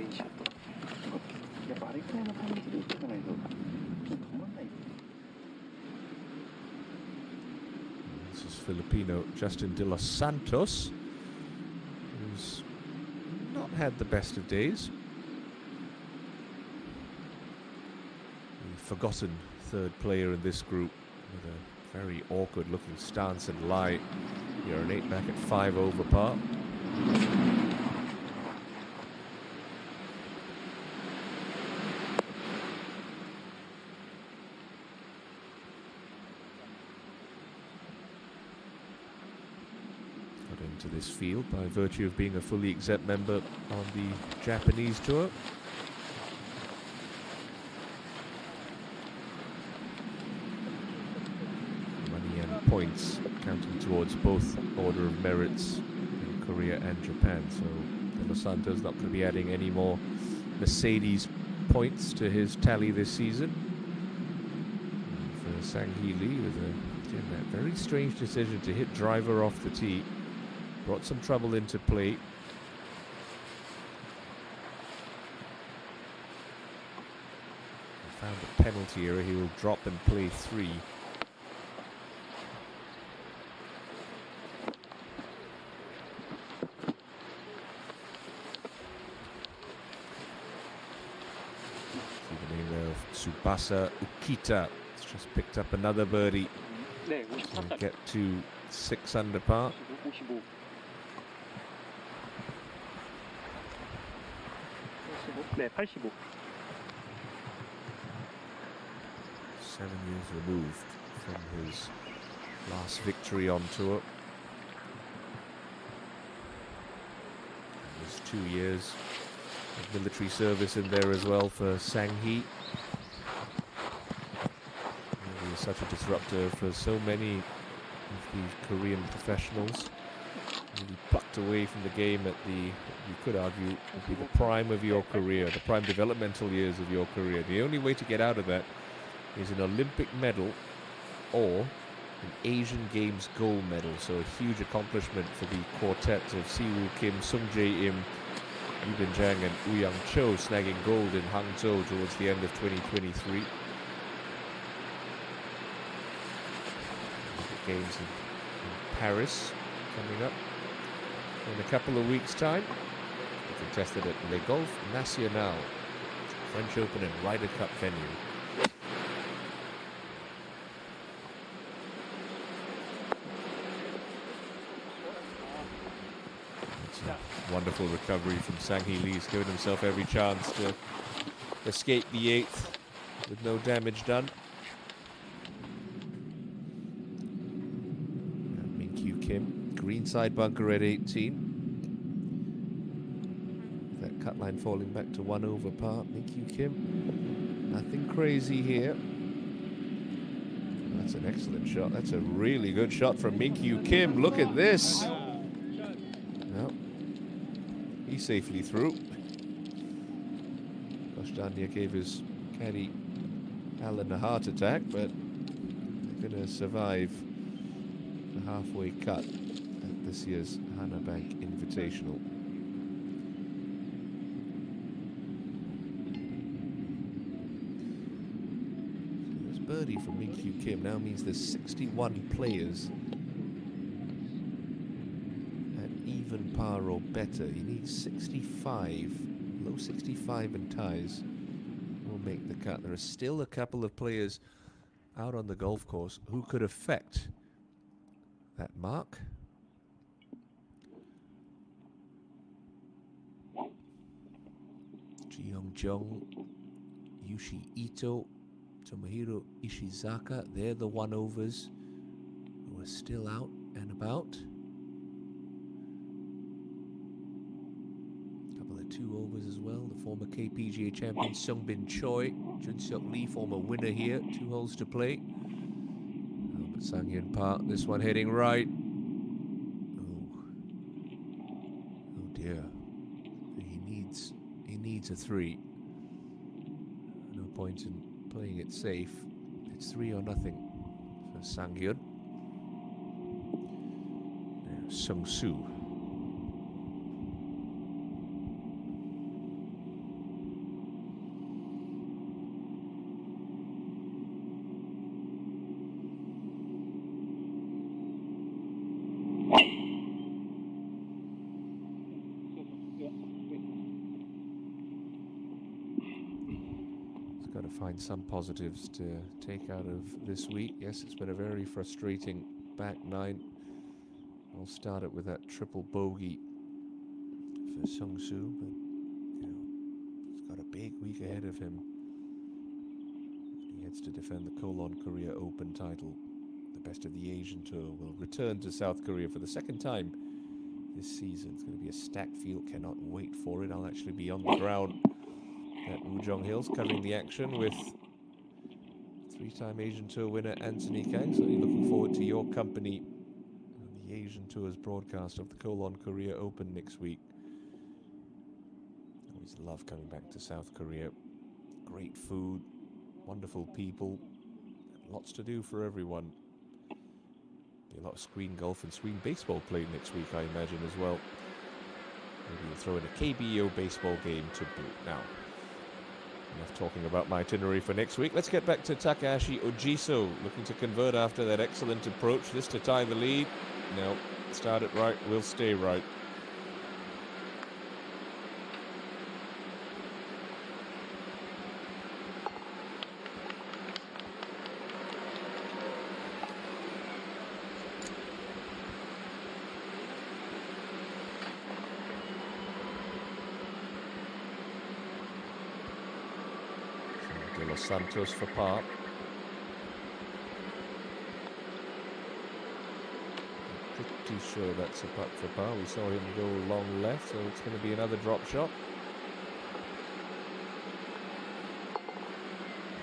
This is Filipino Justin De Los Santos, who's not had the best of days. The forgotten third player in this group with a very awkward looking stance and lie. You're an 8 back at 5 over par. To this field by virtue of being a fully exempt member on the Japanese tour. Money and points counting towards both order of merits in Korea and Japan, so De Los Santos not going to be adding any more Mercedes points to his tally this season. And for Sang Hee Lee with again, that very strange decision to hit driver off the tee. Brought some trouble into play. Found a penalty area. He will drop and play 3. See the name there of Tsubasa Ukita. It's just picked up another birdie. We'll get to 6 under par. 네, 85. 7 years removed from his last victory on tour. There's 2 years of military service in there as well for Sang Hee. He is such a disruptor for so many of these Korean professionals. Really plucked away from the game at the, you could argue, would be the prime of your career, the prime developmental years of your career. The only way to get out of that is an Olympic medal or an Asian Games gold medal. So a huge accomplishment for the quartet of Siwoo Kim, Sung Jae Im, Yu Bin Jang and Woo-Young Cho snagging gold in Hangzhou towards the end of 2023. Olympic Games in Paris coming up in a couple of weeks' time. They contested at Le Golf National, French Open and Ryder Cup venue. It's a wonderful recovery from Sang Hee Lee. He's given himself every chance to escape the 8th with no damage done. Min Kyu Kim. Greenside bunker at 18. That cut line falling back to 1 over par. Min Kyu Kim, nothing crazy here. That's an excellent shot. That's a really good shot from Min Kyu Kim. Look at this. Well, he's safely through. Gosh, Danya gave his caddy Alan a heart attack, but they're going to survive the halfway cut at this year's Hanabank Invitational. So this birdie from Min Kyu Kim now means there's 61 players at even par or better. He needs 65, low 65 and ties will make the cut. There are still a couple of players out on the golf course who could affect that mark. Ji Yong-jung, Yushi Ito, Tomohiro Ishizaka, they're the one-overs who are still out and about. A couple of two-overs as well. The former KPGA champion Sungbin Choi, Jun Seok Lee, former winner here, 2 holes to play. But Sang-hyun Park, this one heading right. Oh dear. He needs a 3. No point in playing it safe. It's 3 or nothing for Sang-hyun. Now Sung-soo. Got to find some positives to take out of this week. Yes, it's been a very frustrating back 9. I'll start it with that triple bogey for Sung-soo, but you know, he's got a big week ahead of him. He heads to defend the Kolon Korea Open title. The best of the Asian Tour will return to South Korea for the 2nd time this season. It's going to be a stacked field. Cannot wait for it. I'll actually be on the ground at Wujong Hills, covering the action with 3-time Asian Tour winner Anthony Kang. So looking forward to your company on the Asian Tour's broadcast of the Kolon Korea Open next week. Always love coming back to South Korea. Great food, wonderful people, lots to do for everyone. Be a lot of screen golf and screen baseball played next week, I imagine, as well. Maybe you'll throw in a KBO baseball game to boot. Now, enough talking about my itinerary for next week. Let's get back to Takahashi Ojiso, looking to convert after that excellent approach. This to tie the lead. No, start it right, we'll stay right. Los Santos for par. Pretty sure that's a putt for par. We saw him go long left, so it's going to be another drop shot.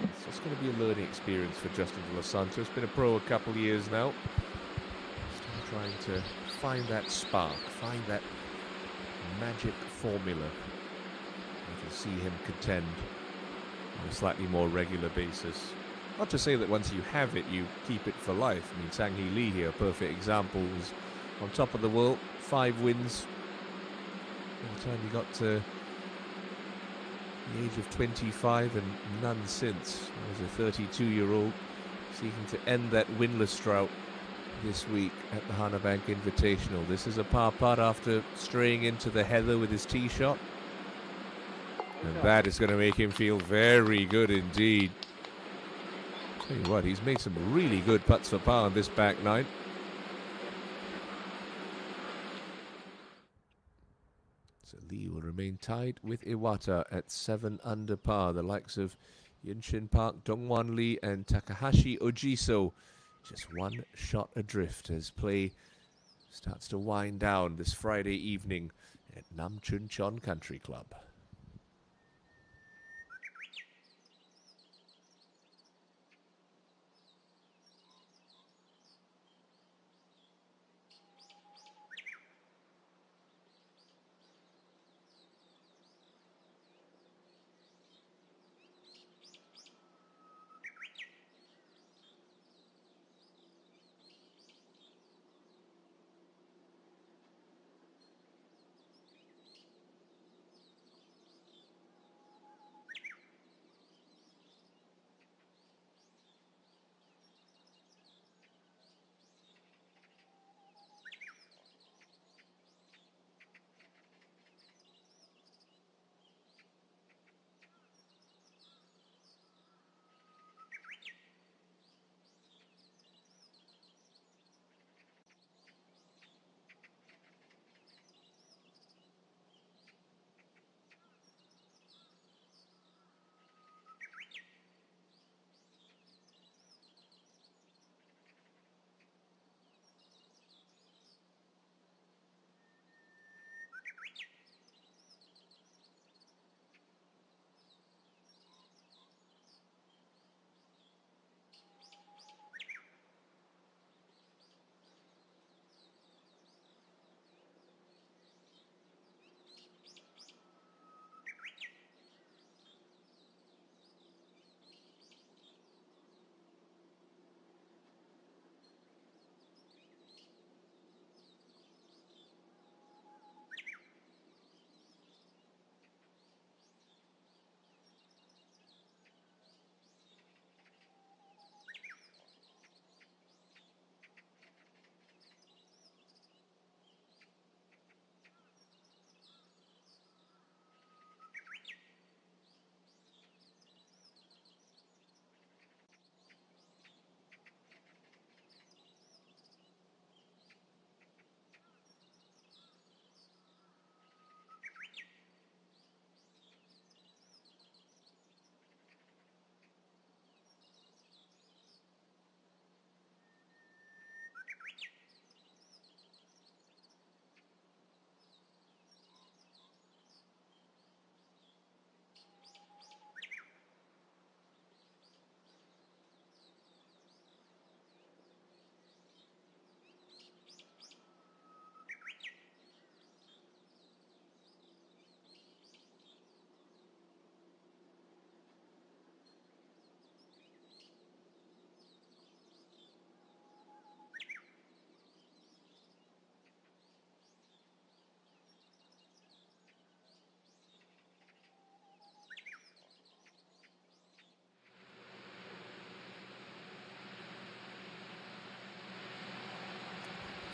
It's just going to be a learning experience for Justin De Los Santos. Been a pro a couple of years now. Still trying to find that spark, find that magic formula. You can see him contend on a slightly more regular basis. Not to say that once you have it, you keep it for life. I mean, Sang-hee Lee here, a perfect example, was on top of the world, 5 wins. By the time he got to the age of 25 and none since. He was a 32-year-old seeking to end that winless drought this week at the Hanabank Invitational. This is a par putt after straying into the heather with his tee shot. And that is going to make him feel very good indeed. Tell you what, he's made some really good putts for par on this back 9. So Lee will remain tied with Iwata at 7 under par. The likes of Yunshin Park, Dongwan Lee and Takahashi Ojiso just 1 shot adrift as play starts to wind down this Friday evening at Nam Chun Cheon Country Club.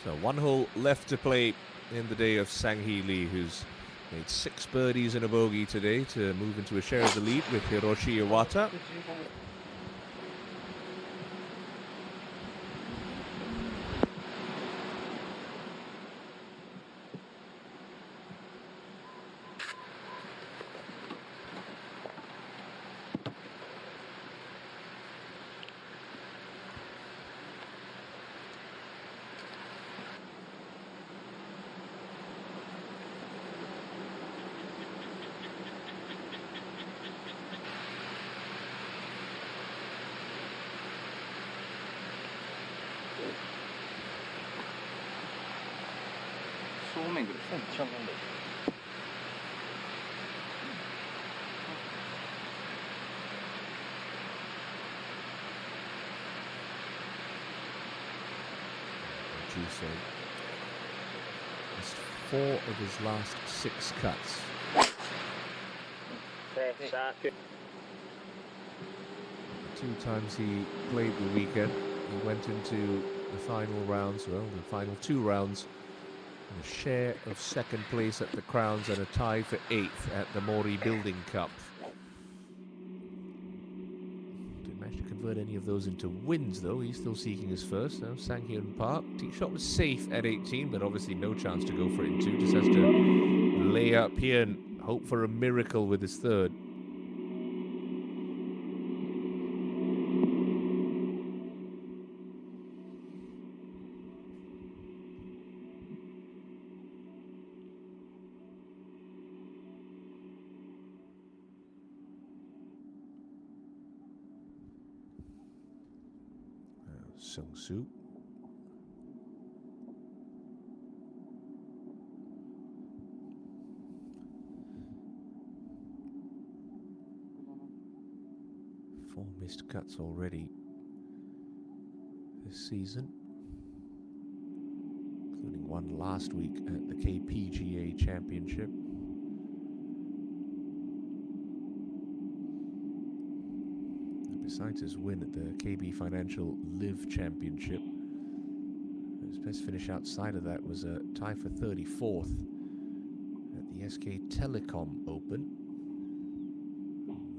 So 1 hole left to play in the day of Sang-hee Lee, who's made 6 birdies and a bogey today to move into a share of the lead with Hiroshi Iwata. So missed 4 of his last 6 cuts. 2 times he played the weekend. He went into the final rounds, well, the final 2 rounds, and a share of 2nd place at the Crowns and a tie for 8th at the Mori Building Cup. Didn't manage to convert any of those into wins, though. He's still seeking his first. Now, Sang-hyun Park. Tee shot was safe at 18, but obviously no chance to go for it in 2. Just has to lay up here and hope for a miracle with his 3rd. Sung-soo. Four missed cuts already this season, including one last week at the KPGA Championship. Besides his win at the KB Financial Live Championship, his best finish outside of that was a tie for 34th at the SK Telecom Open.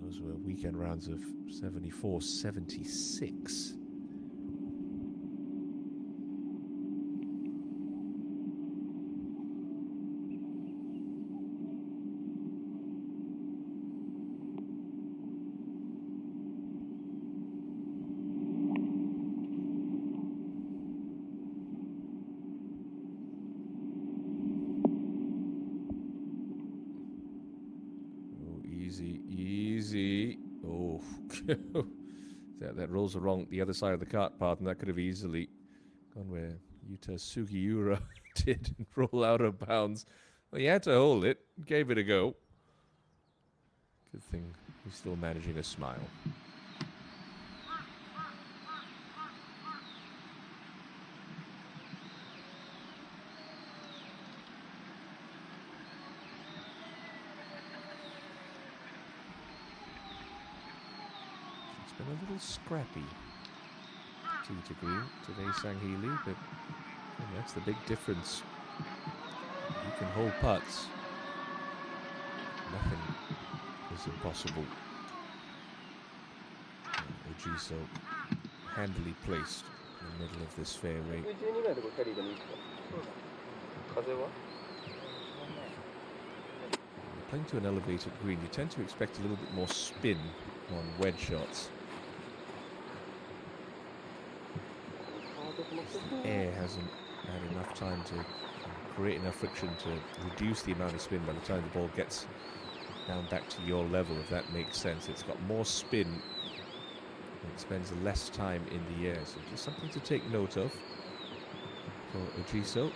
Those were weekend rounds of 74-76. Easy. Oh, that rolls the other side of the cart path, and that could have easily gone where Yuta Sugiura did and roll out of bounds. Well, he had to hold it, gave it a go. Good thing he's still managing a smile. Been a little scrappy tee to green today, Sang-hee Lee, but that's the big difference. You can hold putts. Nothing is impossible. Ojiso handily placed in the middle of this fairway. Playing to an elevated green, you tend to expect a little bit more spin on wedge shots. The air hasn't had enough time to create enough friction to reduce the amount of spin by the time the ball gets down back to your level, if that makes sense. It's got more spin and it spends less time in the air. So just something to take note of for Ojiso.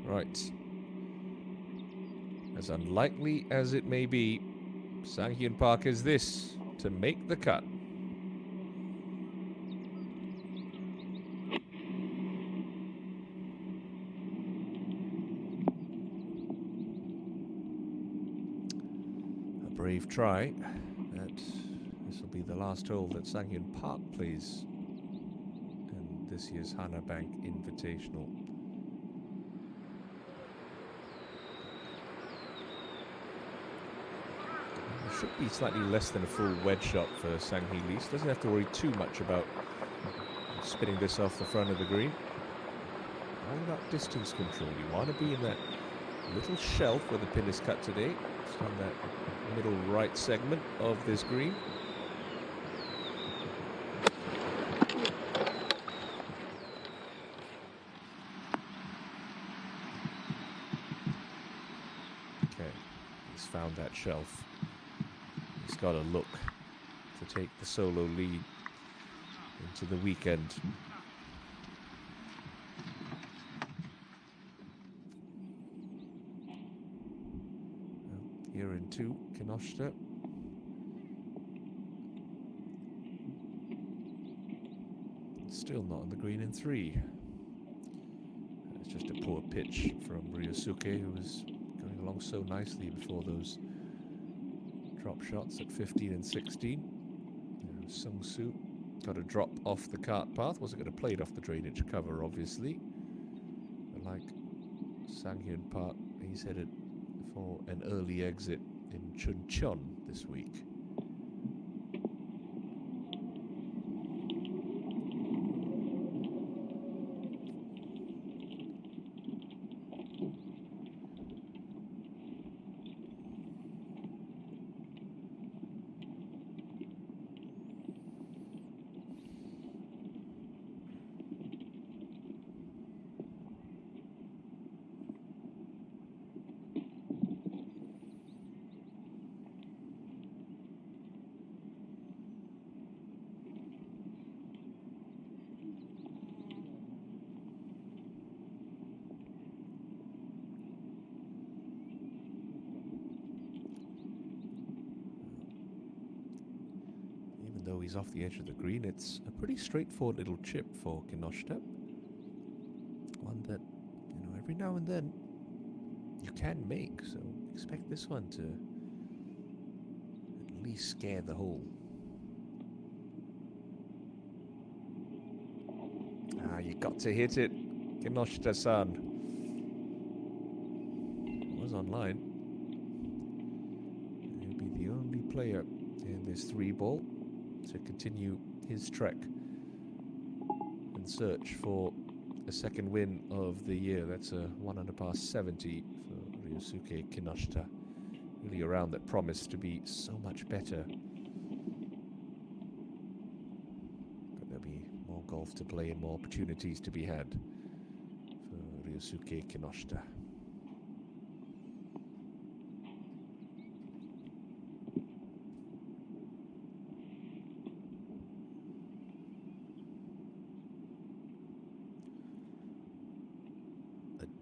Right, As unlikely as it may be, Sang-hyun Park is this to make the cut. A brave try. This will be the last hole that Sang-hyun Park plays in this year's Hanabank Invitational. It should be slightly less than a full wedge shot for Sang-hee Lee. Doesn't have to worry too much about spinning this off the front of the green. All about distance control. You want to be in that little shelf where the pin is cut today. It's on that middle right segment of this green. Okay, he's found that shelf. He's got a look to take the solo lead into the weekend. Here in 2, Kinoshita. Still not on the green in 3. It's just a poor pitch from Ryosuke, who was going along so nicely before those drop shots at 15 and 16. Sung Soo got a drop off the cart path. Wasn't going to play it off the drainage cover, obviously. But like Sang-hyun Park, he's headed for an early exit in Chun Cheon this week. Though he's off the edge of the green, it's a pretty straightforward little chip for Kinoshita. One that, every now and then you can make, so expect this one to at least scare the hole. You got to hit it, Kinoshita-san. Was online. He'll be the only player in this 3-ball to continue his trek and search for a second win of the year. That's a 1 under par 70 for Ryosuke Kinoshita. Really a round that promised to be so much better. But there'll be more golf to play and more opportunities to be had for Ryosuke Kinoshita.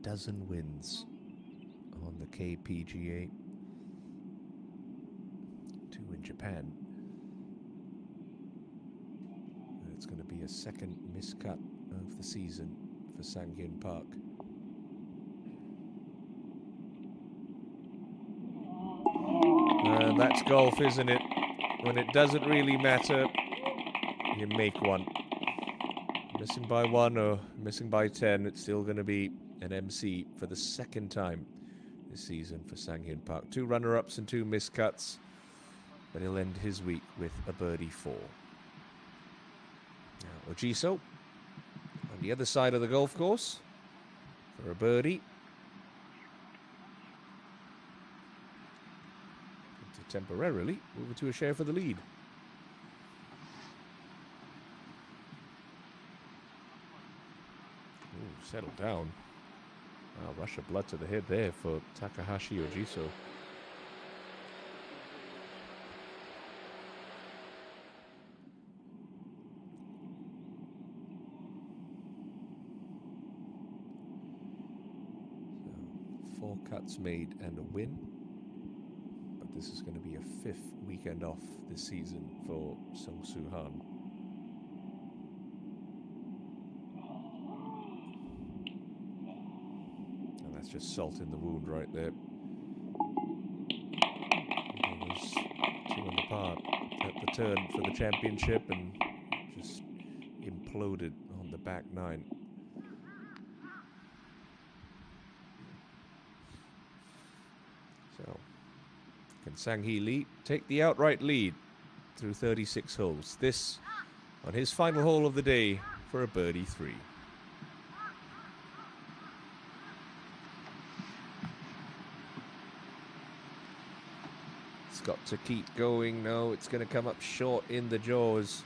Dozen wins on the KPGA, 2 in Japan. And it's going to be a second miscut of the season for Sang-hyun Park. And that's golf, isn't it? When it doesn't really matter, you make one. Missing by 1 or missing by 10, it's still going to be an MC for the second time this season for Sang-hyun Park. 2 runner-ups and 2 miscuts, but he'll end his week with a birdie 4. Now Ojiso on the other side of the golf course for a birdie. To temporarily move to a share for the lead. Ooh, settle down. Wow, rush of blood to the head there for Takahashi Ojiso. So 4 cuts made and a win. But this is going to be a 5th weekend off this season for Sung Soo Han. And that's just salt in the wound right there. It was 2 under par at the turn for the championship and just imploded on the back 9. So, can Sang-hee Lee take the outright lead through 36 holes? This on his final hole of the day for a birdie 3. It's got to keep going. No, it's going to come up short in the jaws.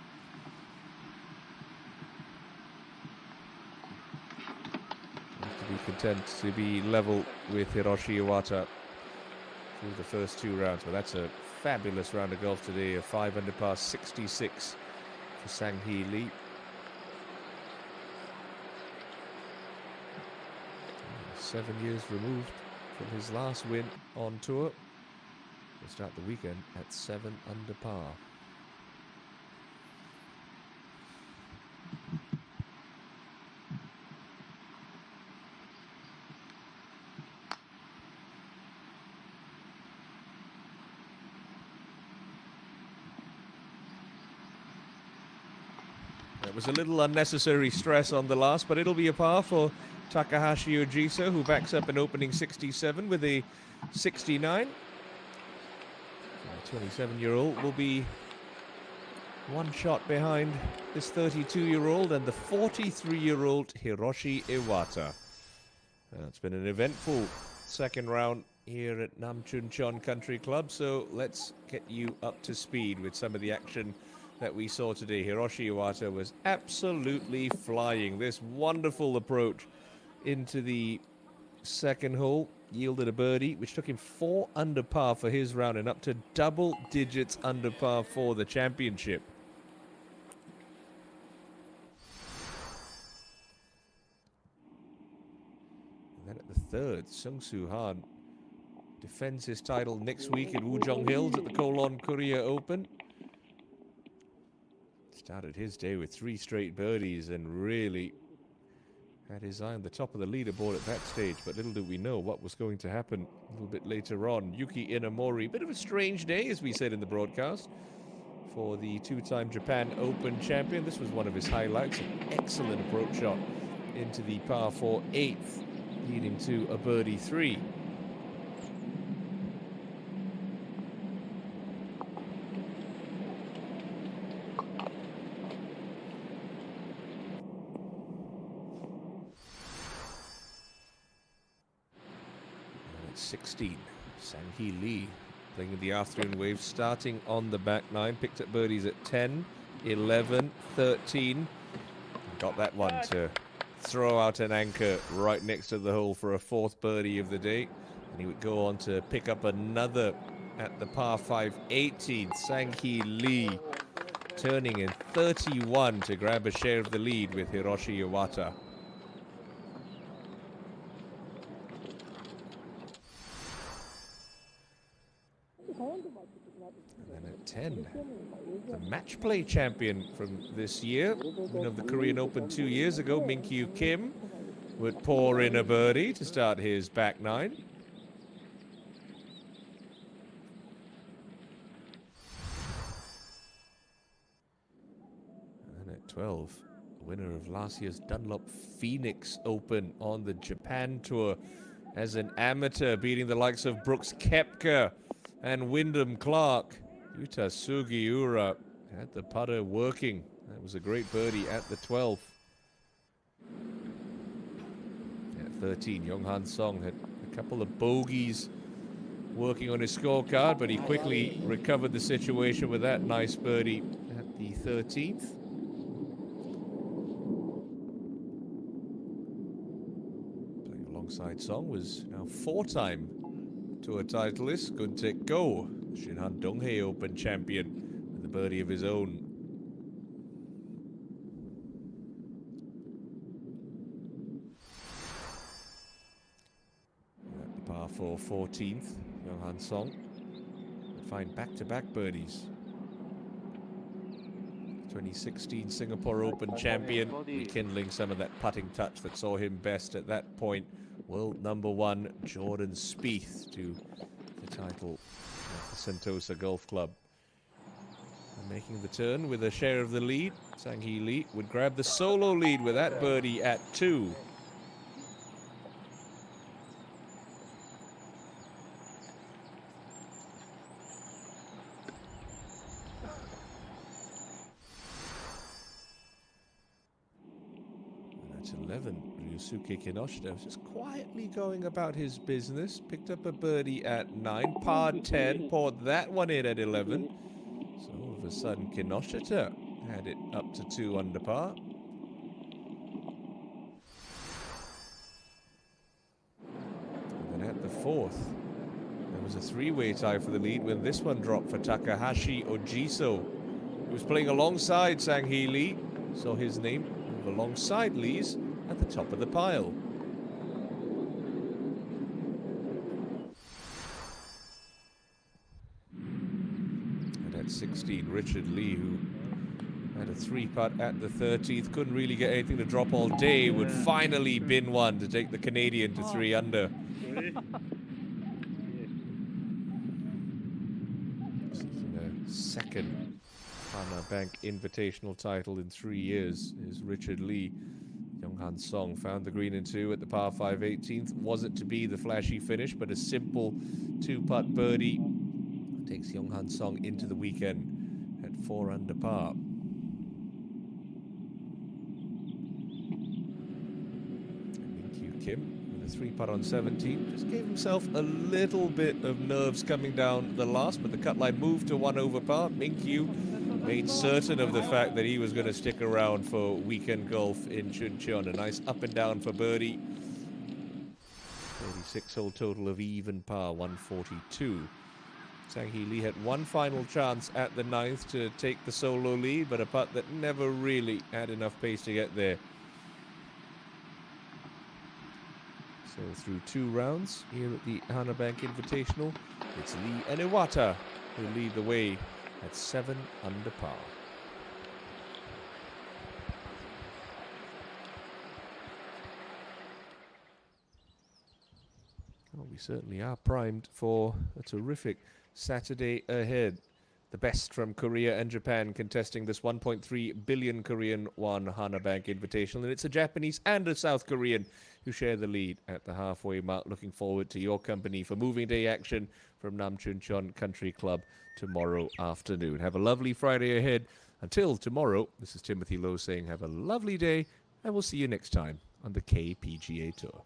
Have to be content to be level with Hiroshi Iwata through the first 2 rounds. But that's a fabulous round of golf today. A 5 under par 66 for Sang-hee Lee. 7 years removed from his last win on tour. We'll start the weekend at 7 under par. It was a little unnecessary stress on the last, but it'll be a par for Takahashi Ojisa, who backs up an opening 67 with a 69. The 27-year-old will be 1 shot behind this 32-year-old and the 43-year-old Hiroshi Iwata. It's been an eventful second round here at Nam Chun Cheon Country Club, so let's get you up to speed with some of the action that we saw today. Hiroshi Iwata was absolutely flying. This wonderful approach into the second hole yielded a birdie, which took him 4 under par for his round and up to double digits under par for the championship. And then at the third, Sung Soo Han defends his title next week at Wujong Hills at the Kolon Korea Open. Started his day with 3 straight birdies and really had his eye on the top of the leaderboard at that stage, but little do we know what was going to happen a little bit later on. Yuki Inamori, bit of a strange day, as we said in the broadcast, for the 2-time Japan Open champion. This was one of his highlights, an excellent approach shot into the par 4 8th, leading to a birdie 3. And at 16, Sang-hee Lee playing in the afternoon wave, starting on the back 9, picked up birdies at 10, 11, 13. Got that one to throw out an anchor right next to the hole for a 4th birdie of the day. And he would go on to pick up another at the par 5 18th. Sang-hee Lee turning in 31 to grab a share of the lead with Hiroshi Iwata. And then at 10, the match play champion from this year, winner of the Korean Open 2 years ago, Min-kyu Kim, would pour in a birdie to start his back 9. And at 12, winner of last year's Dunlop Phoenix Open on the Japan Tour as an amateur, beating the likes of Brooks Koepka and Wyndham Clark. Yuta Sugiura had the putter working. That was a great birdie at the 12th. At 13, Yonghan Song had a couple of bogeys working on his scorecard, but he quickly recovered the situation with that nice birdie at the 13th. Playing alongside Song was now 4-time tour titleist Gun Taek Go, Shinhan Donghae Open champion, with a birdie of his own. At the for 14th. Young-Han Song would find back-to-back birdies. 2016 Singapore Open champion, rekindling some of that putting touch that saw him best at that point. World number 1 Jordan Spieth to the title at the Sentosa Golf Club. And making the turn with a share of the lead, Sang Hee Lee would grab the solo lead with that birdie at 2. At 11, Ryusuke Kinoshita was just quietly going about his business. Picked up a birdie at 9, par 10, poured that one in at 11. So all of a sudden, Kinoshita had it up to 2 under par. And then at the 4th, there was a 3-way tie for the lead when this one dropped for Takahashi Ojiso, who was playing alongside Sang Hee Lee. Saw his name move alongside Lee's at the top of the pile. And at 16, Richard Lee, who had a 3-putt at the 13th, couldn't really get anything to drop all day, would finally bin one to take the Canadian to 3 under. This is the second Hanabank Invitational title in 3 years is Richard Lee. Young-Han Song found the green in 2 at the par 5 18th. Wasn't to be the flashy finish, but a simple 2-putt birdie takes Young-Han Song into the weekend at 4 under par. Min-Kyu Kim with a 3-putt on 17 just gave himself a little bit of nerves coming down the last, but the cut line moved to 1 over par. Min-Kyu made certain of the fact that he was going to stick around for weekend golf in Chun Cheon. A nice up and down for birdie. 36-hole total of even par, 142. Sang Hee Lee had one final chance at the 9th to take the solo lead, but a putt that never really had enough pace to get there. So through 2 rounds here at the Hanabank Invitational, it's Lee and Iwata who lead the way at 7 under par. Well, we certainly are primed for a terrific Saturday ahead. The best from Korea and Japan contesting this 1.3 billion Korean won Hanabank Invitational. And it's a Japanese and a South Korean who share the lead at the halfway mark. Looking forward to your company for moving day action from Nam Chun Cheon Country Club tomorrow afternoon. Have a lovely Friday ahead. Until tomorrow, this is Timothy Lowe saying have a lovely day, and we'll see you next time on the KPGA Tour.